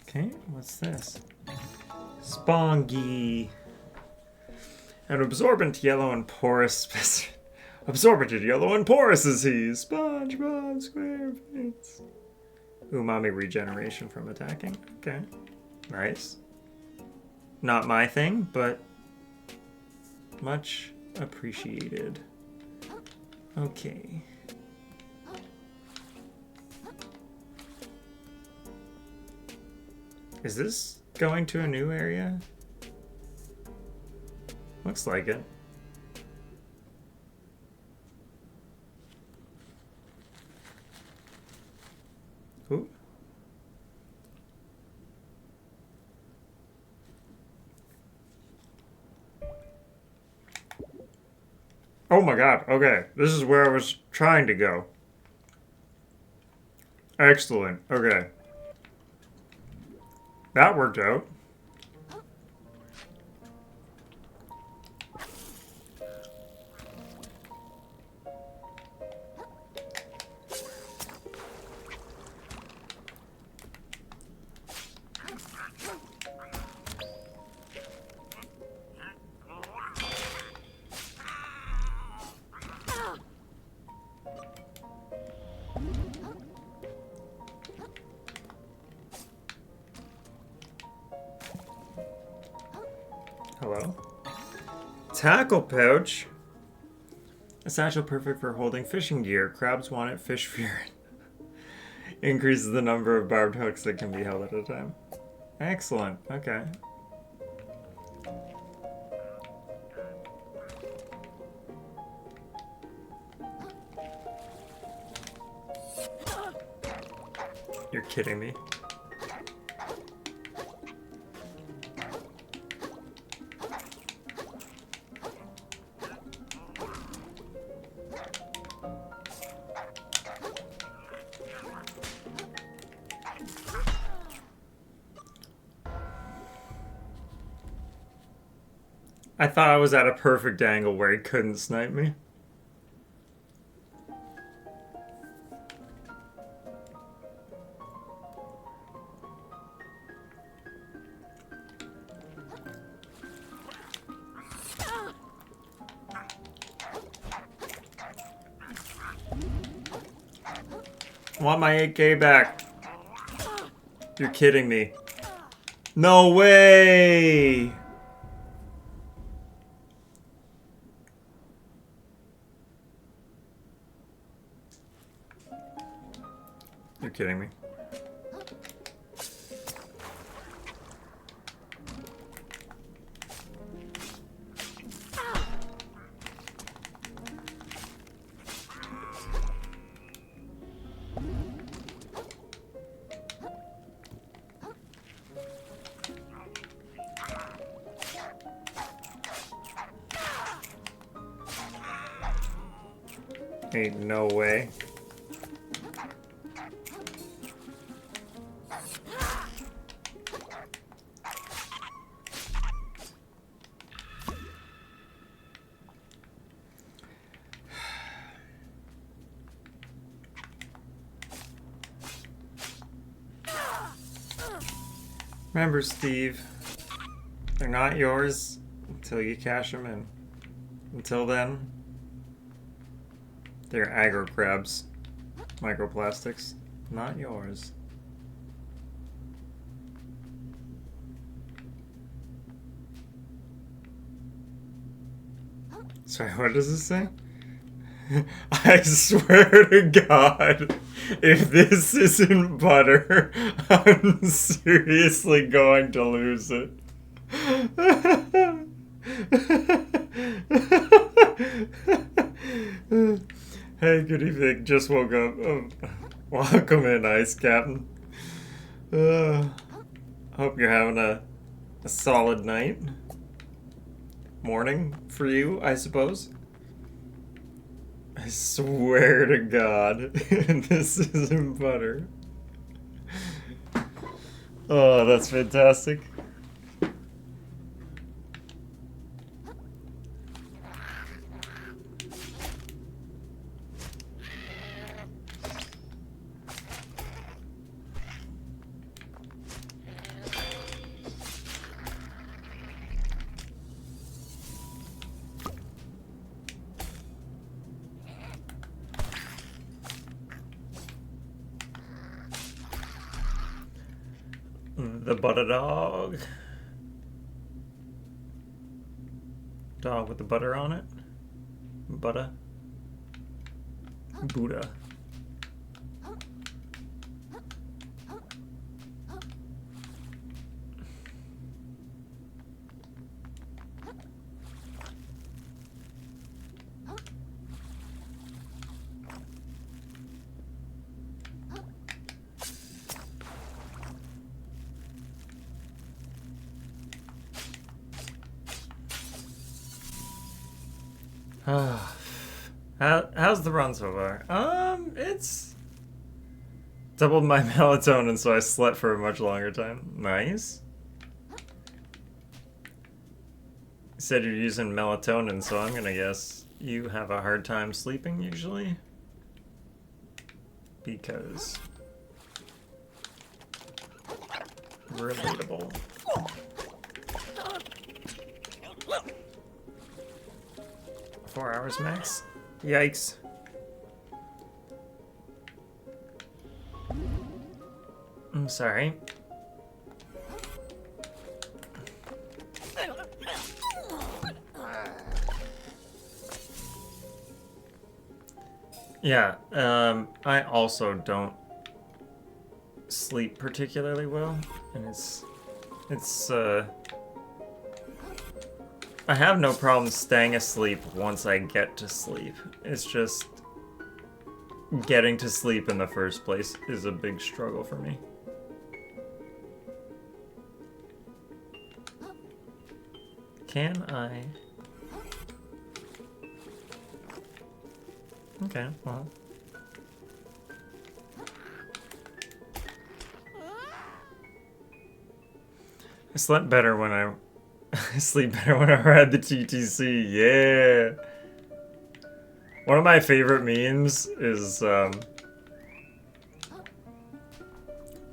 Okay, what's this? Spongy. An absorbent yellow and porous specimen. Absorbent yellow and porous is he. SpongeBob SquarePants. Umami regeneration from attacking. Okay. Nice. Not my thing, but much appreciated. Okay. Is this going to a new area? Looks like it. Ooh. Oh my god, okay. This is where I was trying to go. Excellent, okay. That worked out. Hello? Tackle pouch? A satchel perfect for holding fishing gear. Crabs want it, fish fear it. Increases the number of barbed hooks that can be held at a time. Excellent, okay. You're kidding me. I thought I was at a perfect angle where he couldn't snipe me. I want my 8K back. You're kidding me. No way! You're kidding me. Ain't no way. Remember, Steve, they're not yours until you cash them in. Until then, they're aggro crabs. Microplastics, not yours. Sorry, what does it say? I swear to God, if this isn't butter, I'm seriously going to lose it. Hey, good evening. Just woke up. Welcome in, Ice Captain. Hope you're having a solid night. Morning for you, I suppose. I swear to God, this isn't butter. Oh, that's fantastic. The butter dog. Dog with the butter on it. Butter. Buddha. How's the run so far? It's doubled my melatonin, so I slept for a much longer time. Nice. You said you're using melatonin, so I'm gonna guess you have a hard time sleeping usually. Because relatable. Four hours max? Yikes. I'm sorry. Yeah, I also don't sleep particularly well, and I have no problem staying asleep once I get to sleep. It's just getting to sleep in the first place is a big struggle for me. Can I? Okay, well. I slept better when I sleep better when I ride the TTC, yeah! One of my favorite memes is,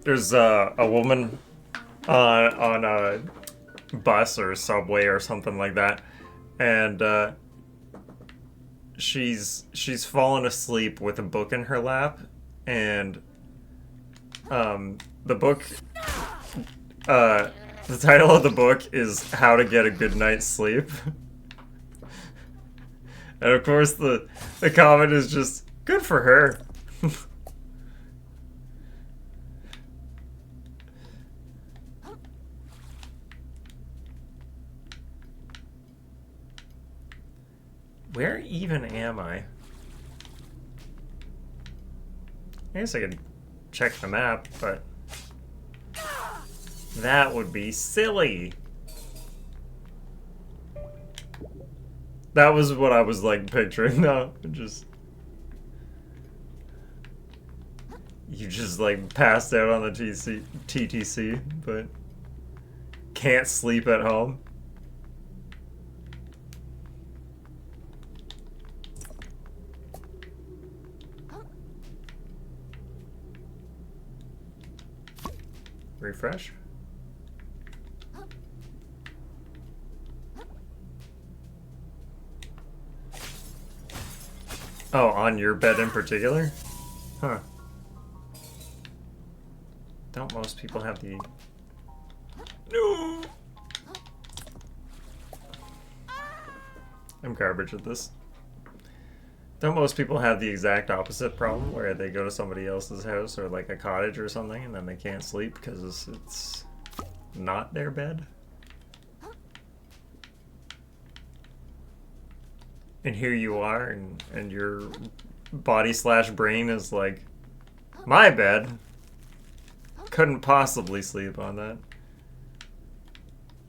there's a woman on a bus or subway or something like that, and she's fallen asleep with a book in her lap, and the book, the title of the book is How to Get a Good Night's Sleep. And of course the comment is just, good for her. Where even am I? I guess I could check the map, but that would be silly. That was what I was like picturing. No, just you just like passed out on the TTC, but can't sleep at home. Refresh. Oh, on your bed in particular? Huh. Don't most people have the... No! I'm garbage at this. Don't most people have the exact opposite problem where they go to somebody else's house or like a cottage or something and then they can't sleep because it's not their bed? And here you are and your body/brain is like, my bed? Couldn't possibly sleep on that.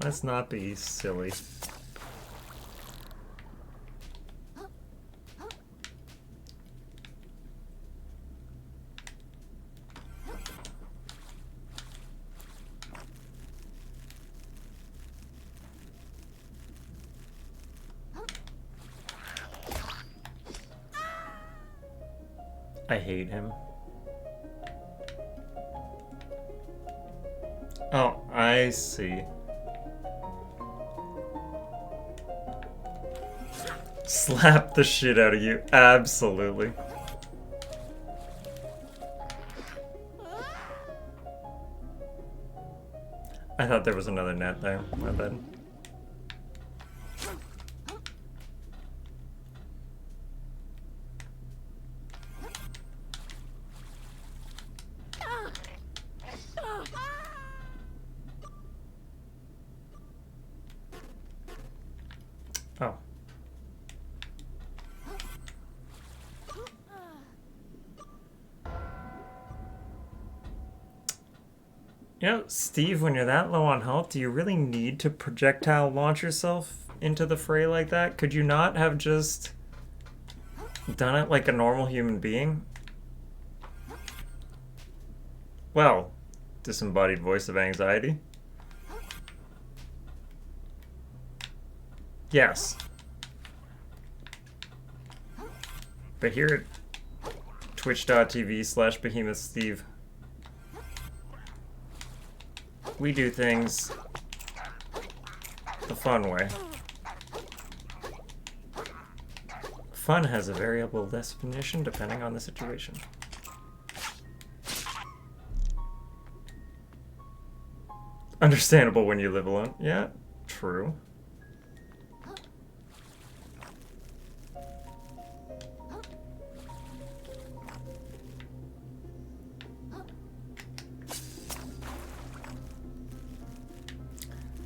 Let's not be silly. I hate him. Oh, I see. Slap the shit out of you. Absolutely. I thought there was another net there. My bad. Oh. You know, Steve, when you're that low on health, do you really need to projectile launch yourself into the fray like that? Could you not have just done it like a normal human being? Well, disembodied voice of anxiety. Yes. But here at twitch.tv/Behemoth Steve, we do things the fun way. Fun has a variable definition depending on the situation. Understandable when you live alone. Yeah, true.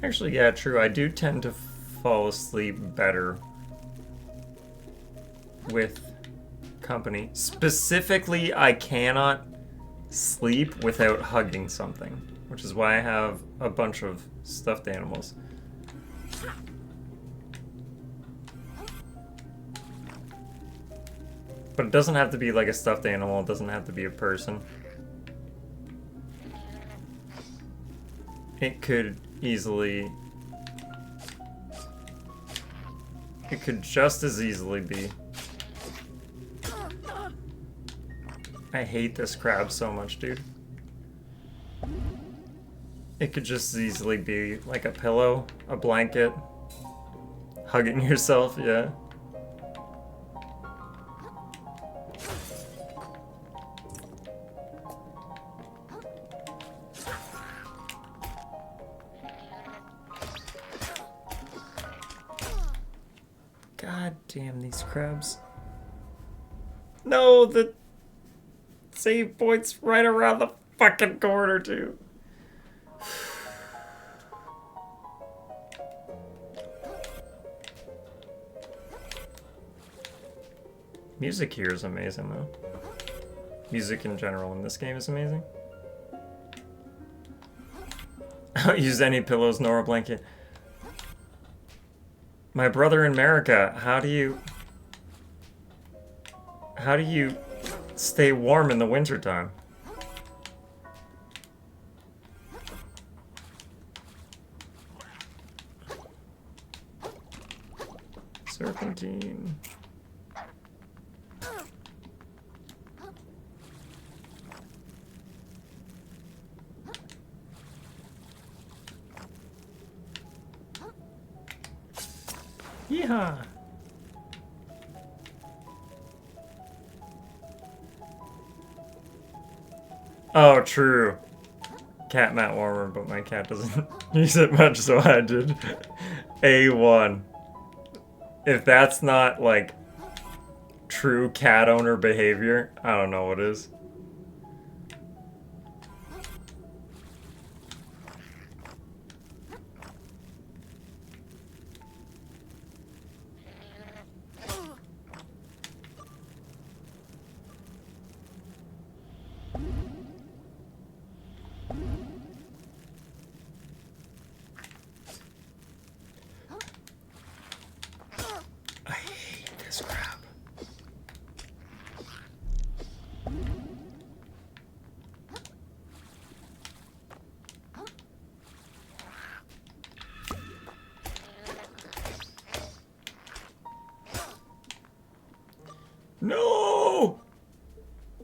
Actually, yeah, true. I do tend to fall asleep better with company. Specifically, I cannot sleep without hugging something, which is why I have a bunch of stuffed animals. But it doesn't have to be like a stuffed animal. It doesn't have to be a person. It could easily... It could just as easily be... I hate this crab so much, dude. It could just as easily be like a pillow, a blanket, hugging yourself, yeah. Damn these crabs. No, the save point's right around the fucking corner, too. Music here is amazing, though. Music in general in this game is amazing. I don't use any pillows nor a blanket. My brother in America, how do you stay warm in the wintertime? Serpentine. Yeehaw! Oh, true. Cat mat warmer, but my cat doesn't use it much, so I did. A1. If that's not, like, true cat owner behavior, I don't know what is. No!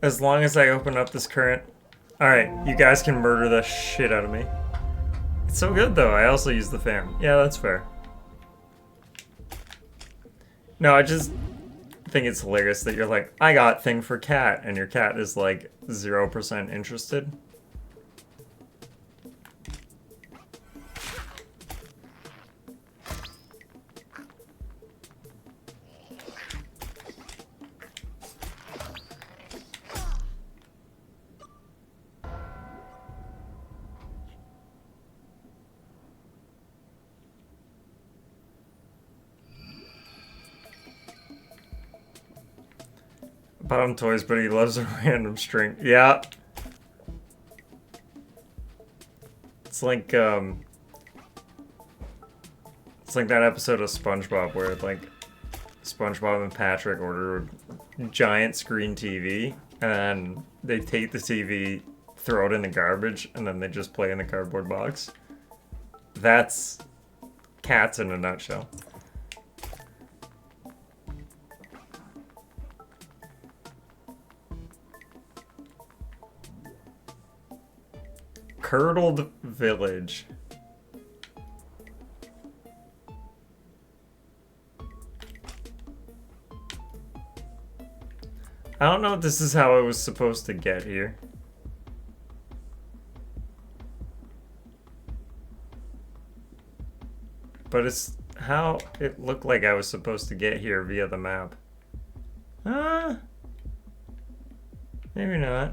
As long as I open up this current... Alright, you guys can murder the shit out of me. It's so good, though. I also use the fan. Yeah, that's fair. No, I just think it's hilarious that you're like, I got thing for cat, and your cat is like 0% interested. Bottom toys, but he loves a random string. Yeah. It's like that episode of SpongeBob where like SpongeBob and Patrick order a giant screen TV and they take the TV, throw it in the garbage, and then they just play in the cardboard box. That's cats in a nutshell. Curdled Village. I don't know if this is how I was supposed to get here. But it's how it looked like I was supposed to get here via the map. Maybe not.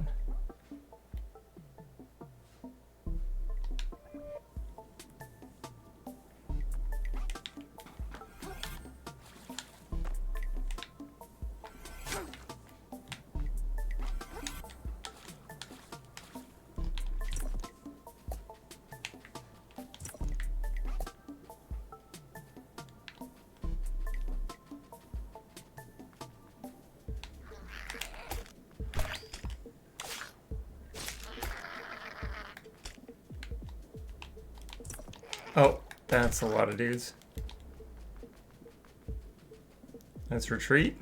Oh, that's a lot of dudes. Let's retreat.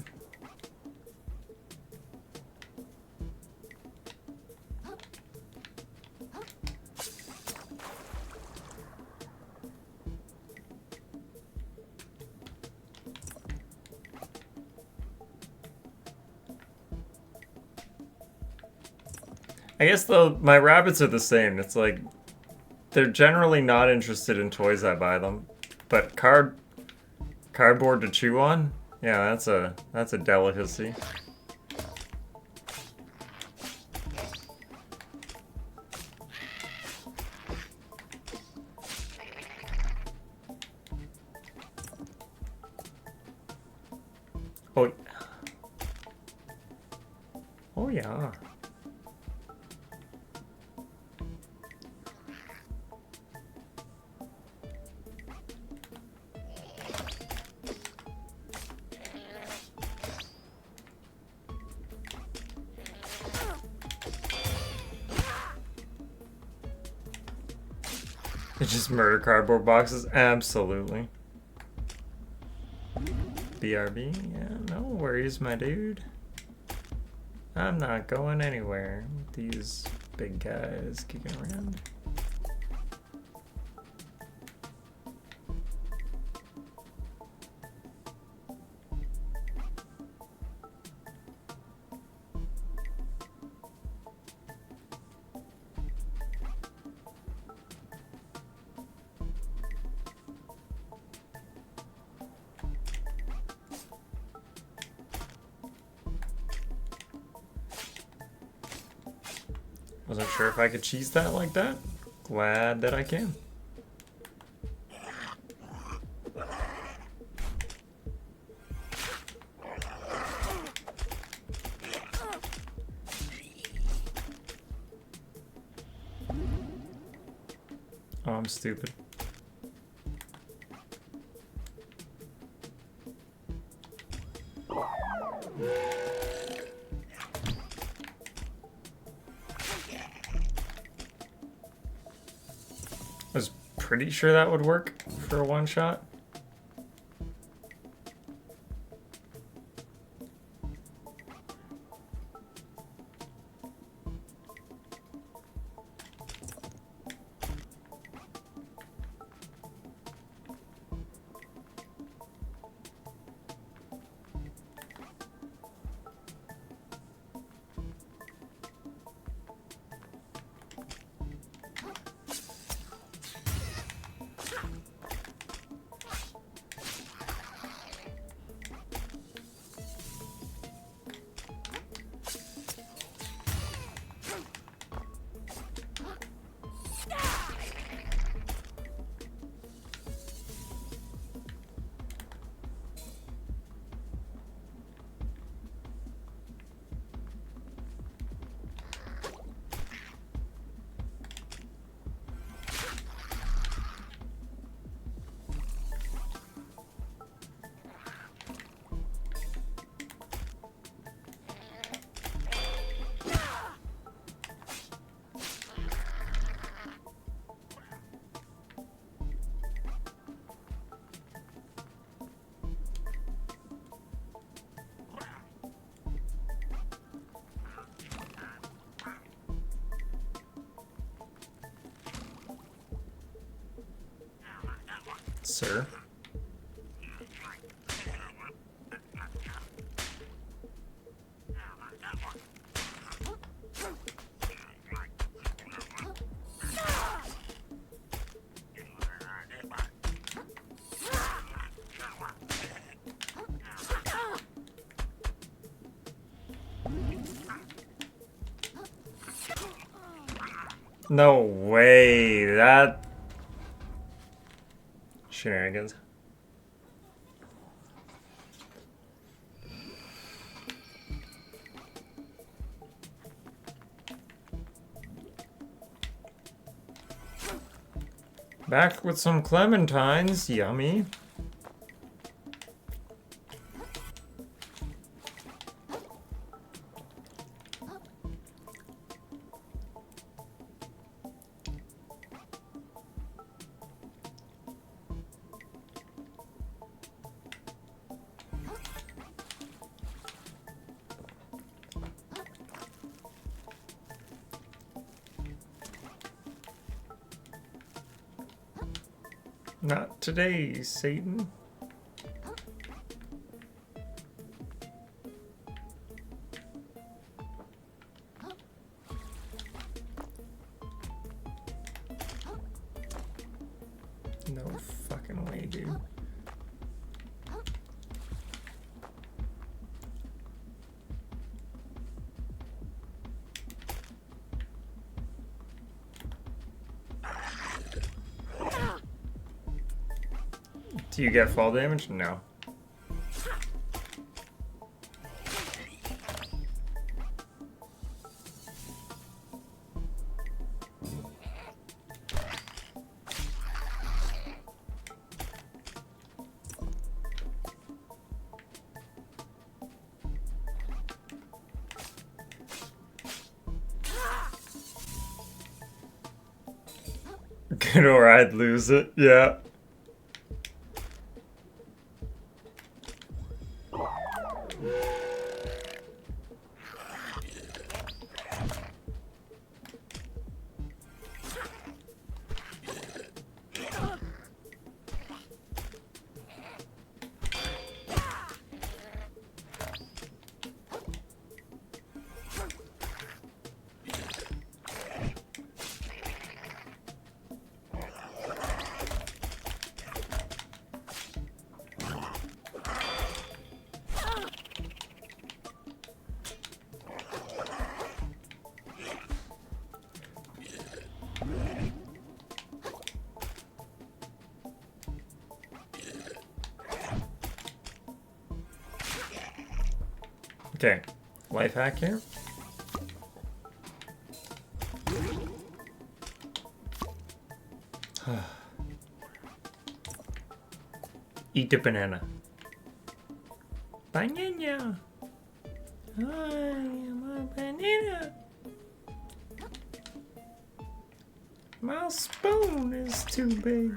I guess though my rabbits are the same. It's like they're generally not interested in toys I buy them, but cardboard to chew on, Yeah, that's a delicacy. Oh, oh yeah. It's just murder cardboard boxes? Absolutely. BRB? Yeah, no worries, my dude. I'm not going anywhere with these big guys kicking around. Wasn't sure if I could cheese that like that. Glad that I can. Oh, I'm stupid. I was pretty sure that would work for a one shot. Sir. No way, that shenanigans. Back with some clementines, yummy. Not today, Satan. No fucking way, dude. Do you get fall damage? No. Good, or I'd lose it. Yeah. Okay, life hack here. Eat the banana. Banana. I am a banana. My spoon is too big.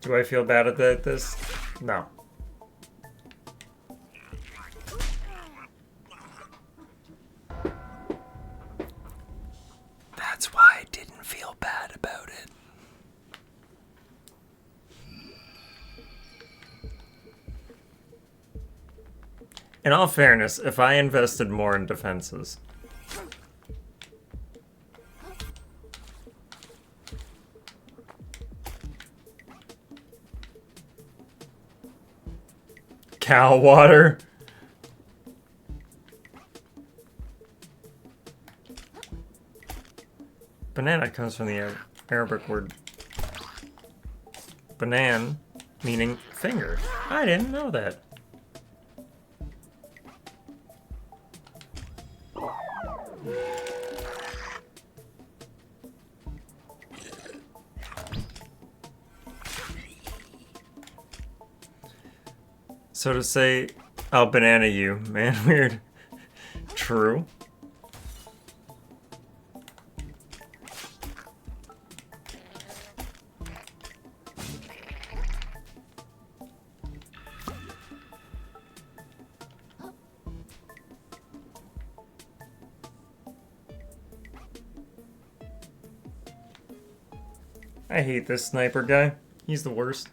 Do I feel bad at this? No. That's why I didn't feel bad about it. In all fairness, if I invested more in defenses... Cow water. Banana comes from the Arabic word banan, meaning finger. I didn't know that. So to say, I'll banana you, man, weird. True. I hate this sniper guy. He's the worst.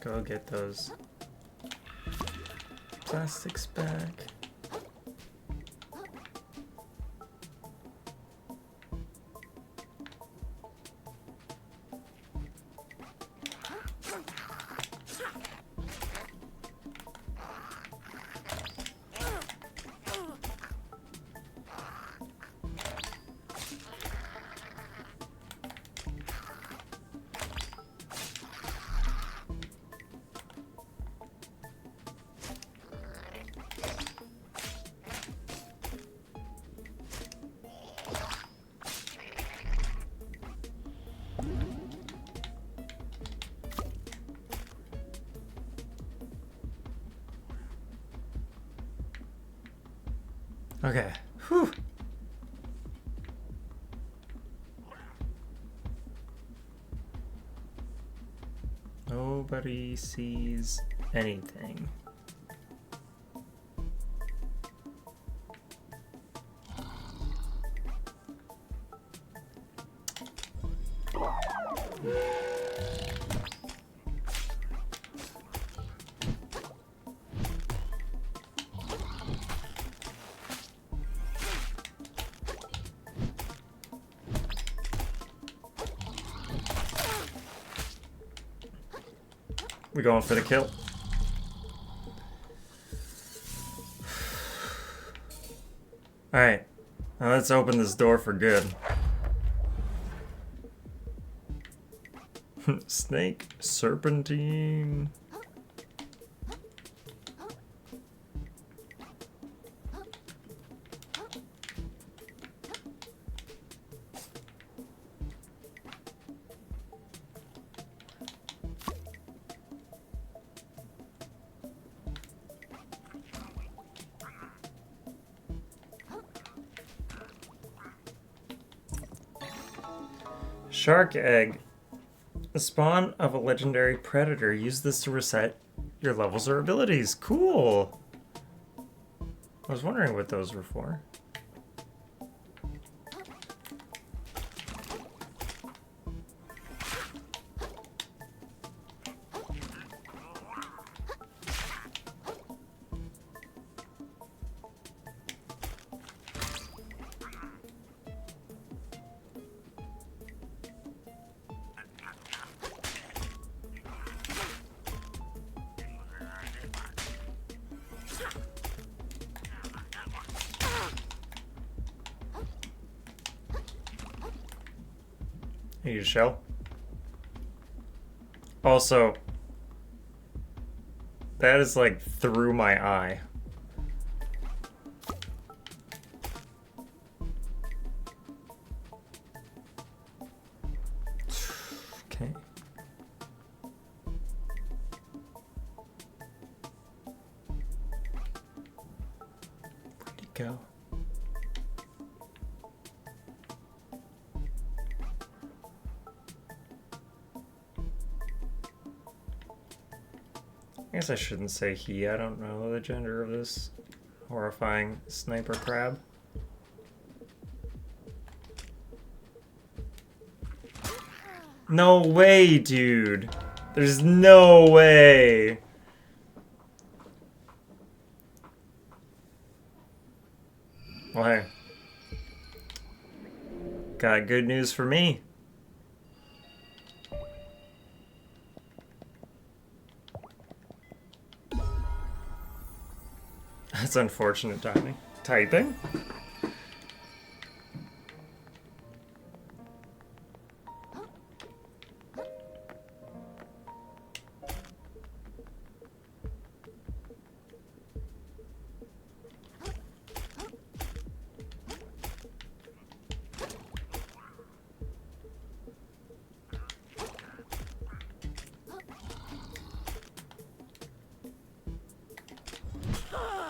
go get those plastics back. Okay. Whew. Nobody sees anything. We going for the kill. Alright. Now let's open this door for good. Snake, serpentine. Shark egg. The spawn of a legendary predator. Use this to reset your levels or abilities. Cool. I was wondering what those were for. Need a shell. Also, that is like through my eye. Okay. Where'd he go? I guess I shouldn't say he. I don't know the gender of this horrifying sniper crab. No way, dude. There's no way. Well, hey. Got good news for me. That's unfortunate timing. Typing?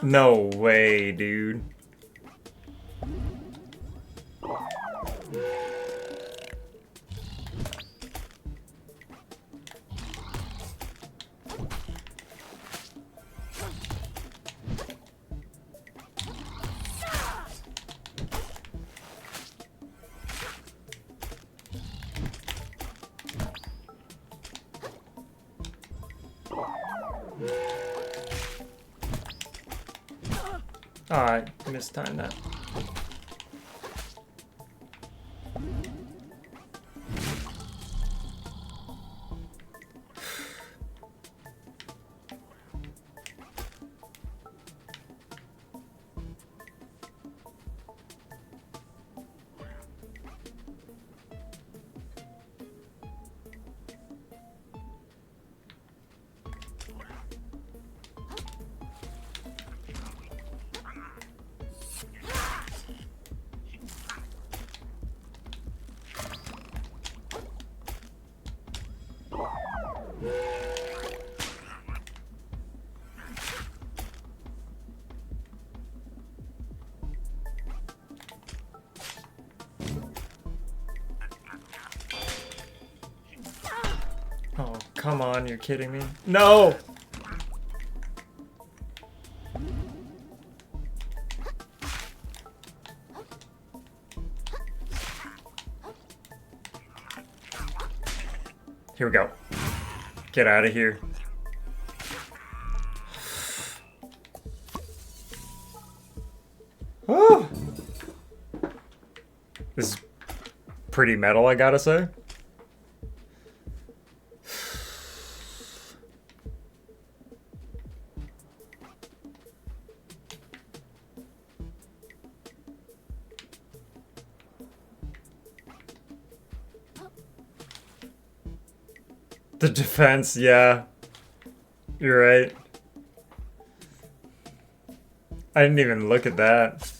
No way, dude. Oh, I mistimed that. Oh, come on, you're kidding me. No! Here we go. Get out of here. Oh! This is pretty metal, I gotta say. The defense, yeah. You're right. I didn't even look at that.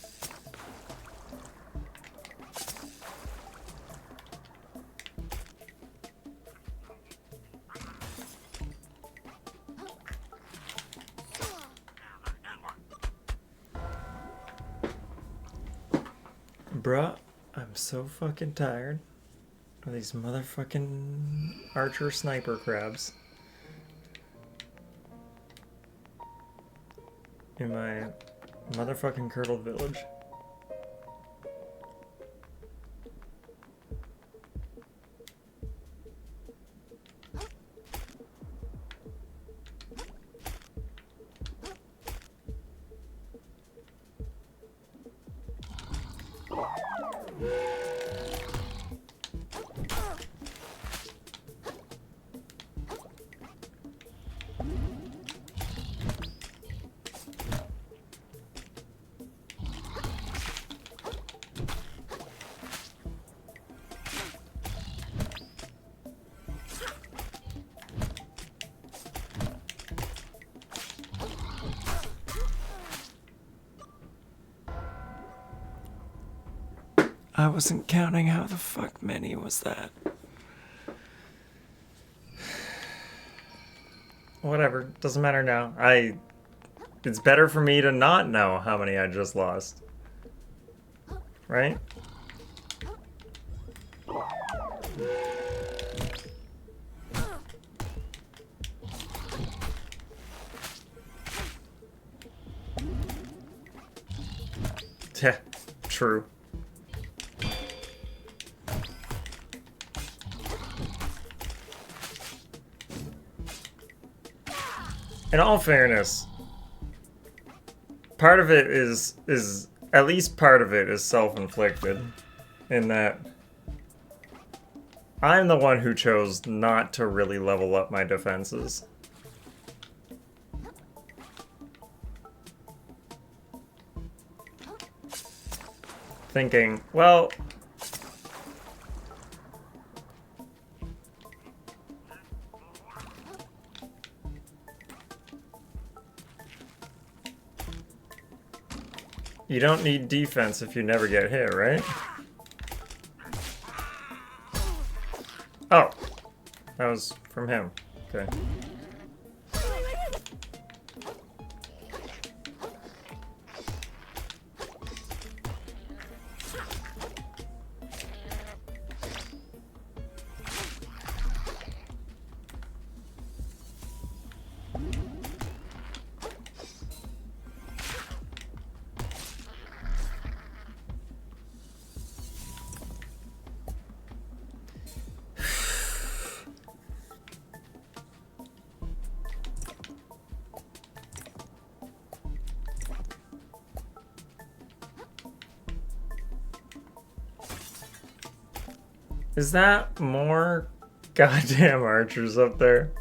Bruh, I'm so fucking tired of these motherfucking archer sniper crabs in my motherfucking curdled village. I wasn't counting. How the fuck many was that? Whatever, doesn't matter now. It's better for me to not know how many I just lost. Right? Yeah, true. In all fairness, part of it is at least part of it is self-inflicted, in that I'm the one who chose not to really level up my defenses. Thinking, well, you don't need defense if you never get hit, right? Oh, that was from him. Okay. Is that more goddamn archers up there?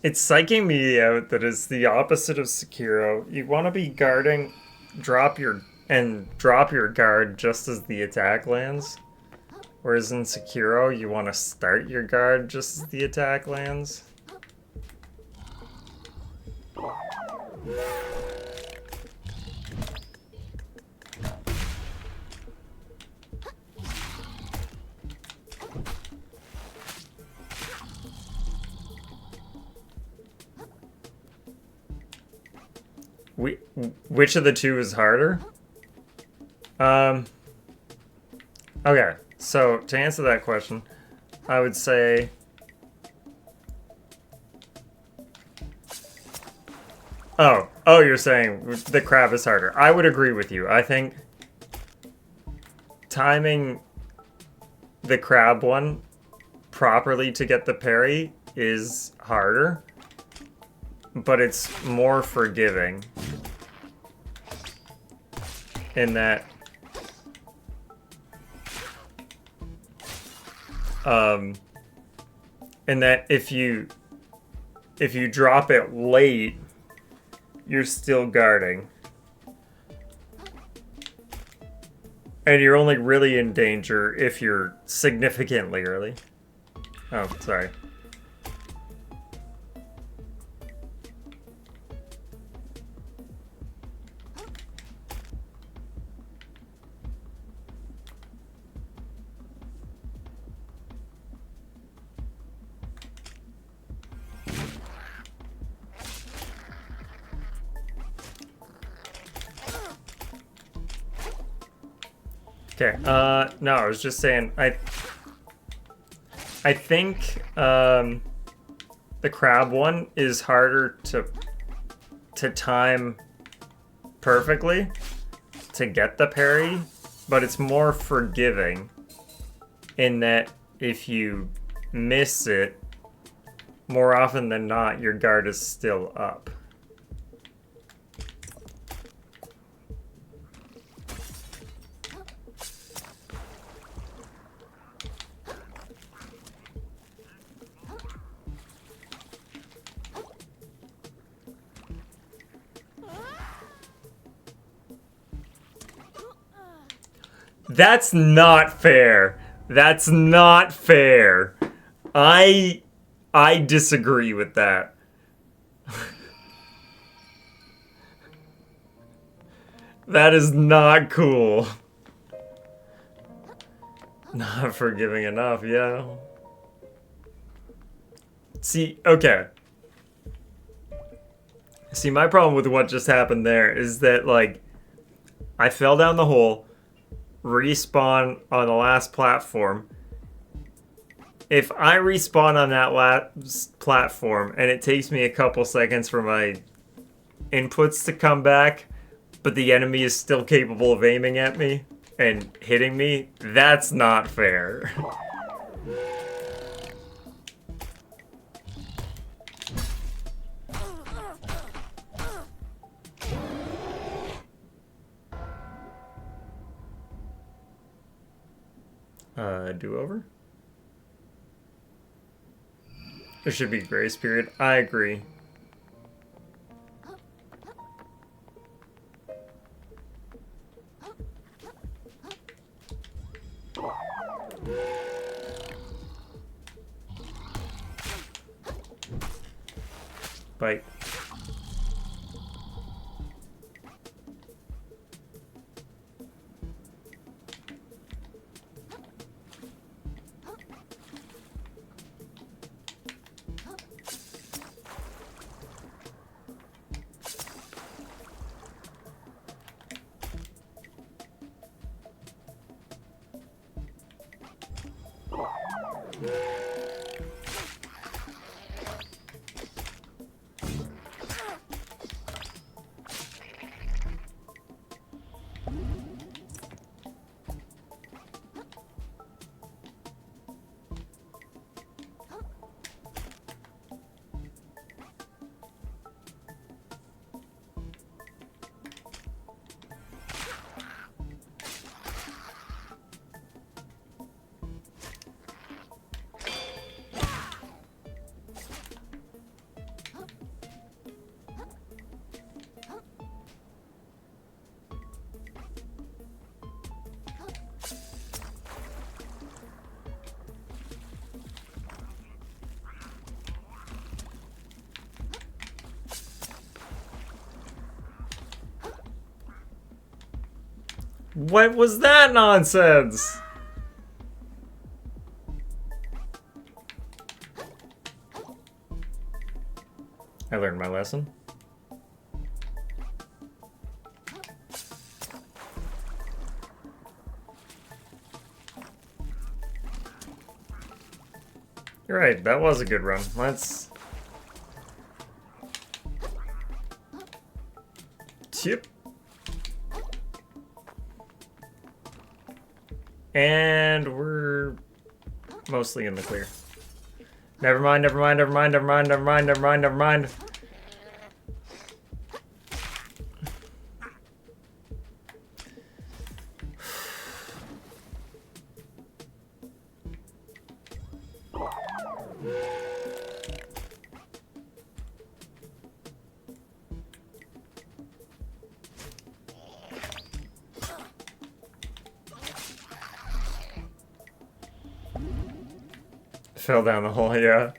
It's psyching me out that it's the opposite of Sekiro. You want to be guarding, drop your guard just as the attack lands. Whereas in Sekiro, you want to start your guard just as the attack lands. Which of the two is harder? Okay, so to answer that question, I would say Oh, you're saying the crab is harder. I would agree with you. I think timing the crab one properly to get the parry is harder, but it's more forgiving in that if you drop it late, you're still guarding. And you're only really in danger if you're significantly early. Oh, sorry. Okay, no, I was just saying, I think, the crab one is harder to time perfectly to get the parry, but it's more forgiving in that if you miss it, more often than not, your guard is still up. That's not fair. That's not fair. I disagree with that. That is not cool. Not forgiving enough, yeah. See, okay. See, my problem with what just happened there is that, like, I fell down the hole, respawn on the last platform. If I respawn on that last platform and it takes me a couple seconds for my inputs to come back, but the enemy is still capable of aiming at me and hitting me, that's not fair. Do-over? There should be a grace period. I agree. Bite. What was that nonsense? I learned my lesson. You're right, that was a good run. Let's... Chip. And we're mostly in the clear. Never mind, never mind, never mind, never mind, never mind, never mind, never mind. Fell down the hole, yeah.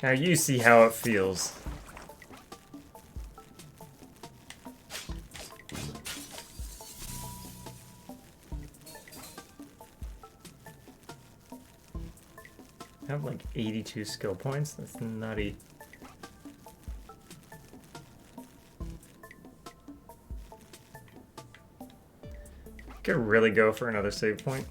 Now you see how it feels. I have like 82 skill points. That's nutty. Could really go for another save point.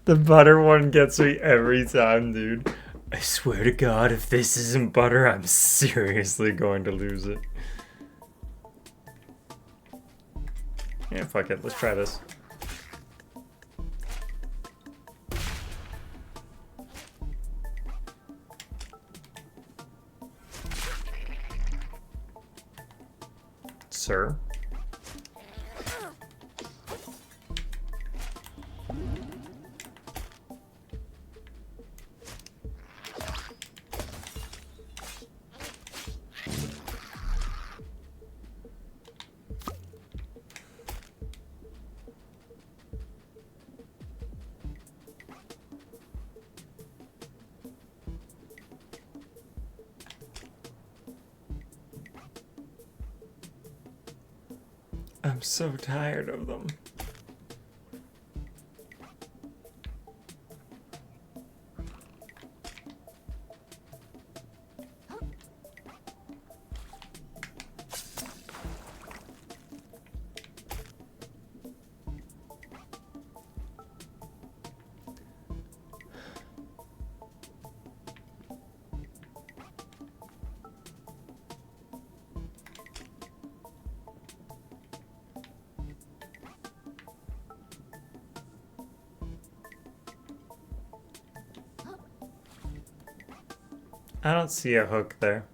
The butter one gets me every time, dude. I swear to God, if this isn't butter, I'm seriously going to lose it. Yeah, fuck it. Let's try this. Sir? I'm so tired of them. I don't see a hook there.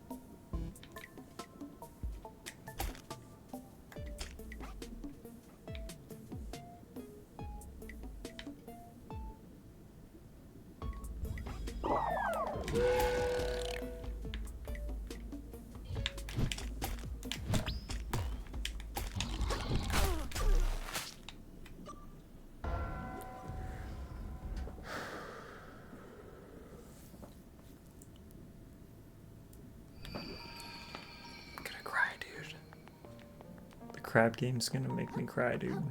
Crab game's gonna make me cry, dude.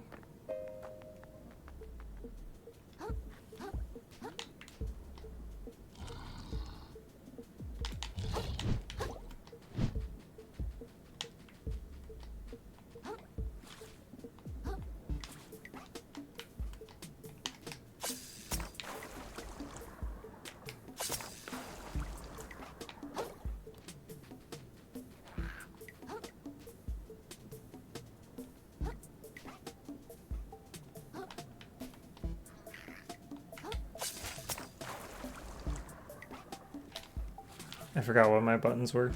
I forgot what my buttons were.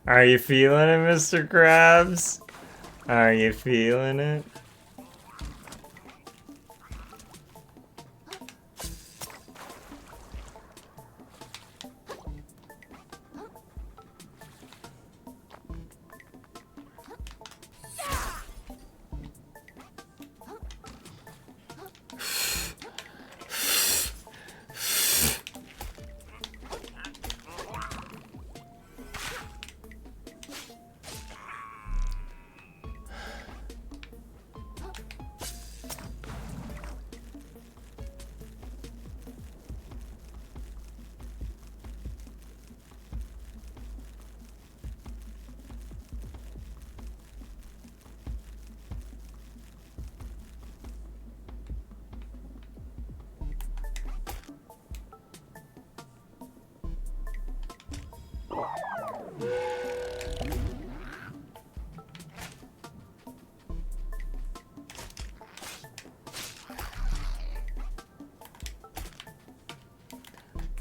Are you feeling it, Mr. Krabs? Are you feeling it?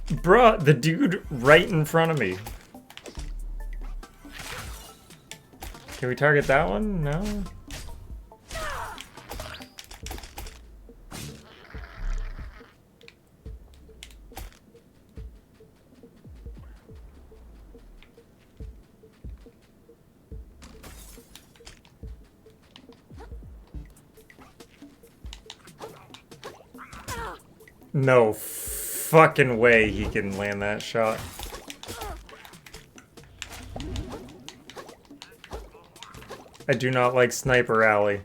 Bruh, the dude right in front of me. Can we target that one? No? No fucking way he can land that shot. I do not like Sniper Alley.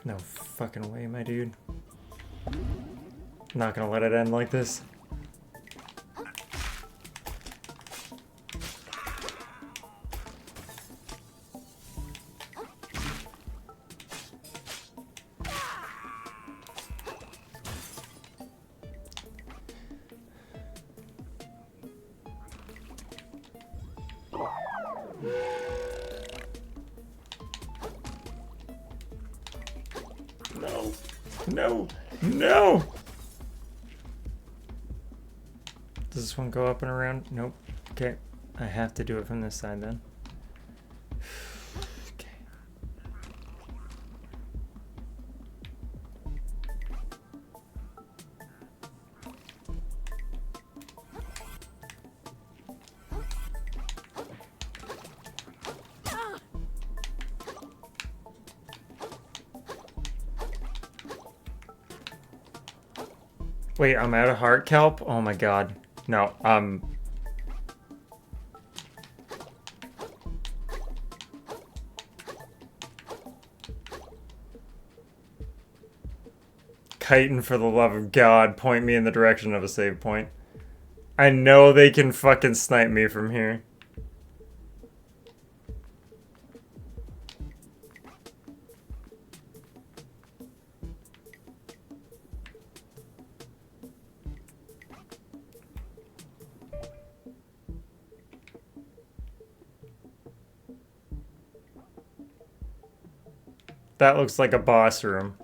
No fucking way, my dude. Not gonna let it end like this. No, no, no! Does this one go up and around? Nope. Okay, I have to do it from this side then. Okay. Wait, I'm out of heart kelp? Oh my god. No, Chitin, for the love of God, point me in the direction of a save point. I know they can fucking snipe me from here. That looks like a boss room.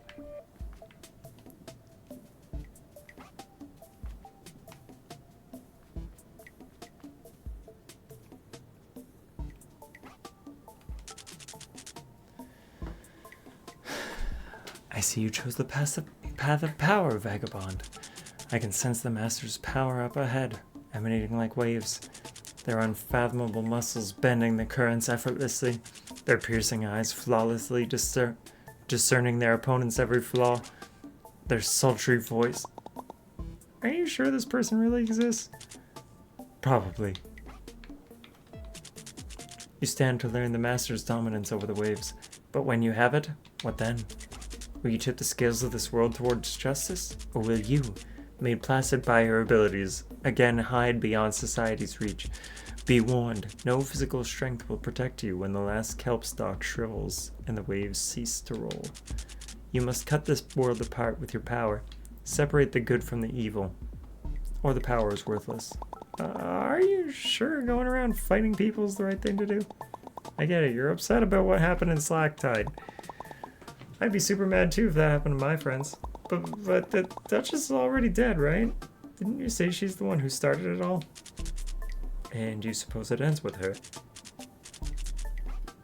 I see you chose the path of power, Vagabond. I can sense the Master's power up ahead, emanating like waves. Their unfathomable muscles bending the currents effortlessly, their piercing eyes flawlessly discerning their opponent's every flaw, their sultry voice. Are you sure this person really exists? Probably. You stand to learn the Master's dominance over the waves, but when you have it, what then? Will you tip the scales of this world towards justice, or will you, made placid by your abilities, again hide beyond society's reach? Be warned, no physical strength will protect you when the last kelp stalk shrivels and the waves cease to roll. You must cut this world apart with your power. Separate the good from the evil. Or the power is worthless. Are you sure going around fighting people is the right thing to do? I get it, you're upset about what happened in Slack Tide. I'd be super mad too if that happened to my friends. But the Duchess is already dead, right? Didn't you say she's the one who started it all? And you suppose it ends with her?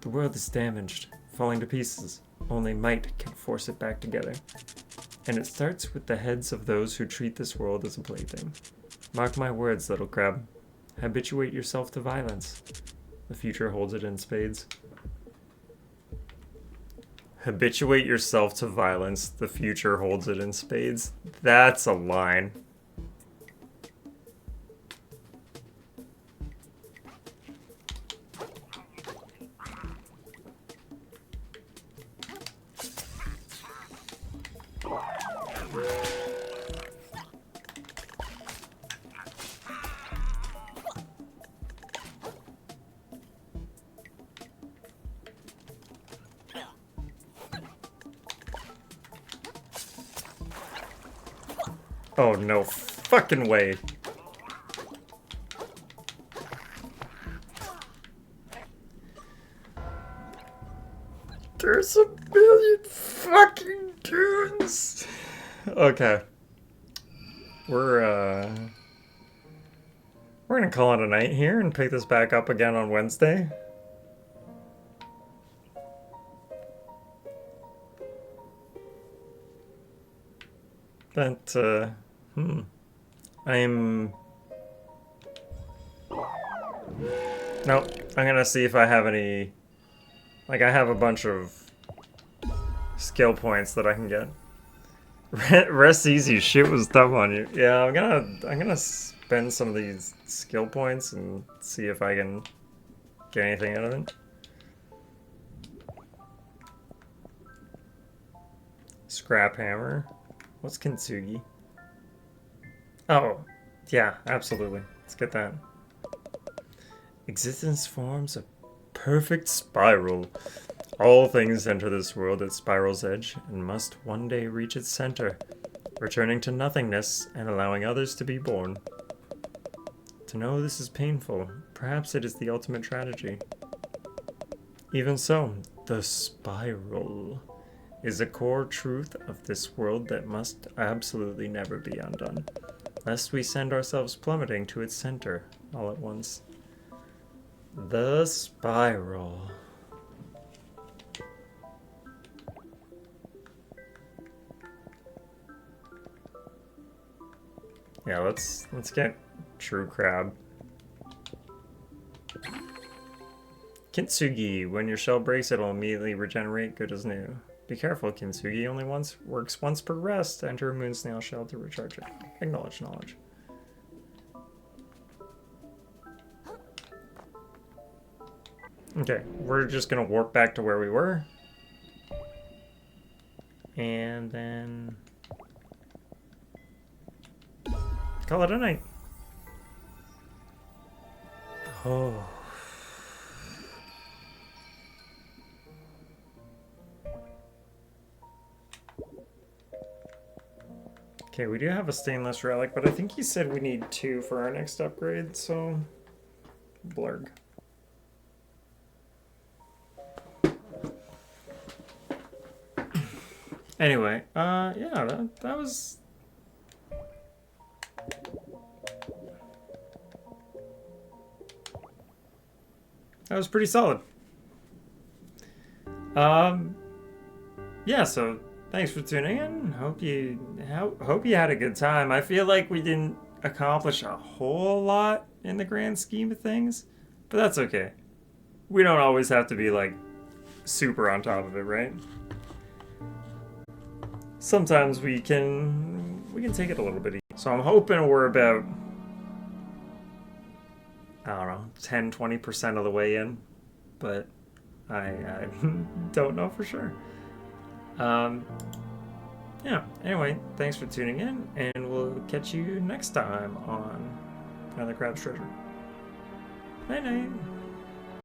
The world is damaged, falling to pieces. Only might can force it back together. And it starts with the heads of those who treat this world as a plaything. Mark my words, little crab. Habituate yourself to violence. The future holds it in spades. Habituate yourself to violence. The future holds it in spades. That's a line. Oh, no fucking way. There's a million fucking dudes. Okay. We're gonna call it a night here and pick this back up again on Wednesday. But, Nope. I'm gonna see if I have any... Like, I have a bunch of skill points that I can get. Rest easy, shit was dumb on you. Yeah, I'm gonna spend some of these skill points and see if I can get anything out of it. Scrap hammer. What's kintsugi? Oh, yeah, absolutely. Let's get that. Existence forms a perfect spiral. All things enter this world at spiral's edge and must one day reach its center, returning to nothingness and allowing others to be born. To know this is painful, perhaps it is the ultimate tragedy. Even so, the spiral is a core truth of this world that must absolutely never be undone, lest we send ourselves plummeting to its center all at once. The spiral. Yeah, let's get True Crab. Kintsugi, when your shell breaks, it'll immediately regenerate good as new. Be careful, Kintsugi only works once per rest. Enter a moon snail shell to recharge it. Acknowledge knowledge. Okay, we're just gonna warp back to where we were. And then... call it a night. Oh... Okay, we do have a stainless relic, but I think he said we need 2 for our next upgrade, so... blurg. Anyway, yeah, that was... that was pretty solid. Yeah, so thanks for tuning in. Hope you had a good time. I feel like we didn't accomplish a whole lot in the grand scheme of things, but that's okay. We don't always have to be like super on top of it, right? Sometimes we can take it a little bit easy. So I'm hoping we're about, I don't know, 10-20% of the way in, but I don't know for sure. Yeah, anyway, thanks for tuning in, and we'll catch you next time on another Crab's Treasure. Night night.